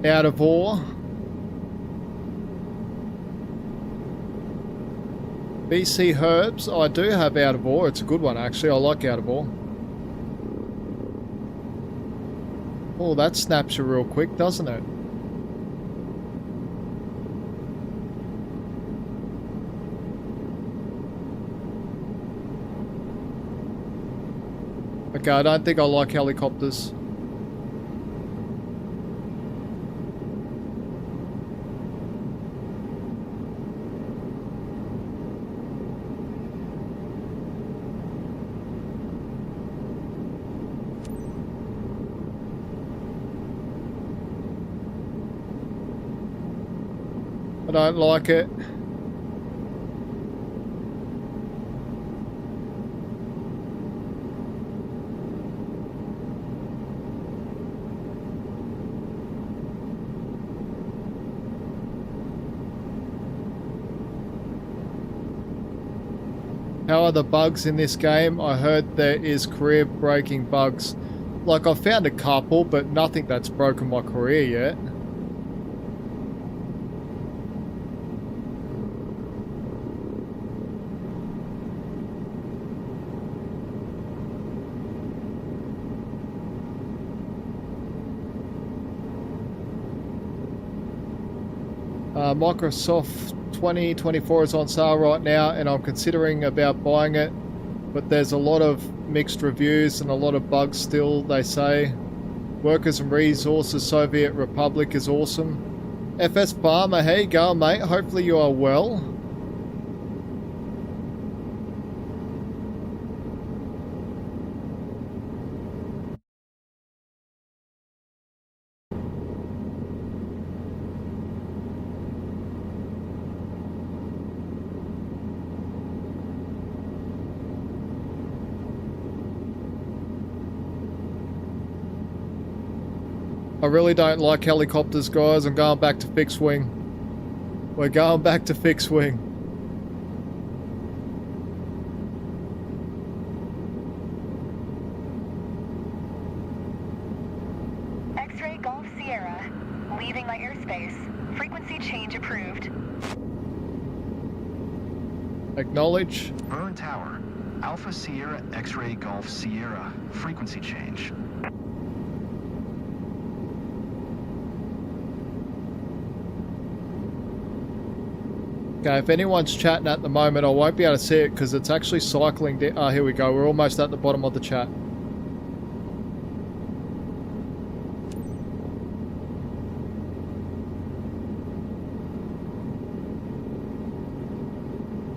Out of War. BC Herbs. I do have Out of War. It's a good one actually. I like Out of War. Oh, that snaps you real quick, doesn't it? Okay, I don't think I like helicopters. I don't like it. How are the bugs in this game? I heard there is career breaking bugs. Like, I've found a couple, but nothing that's broken my career yet. Microsoft 2024 is on sale right now, and I'm considering about buying it, but there's a lot of mixed reviews and a lot of bugs still, they say. Workers and Resources Soviet Republic is awesome. FS Farmer, how you going, mate? Hopefully you are well. I really don't like helicopters, guys. I'm going back to fixed wing. We're going back to fixed wing. X-ray Golf Sierra, leaving my airspace. Frequency change approved. Acknowledge. Burn Tower, Alpha Sierra X-ray Golf Sierra, frequency change. Okay, if anyone's chatting at the moment, I won't be able to see it because it's actually cycling down. Oh, here we go. We're almost at the bottom of the chat.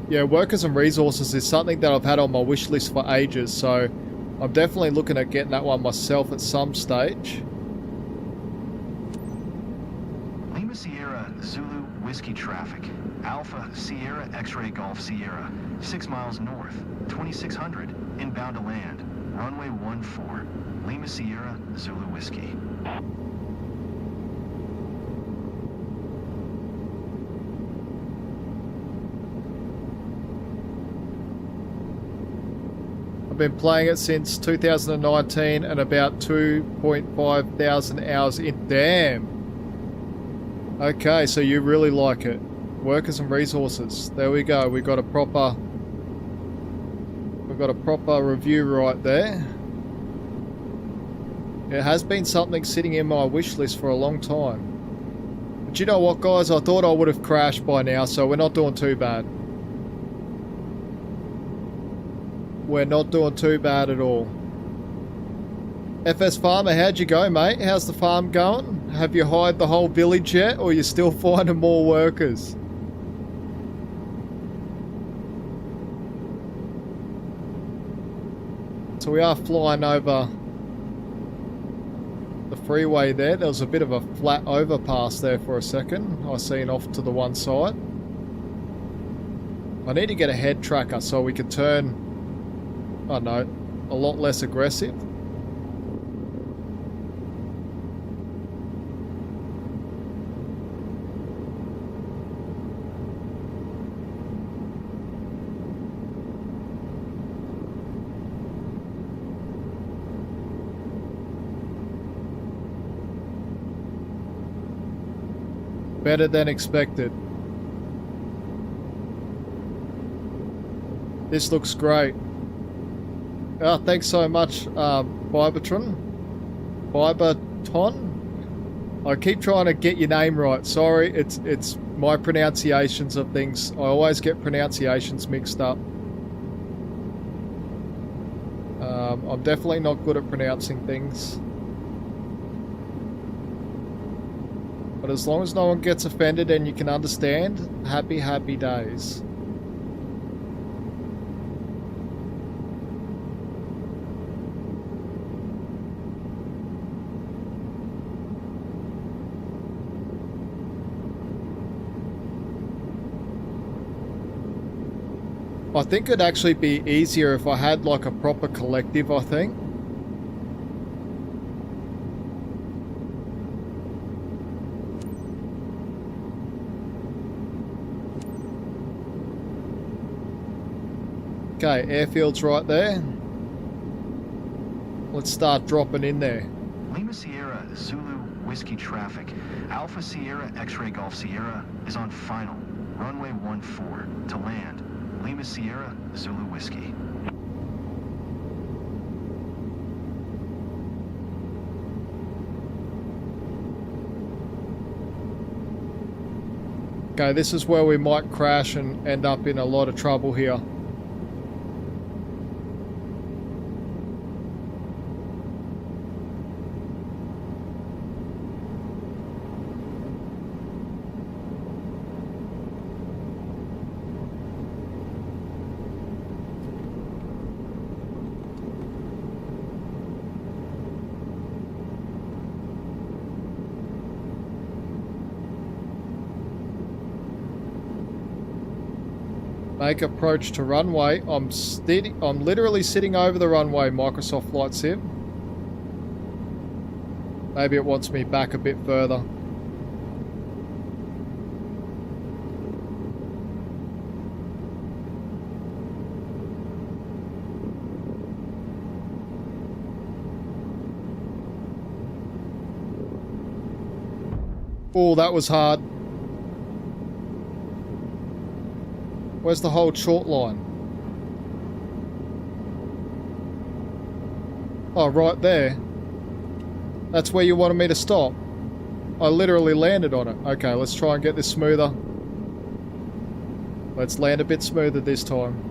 Yeah, Workers and Resources is something that I've had on my wish list for ages, so I'm definitely looking at getting that one myself at some stage. Lima Sierra Zulu Whiskey traffic. Alpha Sierra X-ray Golf Sierra, 6 miles north, 2600, inbound to land, runway 14, Lima Sierra Zulu Whiskey. I've been playing it since 2019 and about 2.5 thousand hours in. Damn. Okay, so you really like it. Workers and Resources. There we go. We've got a proper review right there. It has been something sitting in my wish list for a long time. But you know what, guys? I thought I would have crashed by now, so we're not doing too bad. We're not doing too bad at all. FS Farmer, how'd you go, mate? How's the farm going? Have you hired the whole village yet, or are you still finding more workers? So we are flying over the freeway there. There was a bit of a flat overpass there for a second. I seen off to the one side. I need to get a head tracker so we can turn, I don't know, a lot less aggressive. Better than expected. This looks great. Oh, thanks so much, Biberton. I keep trying to get your name right. Sorry, it's my pronunciations of things. I always get pronunciations mixed up. I'm definitely not good at pronouncing things. But as long as no one gets offended and you can understand, happy, happy days. I think it'd actually be easier if I had like a proper collective, I think. Okay, airfield's right there. Let's start dropping in there. Lima Sierra Zulu Whiskey traffic. Alpha Sierra X-ray Golf Sierra is on final. Runway 14 to land. Lima Sierra Zulu Whiskey. Okay, this is where we might crash and end up in a lot of trouble here. Make approach to runway. I'm literally sitting over the runway, Microsoft Flight Sim. Maybe it wants me back a bit further. Oh, that was hard. Where's the hold short line? Oh, right there. That's where you wanted me to stop. I literally landed on it. Okay, let's try and get this smoother. Let's land a bit smoother this time.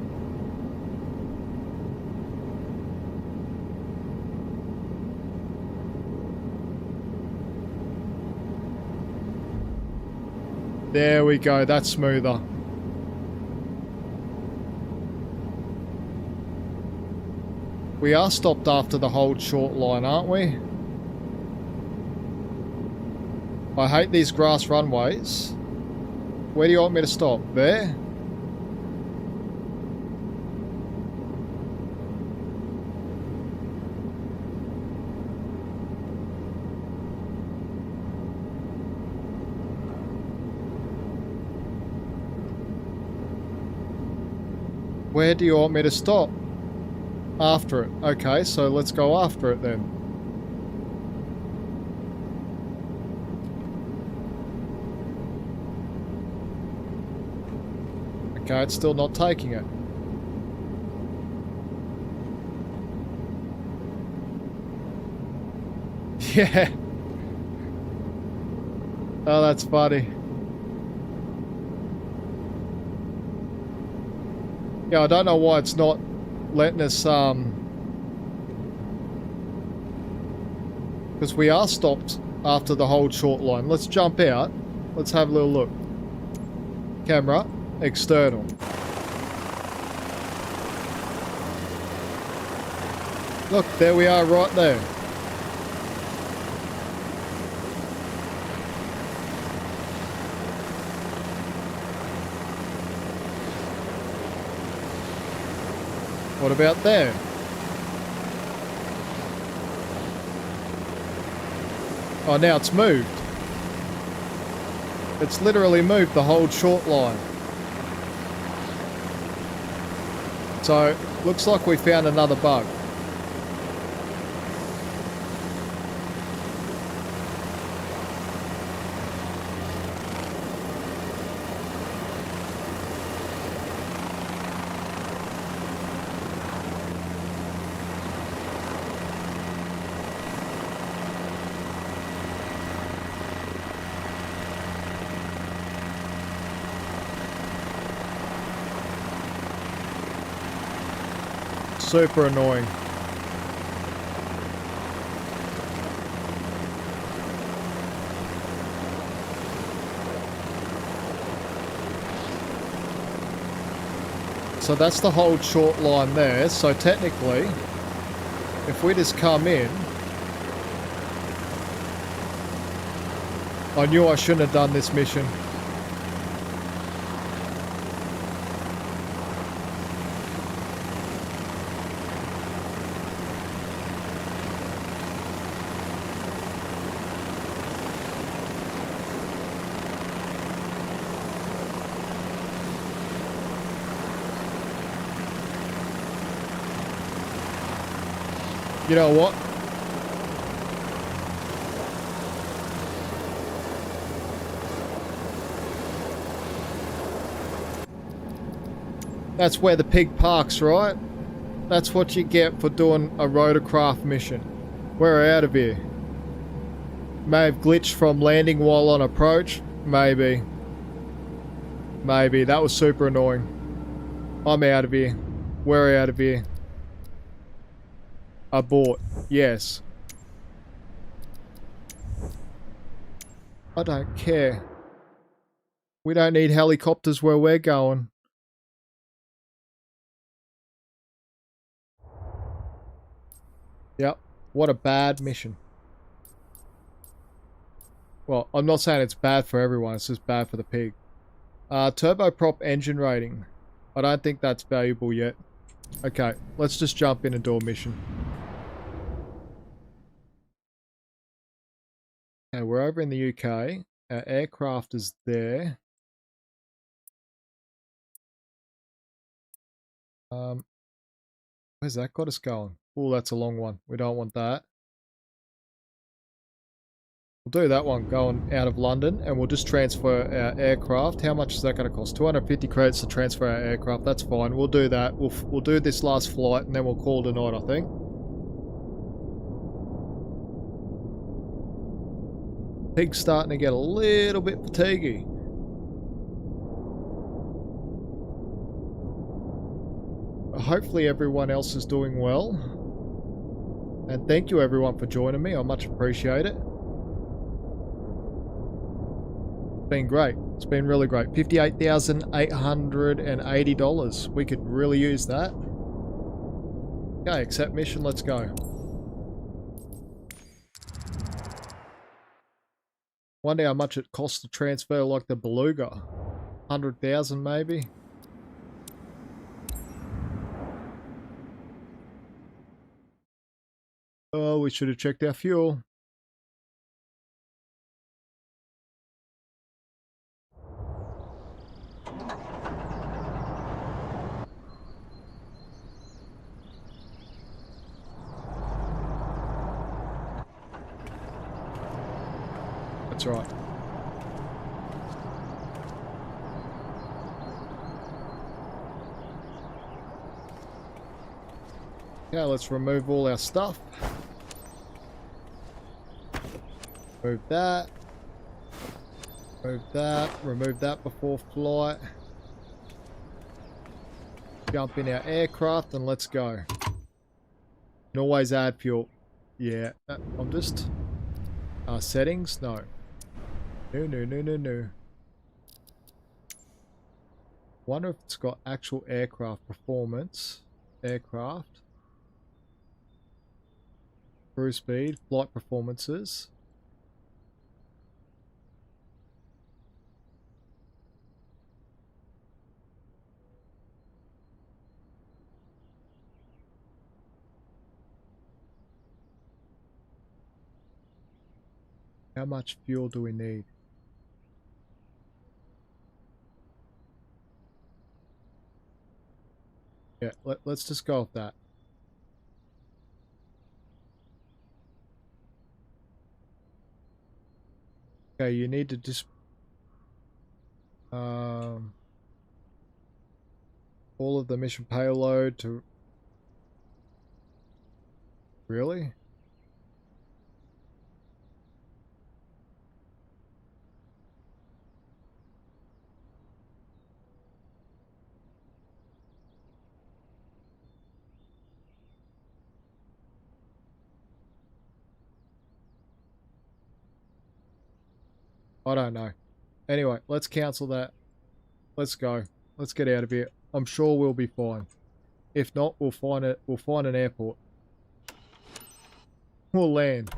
There we go, that's smoother. We are stopped after the hold short line, aren't we? I hate these grass runways. Where do you want me to stop? There? Where do you want me to stop? After it. Okay, so let's go after it then. Okay, it's still not taking it. Yeah. Oh, that's funny. Yeah, I don't know why it's not letting us, because we are stopped after the hold short line. Let's jump out. Let's have a little look. Camera, external. Look, there we are right there. What about there? Oh, now it's moved. It's literally moved the whole short line. So, looks like we found another bug. Super annoying. So that's the hold short line there. So technically, if we just come in, I knew I shouldn't have done this mission. You know what? That's where the pig parks, right? That's what you get for doing a rotorcraft mission. We're out of here. May have glitched from landing while on approach. Maybe. Maybe. That was super annoying. I'm out of here. We're out of here. Abort. Yes. I don't care. We don't need helicopters where we're going. Yep. What a bad mission. Well, I'm not saying it's bad for everyone. It's just bad for the pig. Turboprop engine rating. I don't think that's valuable yet. Okay, let's just jump in and do a mission. Okay, we're over in the UK. Our aircraft is there. Where's that got us going? Oh, that's a long one. We don't want that. We'll do that one going out of London, and we'll just transfer our aircraft. How much is that going to cost? 250 credits to transfer our aircraft. That's fine. We'll do that. We'll do this last flight, and then we'll call it a night, I think. Pig's starting to get a little bit fatiguey. Hopefully everyone else is doing well. And thank you everyone for joining me. I much appreciate it. It's been great. It's been really great. $58,880. We could really use that. Okay, accept mission. Let's go. Wonder how much it costs to transfer like the Beluga. 100,000 maybe. Oh, we should have checked our fuel. That's right. Okay, let's remove all our stuff. Remove that. Remove that before flight. Jump in our aircraft and let's go. And always add fuel. Yeah, I'm just... settings? No. No. Wonder if it's got actual aircraft performance. Aircraft. Cruise speed. Flight performances. How much fuel do we need? Yeah, let's just go with that. Okay, you need to just... all of the mission payload to... Really? I don't know. Anyway, let's cancel that. Let's go. Let's get out of here. I'm sure we'll be fine. If not, we'll find it. We'll find an airport. We'll land.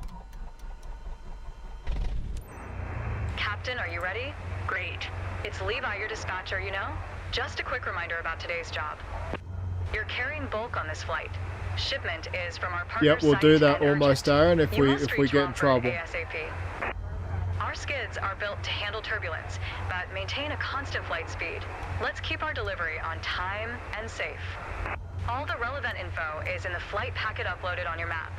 Captain, are you ready? Great. It's Levi, your dispatcher, you know? Just a quick reminder about today's job. You're carrying bulk on this flight. Shipment is from our partner. Yep, we'll do that almost, Aaron, if we get in trouble. ASAP. Our skids are built to handle turbulence, but maintain a constant flight speed. Let's keep our delivery on time and safe. All the relevant info is in the flight packet uploaded on your map.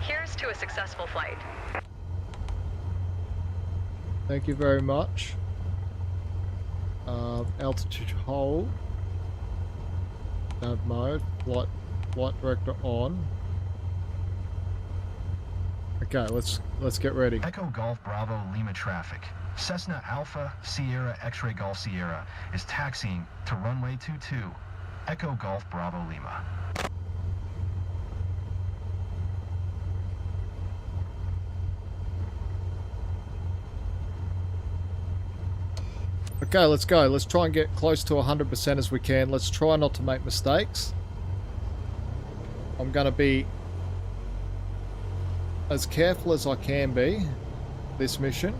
Here's to a successful flight. Thank you very much. Altitude hold. Nav mode. Flight director on. Okay, let's get ready. Echo Golf Bravo Lima traffic. Cessna Alpha Sierra X-Ray Golf Sierra is taxiing to runway 22. Echo Golf Bravo Lima. Okay, let's go. Let's try and get close to 100% as we can. Let's try not to make mistakes. I'm going to be as careful as I can be this mission.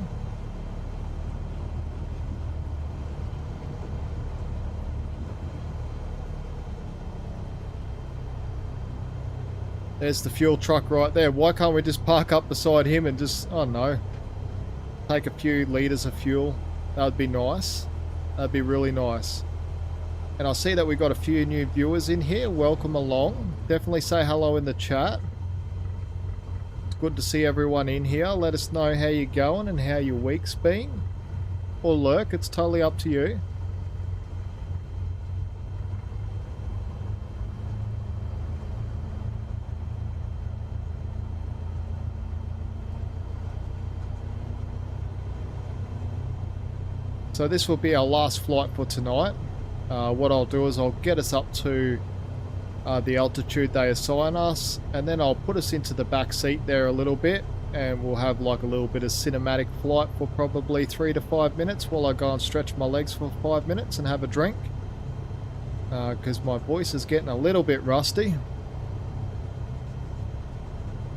There's the fuel truck right there. Why can't we just park up beside him and just, I don't know, take a few litres of fuel? That would be nice. That'd be really nice. And I see that we've got a few new viewers in here. Welcome along. Definitely say hello in the chat. It's good to see everyone in here. Let us know how you're going and how your week's been. Or lurk, it's totally up to you. So this will be our last flight for tonight. What I'll do is I'll get us up to the altitude they assign us, and then I'll put us into the back seat there a little bit, and we'll have like a little bit of cinematic flight for probably 3 to 5 minutes while I go and stretch my legs for 5 minutes and have a drink, because my voice is getting a little bit rusty.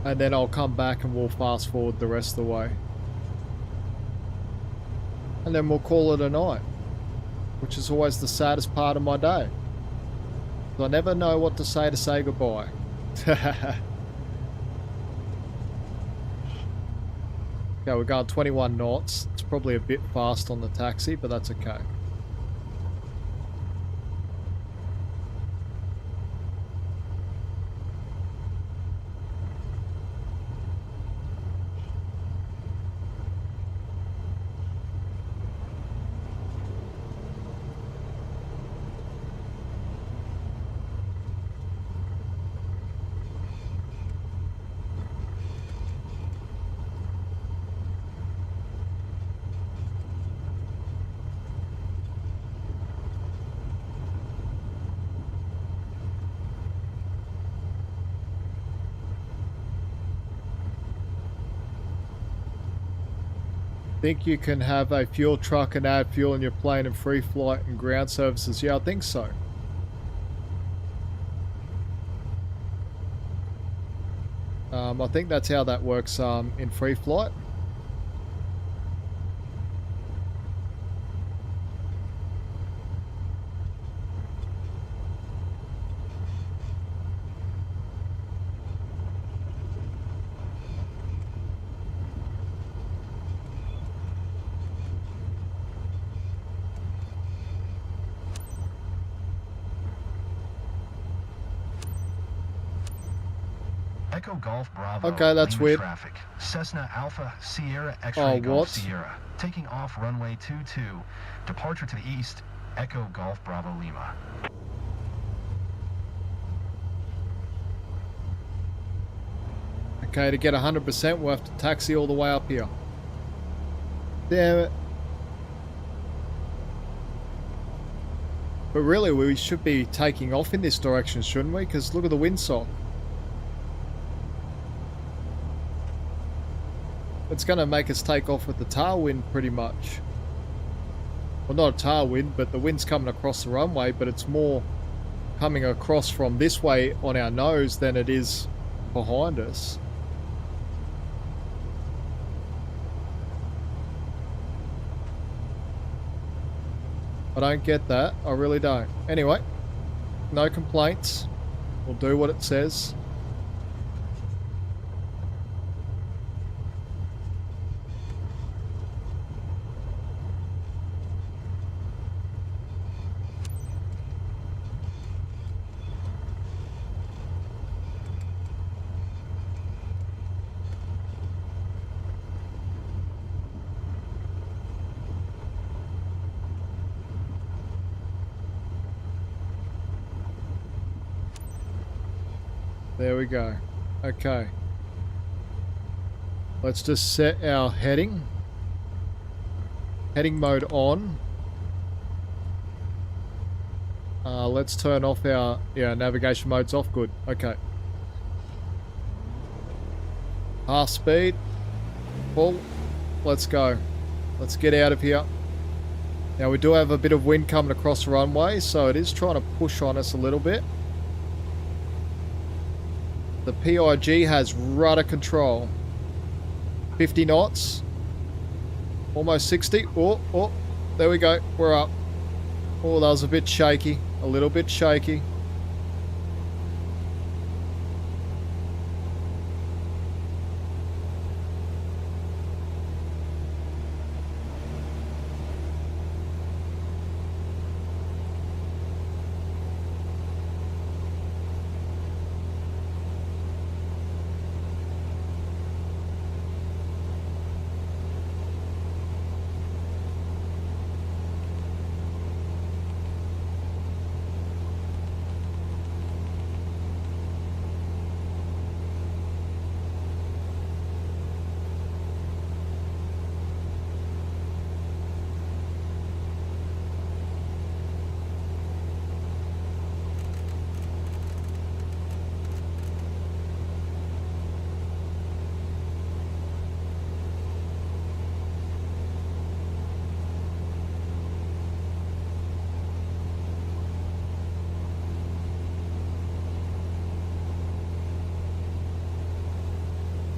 And then I'll come back and we'll fast forward the rest of the way. And then we'll call it a night, which is always the saddest part of my day. I never know what to say goodbye. Okay, we're going 21 knots. It's probably a bit fast on the taxi, but that's okay. Think you can have a fuel truck and add fuel in your plane in free flight and ground services? Yeah, I think so. I think that's how that works in free flight. Echo Golf Bravo. Okay, that's Lima weird. Traffic. Cessna Alpha Sierra X-Ray Golf what? Sierra. Taking off runway 22. Departure to the east. Echo Golf Bravo Lima. Okay, to get 100%, we'll have to taxi all the way up here. Damn it. But really, we should be taking off in this direction, shouldn't we? Because look at the windsock. It's going to make us take off with the tailwind pretty much. Well, not a tailwind, but the wind's coming across the runway, but it's more coming across from this way on our nose than it is behind us. I don't get that. I really don't. Anyway, no complaints. We'll do what it says. There we go. Okay. Let's just set our heading. Heading mode on. Let's turn off our, navigation mode's off. Good. Okay. Half speed. Full. Let's go. Let's get out of here. Now we do have a bit of wind coming across the runway, so it is trying to push on us a little bit. The P.I.G has rudder control. 50 knots. Almost 60. Oh, there we go. We're up. Oh, that was a bit shaky. A little bit shaky.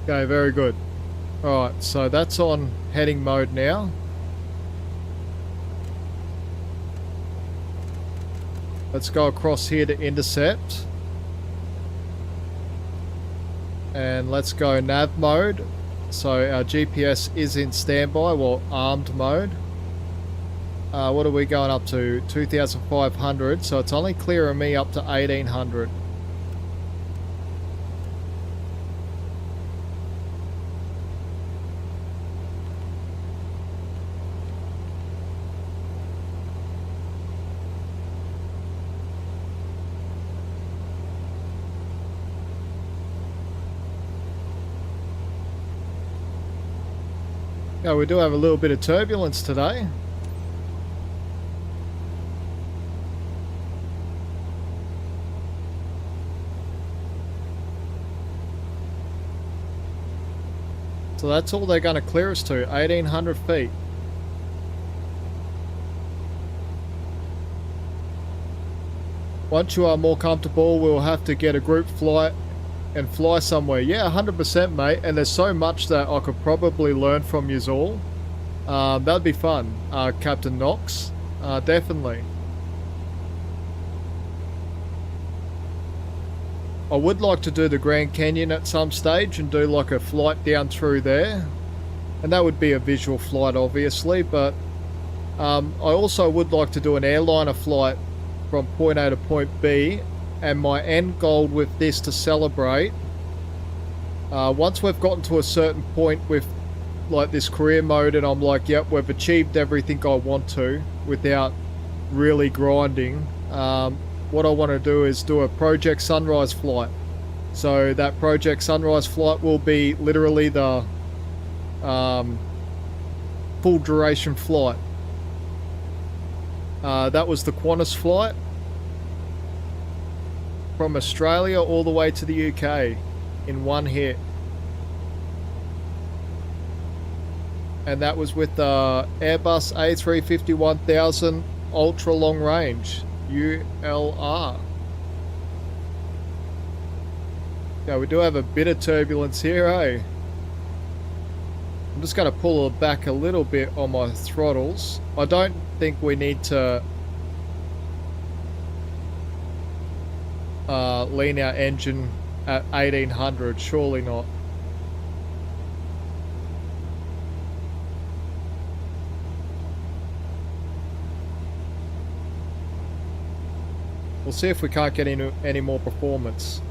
Okay, very good. Alright, so that's on heading mode now. Let's go across here to intercept. And let's go nav mode. So our GPS is in standby, well, armed mode. What are we going up to? 2,500, so it's only clearing me up to 1,800. Yeah, we do have a little bit of turbulence today. So that's all they're going to clear us to, 1,800 feet. Once you are more comfortable, we'll have to get a group flight and fly somewhere. Yeah, 100%, mate. And there's so much that I could probably learn from yous all. That'd be fun, Captain Knox. Definitely. I would like to do the Grand Canyon at some stage and do like a flight down through there. And that would be a visual flight, obviously. But I also would like to do an airliner flight from point A to point B. And my end goal with this to celebrate, once we've gotten to a certain point with like this career mode and I'm like, yep, we've achieved everything I want to without really grinding, what I want to do is do a Project Sunrise flight. So that Project Sunrise flight will be literally the full duration flight. That was the Qantas flight. From Australia all the way to the UK in one hit. And that was with the Airbus A350-1000 ultra long range, ULR. Yeah, we do have a bit of turbulence here, eh? I'm just going to pull it back a little bit on my throttles. I don't think we need to lean our engine at 1,800, surely not. We'll see if we can't get any more performance.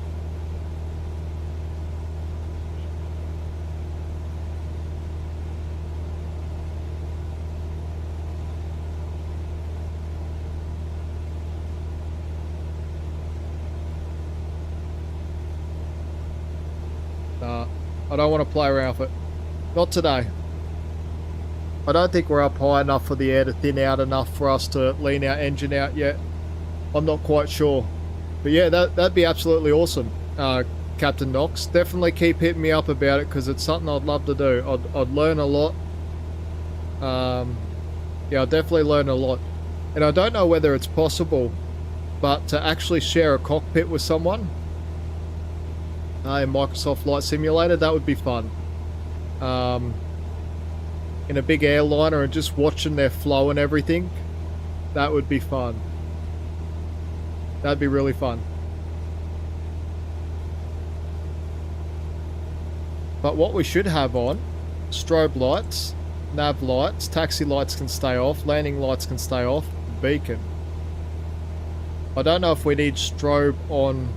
I don't want to play around with it. Not today. I don't think we're up high enough for the air to thin out enough for us to lean our engine out yet. I'm not quite sure. But yeah, that'd be absolutely awesome, Captain Knox. Definitely keep hitting me up about it because it's something I'd love to do. I'd learn a lot. Yeah, I'll definitely learn a lot. And I don't know whether it's possible, but to actually share a cockpit with someone in Microsoft Flight Simulator, that would be fun. In a big airliner and just watching their flow and everything, that would be fun. That'd be really fun. But what we should have on, strobe lights, nav lights, taxi lights can stay off, landing lights can stay off, beacon. I don't know if we need strobe on.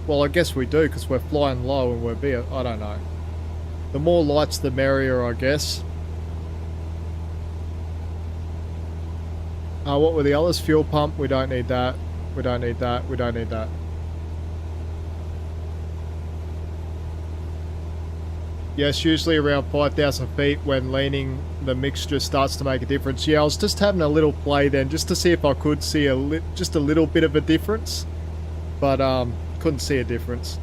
Well, I guess we do because we're flying low and we're I don't know. The more lights the merrier, I guess. What were the others? Fuel pump, we don't need that. We don't need that, we don't need that. Yes, usually around 5,000 feet when leaning, the mixture starts to make a difference. Yeah, I was just having a little play then, just to see if I could see just a little bit of a difference. But, couldn't see a difference.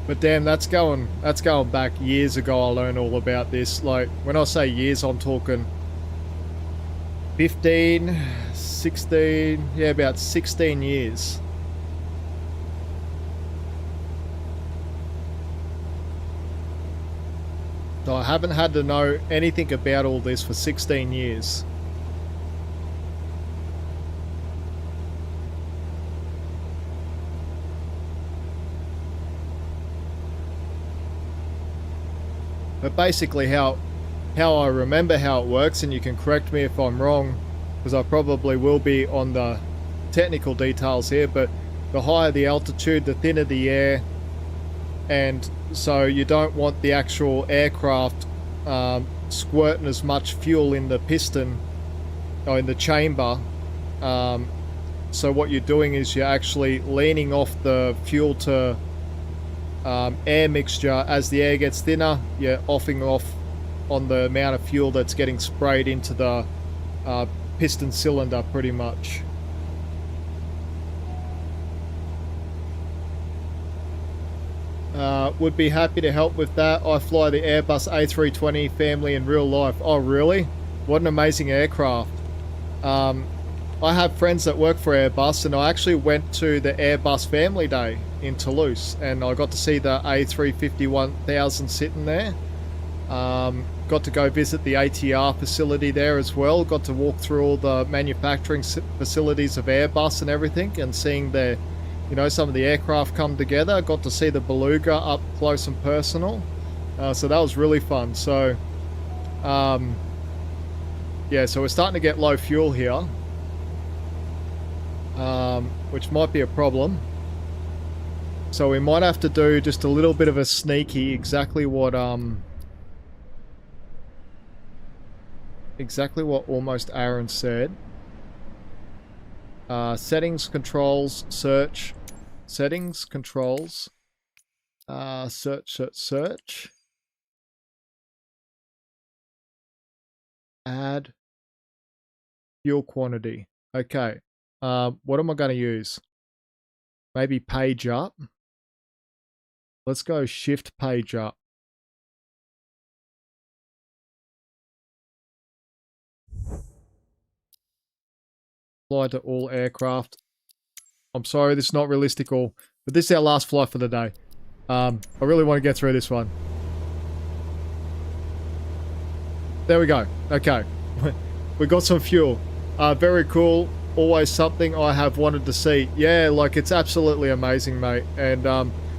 But damn, that's going back years ago. I learned all about this. Like, when I say years, I'm talking 15, 16, yeah, about 16 years. So I haven't had to know anything about all this for 16 years. But basically how I remember how it works, and you can correct me if I'm wrong, because I probably will be on the technical details here, but the higher the altitude, the thinner the air, and so you don't want the actual aircraft squirting as much fuel in the piston or in the chamber. So what you're doing is you're actually leaning off the fuel to air mixture. As the air gets thinner, you're offing off on the amount of fuel that's getting sprayed into the piston cylinder pretty much. Would be happy to help with that. I fly the Airbus A320 family in real life. Oh really? What an amazing aircraft. I have friends that work for Airbus, and I actually went to the Airbus Family Day in Toulouse, and I got to see the A350-1000 sitting there. Got to go visit the ATR facility there as well. Got to walk through all the manufacturing facilities of Airbus and everything, and seeing their, you know, some of the aircraft come together. Got to see the Beluga up close and personal. So that was really fun. So, yeah, so we're starting to get low fuel here. Which might be a problem. So we might have to do just a little bit of a sneaky, exactly what almost Aaron said. Settings, controls, search. Settings, controls. Search. Add fuel quantity. Okay. What am I going to use? Maybe page up. Let's go shift page up. Fly to all aircraft. I'm sorry, this is not realistic all, but this is our last flight for the day. I really want to get through this one. There we go. Okay. We got some fuel. Very cool. Always something I have wanted to see. Yeah, like, it's absolutely amazing, mate. And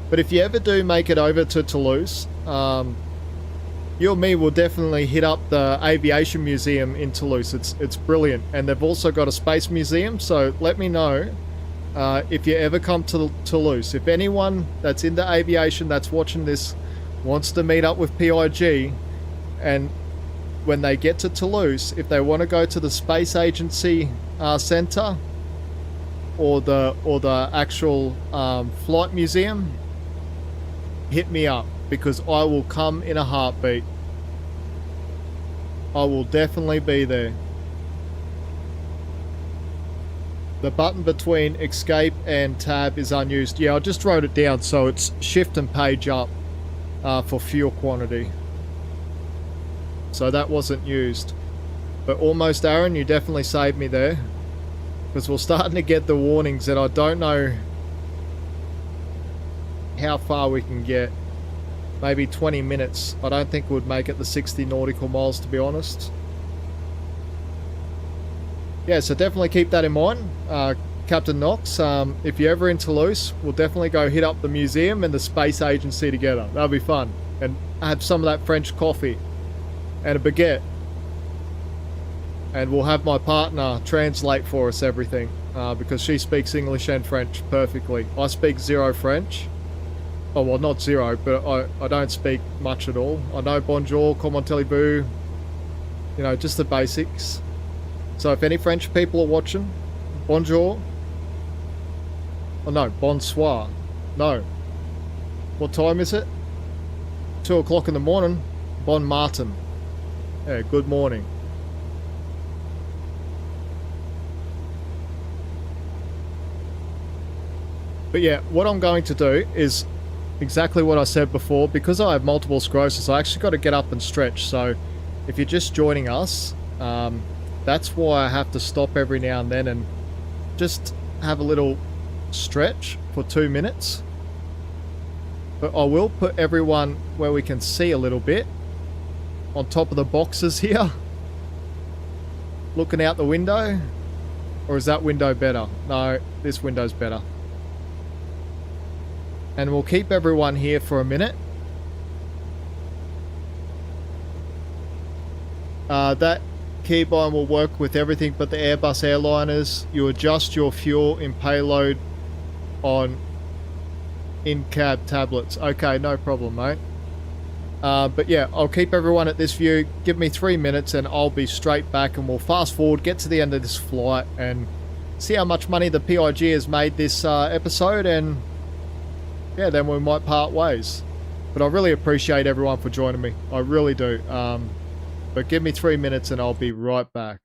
but if you ever do make it over to Toulouse, you and me will definitely hit up the Aviation Museum in Toulouse. It's brilliant, and they've also got a space museum. So let me know if you ever come to Toulouse. If anyone that's into aviation that's watching this wants to meet up with P.I.G, and when they get to Toulouse, if they want to go to the Space Agency Center or the actual flight museum, hit me up, because I will come in a heartbeat. I will definitely be there. The button between escape and tab is unused. Yeah, I just wrote it down, so it's shift and page up for fuel quantity. So that wasn't used. But almost, Aaron, you definitely saved me there. Because we're starting to get the warnings that I don't know how far we can get. Maybe 20 minutes. I don't think we'd make it the 60 nautical miles, to be honest. Yeah, so definitely keep that in mind. Captain Knox, if you're ever in Toulouse, we'll definitely go hit up the museum and the space agency together. That'll be fun. And have some of that French coffee. And a baguette. And we'll have my partner translate for us everything. Because she speaks English and French perfectly. I speak zero French. Oh, well, not zero, but I don't speak much at all. I know bonjour, comment allez-vous, you know, just the basics. So if any French people are watching, bonjour. Oh, no, bonsoir. No. What time is it? 2 o'clock in the morning. Bon matin. Yeah, good morning. But yeah, what I'm going to do is exactly what I said before. Because I have multiple sclerosis, I actually got to get up and stretch. So if you're just joining us, that's why I have to stop every now and then and just have a little stretch for 2 minutes. But I will put everyone where we can see a little bit on top of the boxes here, looking out the window. Or is that window better? No, this window's better. And we'll keep everyone here for a minute. That keybind will work with everything but the Airbus airliners. You adjust your fuel in payload on in-cab tablets. Okay, no problem, mate. But yeah, I'll keep everyone at this view. Give me 3 minutes and I'll be straight back, and we'll fast forward, get to the end of this flight and see how much money the P.I.G has made this episode, and yeah, then we might part ways. But I really appreciate everyone for joining me. I really do. But give me 3 minutes and I'll be right back.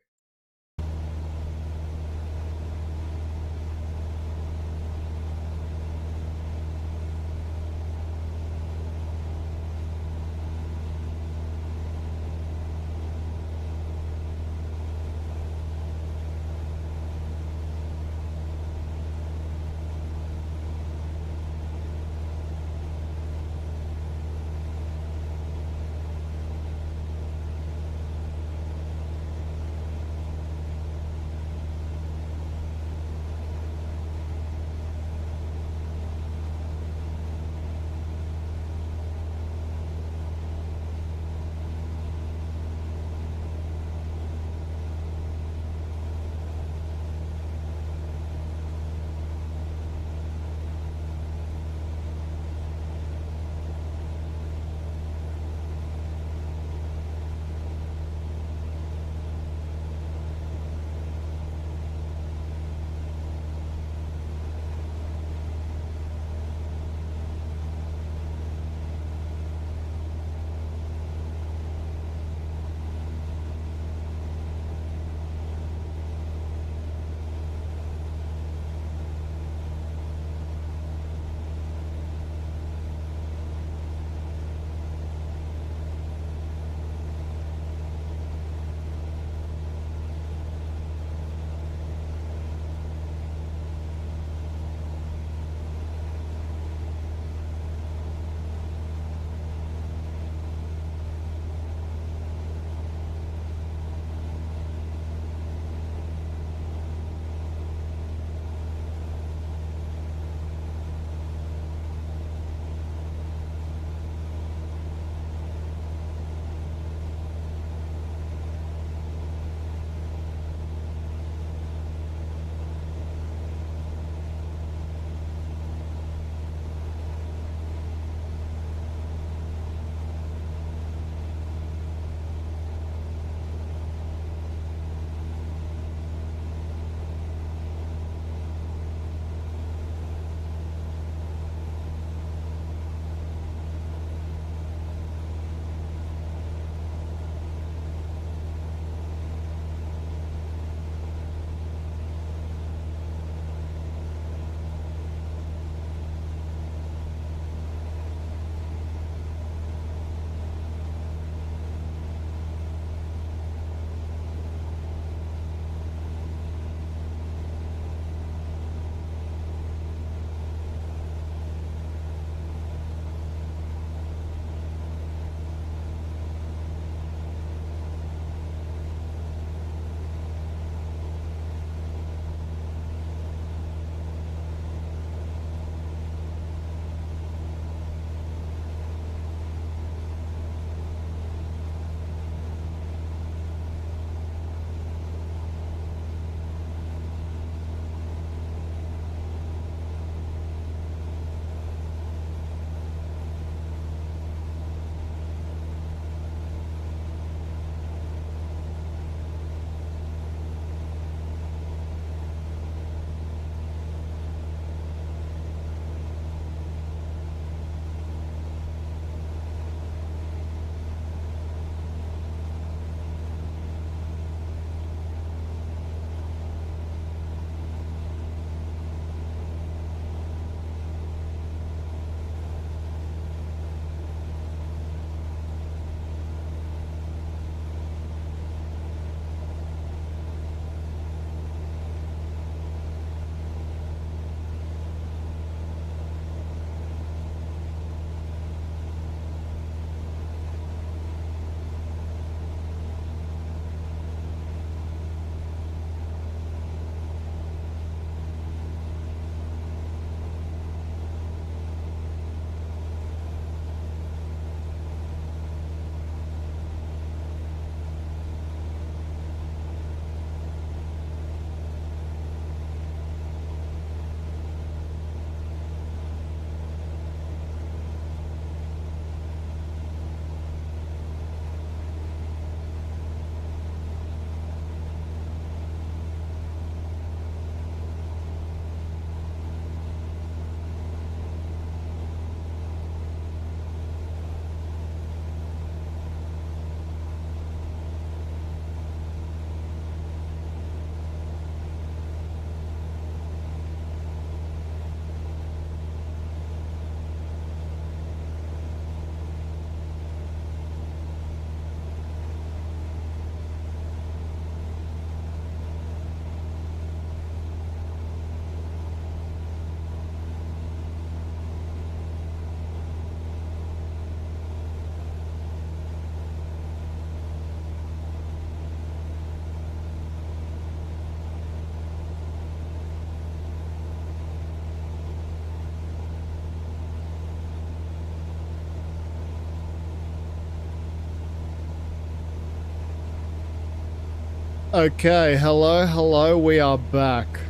Okay, hello, we are back.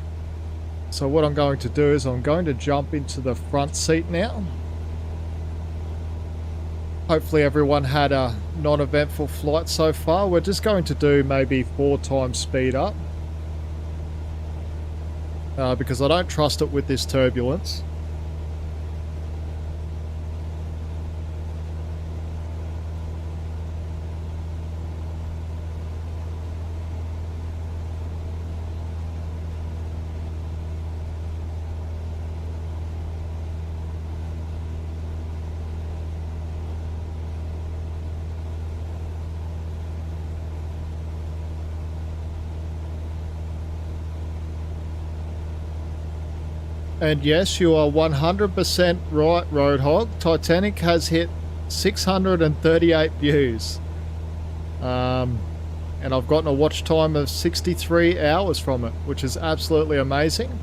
So what I'm going to do is I'm going to jump into the front seat now. Hopefully everyone had a non-eventful flight so far. We're just going to do maybe 4 times speed up. Because I don't trust it with this turbulence. And yes, you are 100% right, Roadhog. Titanic has hit 638 views. And I've gotten a watch time of 63 hours from it, which is absolutely amazing.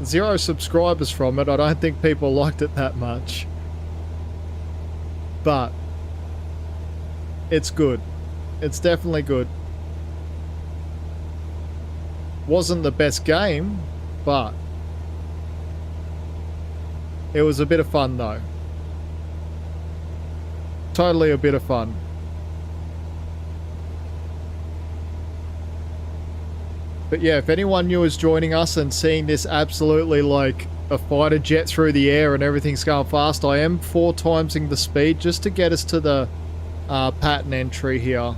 0 subscribers from it. I don't think people liked it that much. But it's good. It's definitely good. Wasn't the best game, but it was a bit of fun though. Totally a bit of fun. But yeah, if anyone new is joining us and seeing this absolutely like a fighter jet through the air and everything's going fast, I am 4 timesing the speed just to get us to the pattern entry here.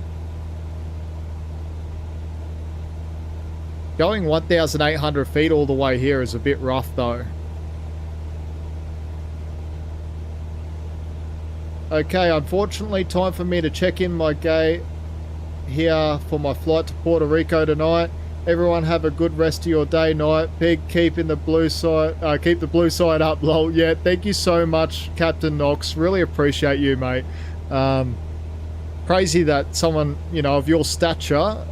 Going 1,800 feet all the way here is a bit rough though. Okay, unfortunately, time for me to check in my gate here for my flight to Puerto Rico tonight. Everyone have a good rest of your day, night. Pig, keep the blue side up, lol. Yeah, thank you so much, Captain Knox. Really appreciate you, mate. Crazy that someone, you know, of your stature,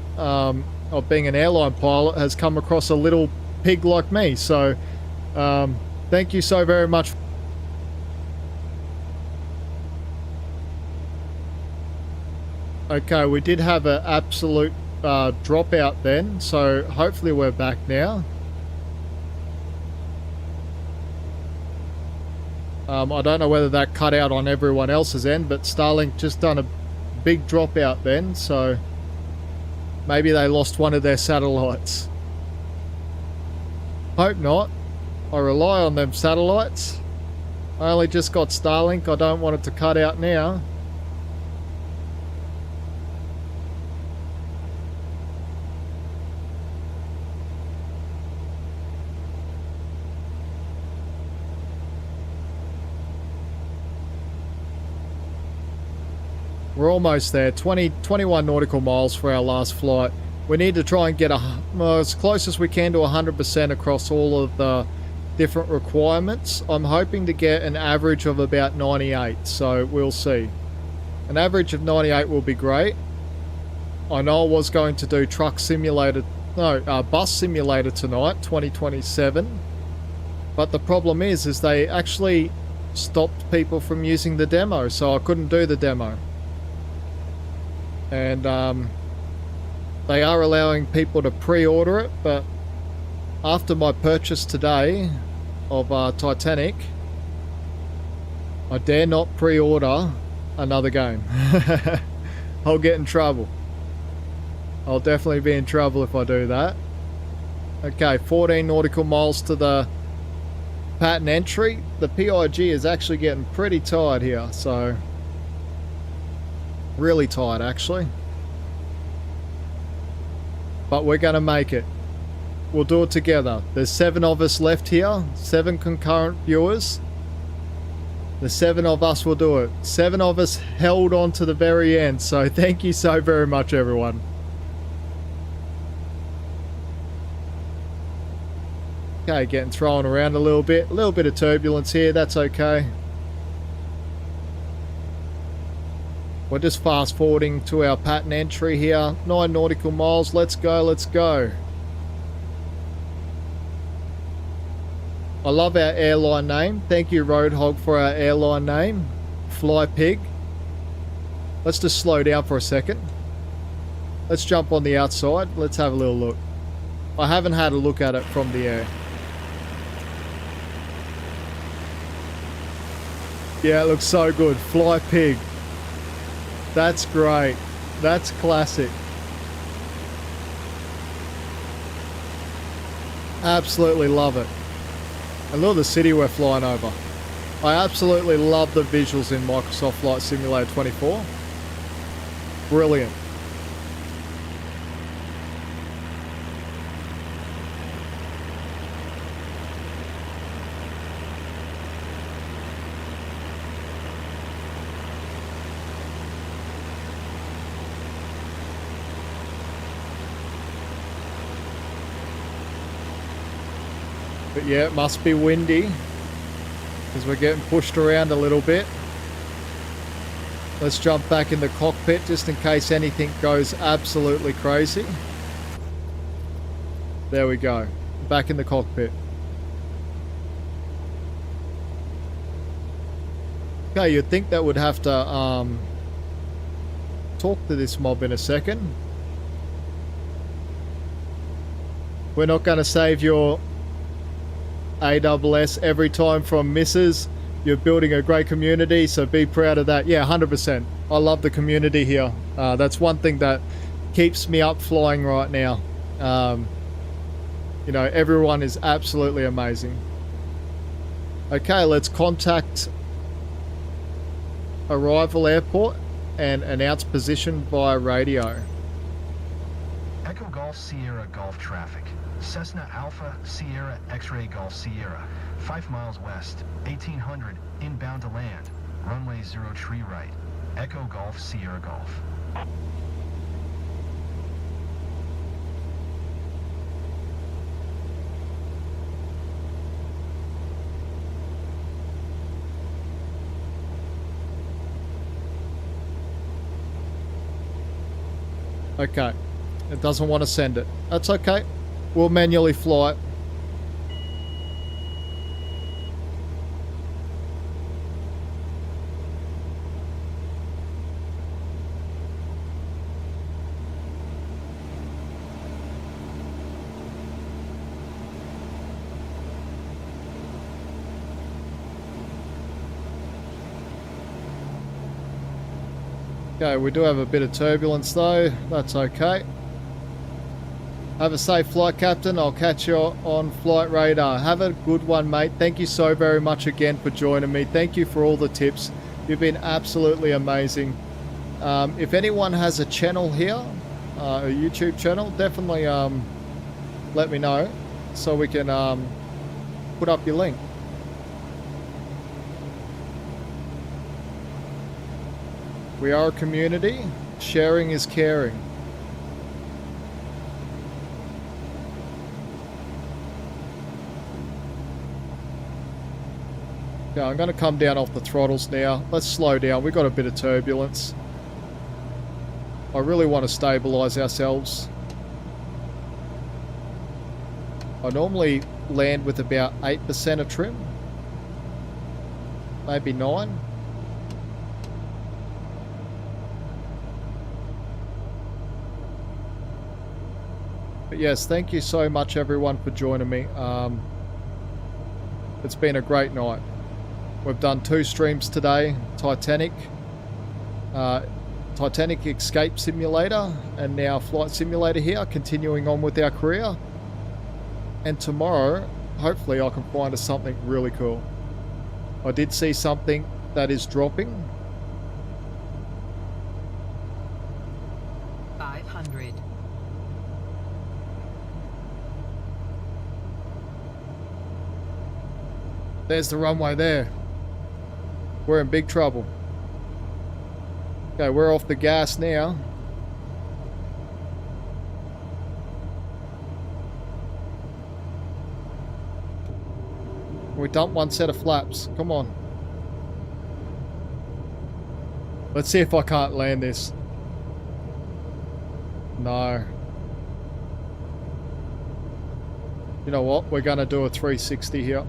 of being an airline pilot, has come across a little pig like me. So thank you so very much. Okay, we did have an absolute dropout then, so hopefully we're back now. I don't know whether that cut out on everyone else's end, but Starlink just done a big dropout then, so maybe they lost one of their satellites. Hope not. I rely on them satellites. I only just got Starlink. I don't want it to cut out now. We're almost there. 21 nautical miles for our last flight. We need to try and get as close as we can to 100% across all of the different requirements. I'm hoping to get an average of about 98, so we'll see. An average of 98 will be great. I know I was going to do bus simulator tonight, 2027. But the problem is they actually stopped people from using the demo, so I couldn't do the demo. And they are allowing people to pre-order it, but after my purchase today of Titanic, I dare not pre-order another game. I'll get in trouble. I'll definitely be in trouble if I do that. Okay, 14 nautical miles to the pattern entry. The P.I.G is actually getting pretty tired here, so really tired actually, but we're gonna make it. We'll do it together. There's 7 of us left here, 7 concurrent viewers. The 7 of us will do it. 7 of us held on to the very end, so thank you so very much, everyone. Okay, getting thrown around a little bit of turbulence here, that's okay. We're just fast forwarding to our pattern entry here. 9 nautical miles. Let's go, let's go. I love our airline name. Thank you, Roadhog, for our airline name. Fly Pig. Let's just slow down for a second. Let's jump on the outside. Let's have a little look. I haven't had a look at it from the air. Yeah, it looks so good. Fly Pig. That's great. That's classic. Absolutely love it. And look at the city we're flying over. I absolutely love the visuals in Microsoft Flight Simulator 24. Brilliant. But yeah, it must be windy because we're getting pushed around a little bit. Let's jump back in the cockpit just in case anything goes absolutely crazy. There we go. Back in the cockpit. Okay, you'd think that would have to talk to this mob in a second. We're not going to save your ASS every time from misses. You're building a great community, so be proud of that. Yeah, 100%. I love the community here. That's one thing that keeps me up flying right now. You know, everyone is absolutely amazing. Okay, let's contact arrival airport and announce position via radio. Echo Golf Sierra Golf traffic. Cessna Alpha Sierra X-Ray Golf Sierra. 5 miles west. 1800 inbound to land. Runway 0 tree right. Echo Golf Sierra Golf. Okay. It doesn't want to send it. That's okay. We'll manually fly it. Okay, we do have a bit of turbulence though. That's okay. Have a safe flight, Captain. I'll catch you on Flight Radar. Have a good one, mate. Thank you so very much again for joining me. Thank you for all the tips. You've been absolutely amazing. If anyone has a channel here, a YouTube channel, definitely let me know so we can put up your link. We are a community. Sharing is caring. Okay, I'm going to come down off the throttles now. Let's slow down. We've got a bit of turbulence. I really want to stabilize ourselves. I normally land with about 8% of trim. Maybe 9%. But yes, thank you so much everyone for joining me. It's been a great night. We've done 2 streams today. Titanic Escape Simulator, and now Flight Simulator here, continuing on with our career. And tomorrow, hopefully I can find us something really cool. I did see something that is dropping. 500. There's the runway there. We're in big trouble. Okay, we're off the gas now. We dumped 1 set of flaps. Come on. Let's see if I can't land this. No. You know what? We're going to do a 360 here.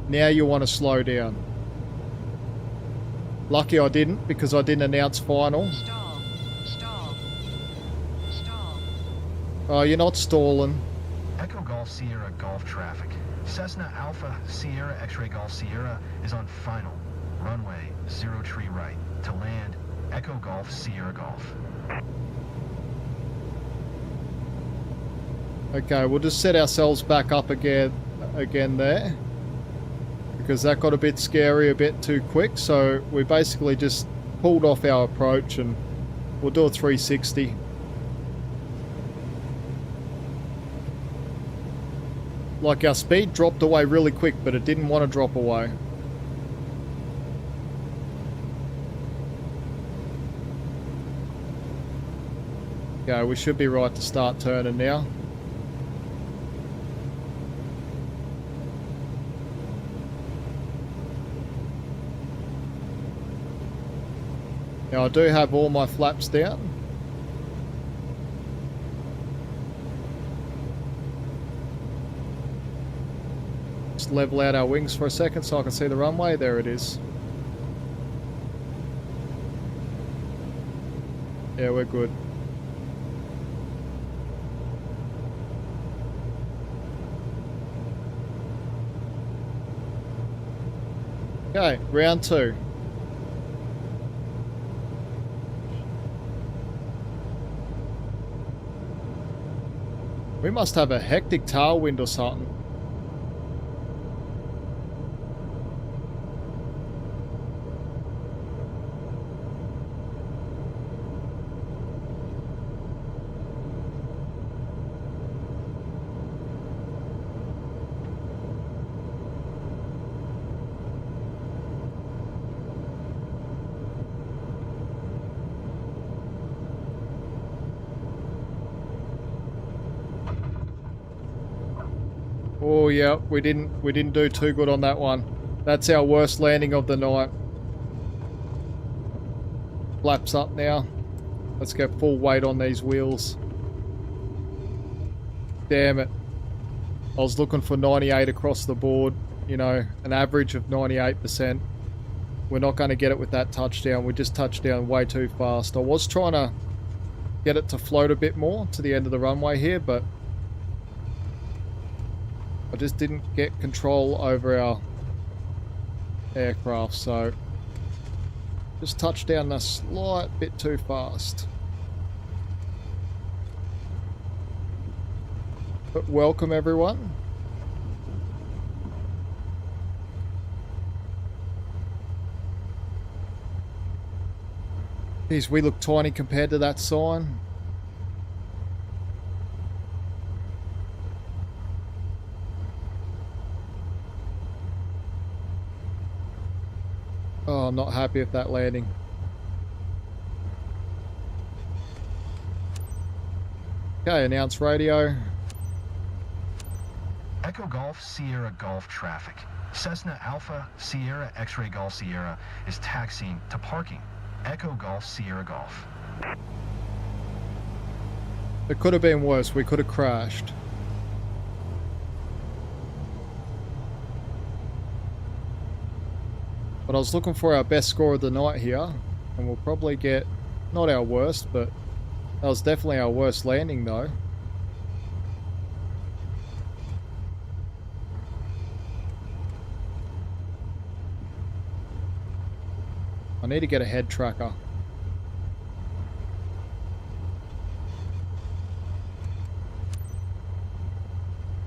Now you want to slow down. Lucky I didn't, because I didn't announce final. Stall. Stall. Stall. Oh, you're not stalling. Echo Golf Sierra Golf traffic. Cessna Alpha Sierra X-Ray Golf Sierra is on final. Runway 03 right. To land, Echo Golf Sierra Golf. Okay, we'll just set ourselves back up again there. Because that got a bit scary a bit too quick. So we basically just pulled off our approach and we'll do a 360. Like our speed dropped away really quick, but it didn't want to drop away. Okay, we should be right to start turning now. Now I do have all my flaps down. Just level out our wings for a second so I can see the runway. There it is. Yeah, we're good. Okay, round 2. We must have a hectic tailwind or something. Oh yeah, we didn't do too good on that one. That's our worst landing of the night. Flaps up now. Let's get full weight on these wheels. Damn it. I was looking for 98 across the board. You know, an average of 98%. We're not going to get it with that touchdown. We just touched down way too fast. I was trying to get it to float a bit more to the end of the runway here, but I just didn't get control over our aircraft, so just touched down a slight bit too fast. But welcome everyone. Geez, we look tiny compared to that sign. Oh, I'm not happy with that landing. Okay, announce radio. Echo Golf Sierra Golf traffic. Cessna Alpha Sierra X-Ray Golf Sierra is taxiing to parking. Echo Golf Sierra Golf. It could have been worse. We could have crashed. But I was looking for our best score of the night here. And we'll probably get, not our worst, but that was definitely our worst landing though. I need to get a head tracker.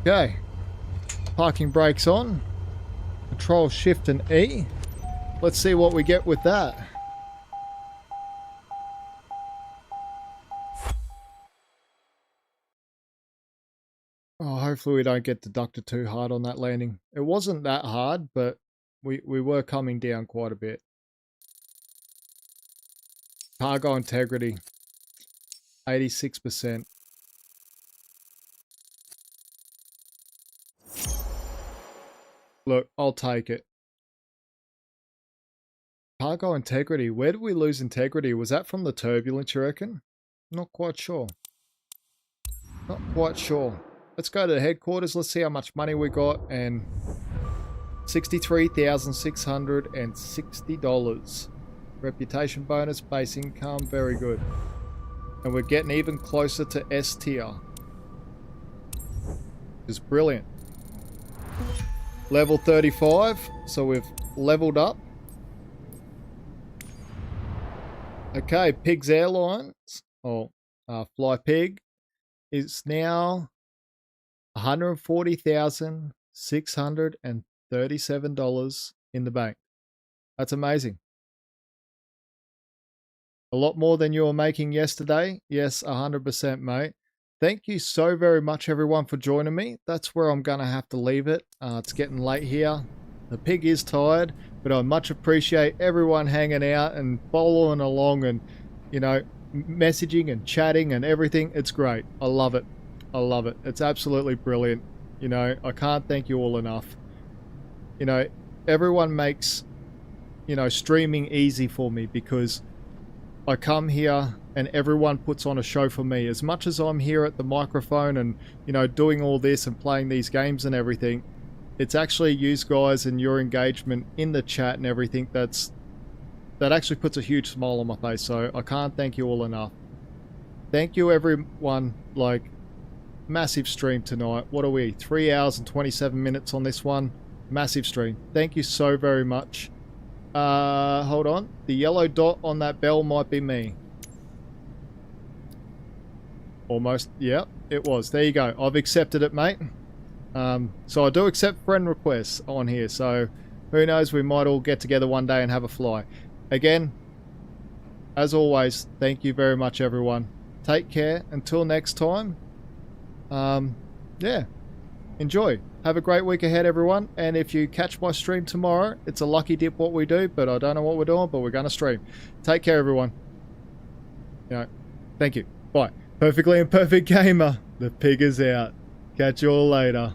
Okay. Parking brakes on. Control Shift and E. Let's see what we get with that. Oh, hopefully we don't get deducted too hard on that landing. It wasn't that hard, but we were coming down quite a bit. Cargo integrity, 86%. Look, I'll take it. Cargo integrity. Where did we lose integrity? Was that from the turbulence, you reckon? Not quite sure. Not quite sure. Let's go to the headquarters. Let's see how much money we got. And $63,660. Reputation bonus, base income, very good. And we're getting even closer to S tier. It's brilliant. Level 35, so we've leveled up. Okay, Pig's Airlines, or Fly Pig, is now $140,637 in the bank. That's amazing. A lot more than you were making yesterday. Yes, 100%, mate. Thank you so very much, everyone, for joining me. That's where I'm going to have to leave it. It's getting late here. The pig is tired, but I much appreciate everyone hanging out and following along and, you know, messaging and chatting and everything. It's great. I love it. I love it. It's absolutely brilliant. You know, I can't thank you all enough. You know, everyone makes, you know, streaming easy for me because I come here and everyone puts on a show for me. As much as I'm here at the microphone and, you know, doing all this and playing these games and everything, it's actually you guys and your engagement in the chat and everything that actually puts a huge smile on my face. So I can't thank you all enough. Thank you, everyone. Like, massive stream tonight. What are we? 3 hours and 27 minutes on this one. Massive stream. Thank you so very much. Hold on. The yellow dot on that bell might be me. Almost. Yeah, it was. There you go. I've accepted it, mate. So I do accept friend requests on here. So who knows? We might all get together one day and have a fly. Again, as always, thank you very much, everyone. Take care. Until next time. Yeah. Enjoy. Have a great week ahead, everyone. And if you catch my stream tomorrow, it's a lucky dip what we do, but I don't know what we're doing, but we're going to stream. Take care, everyone. You know, thank you. Bye. Perfectly Imperfect Gamer. The pig is out. Catch you all later.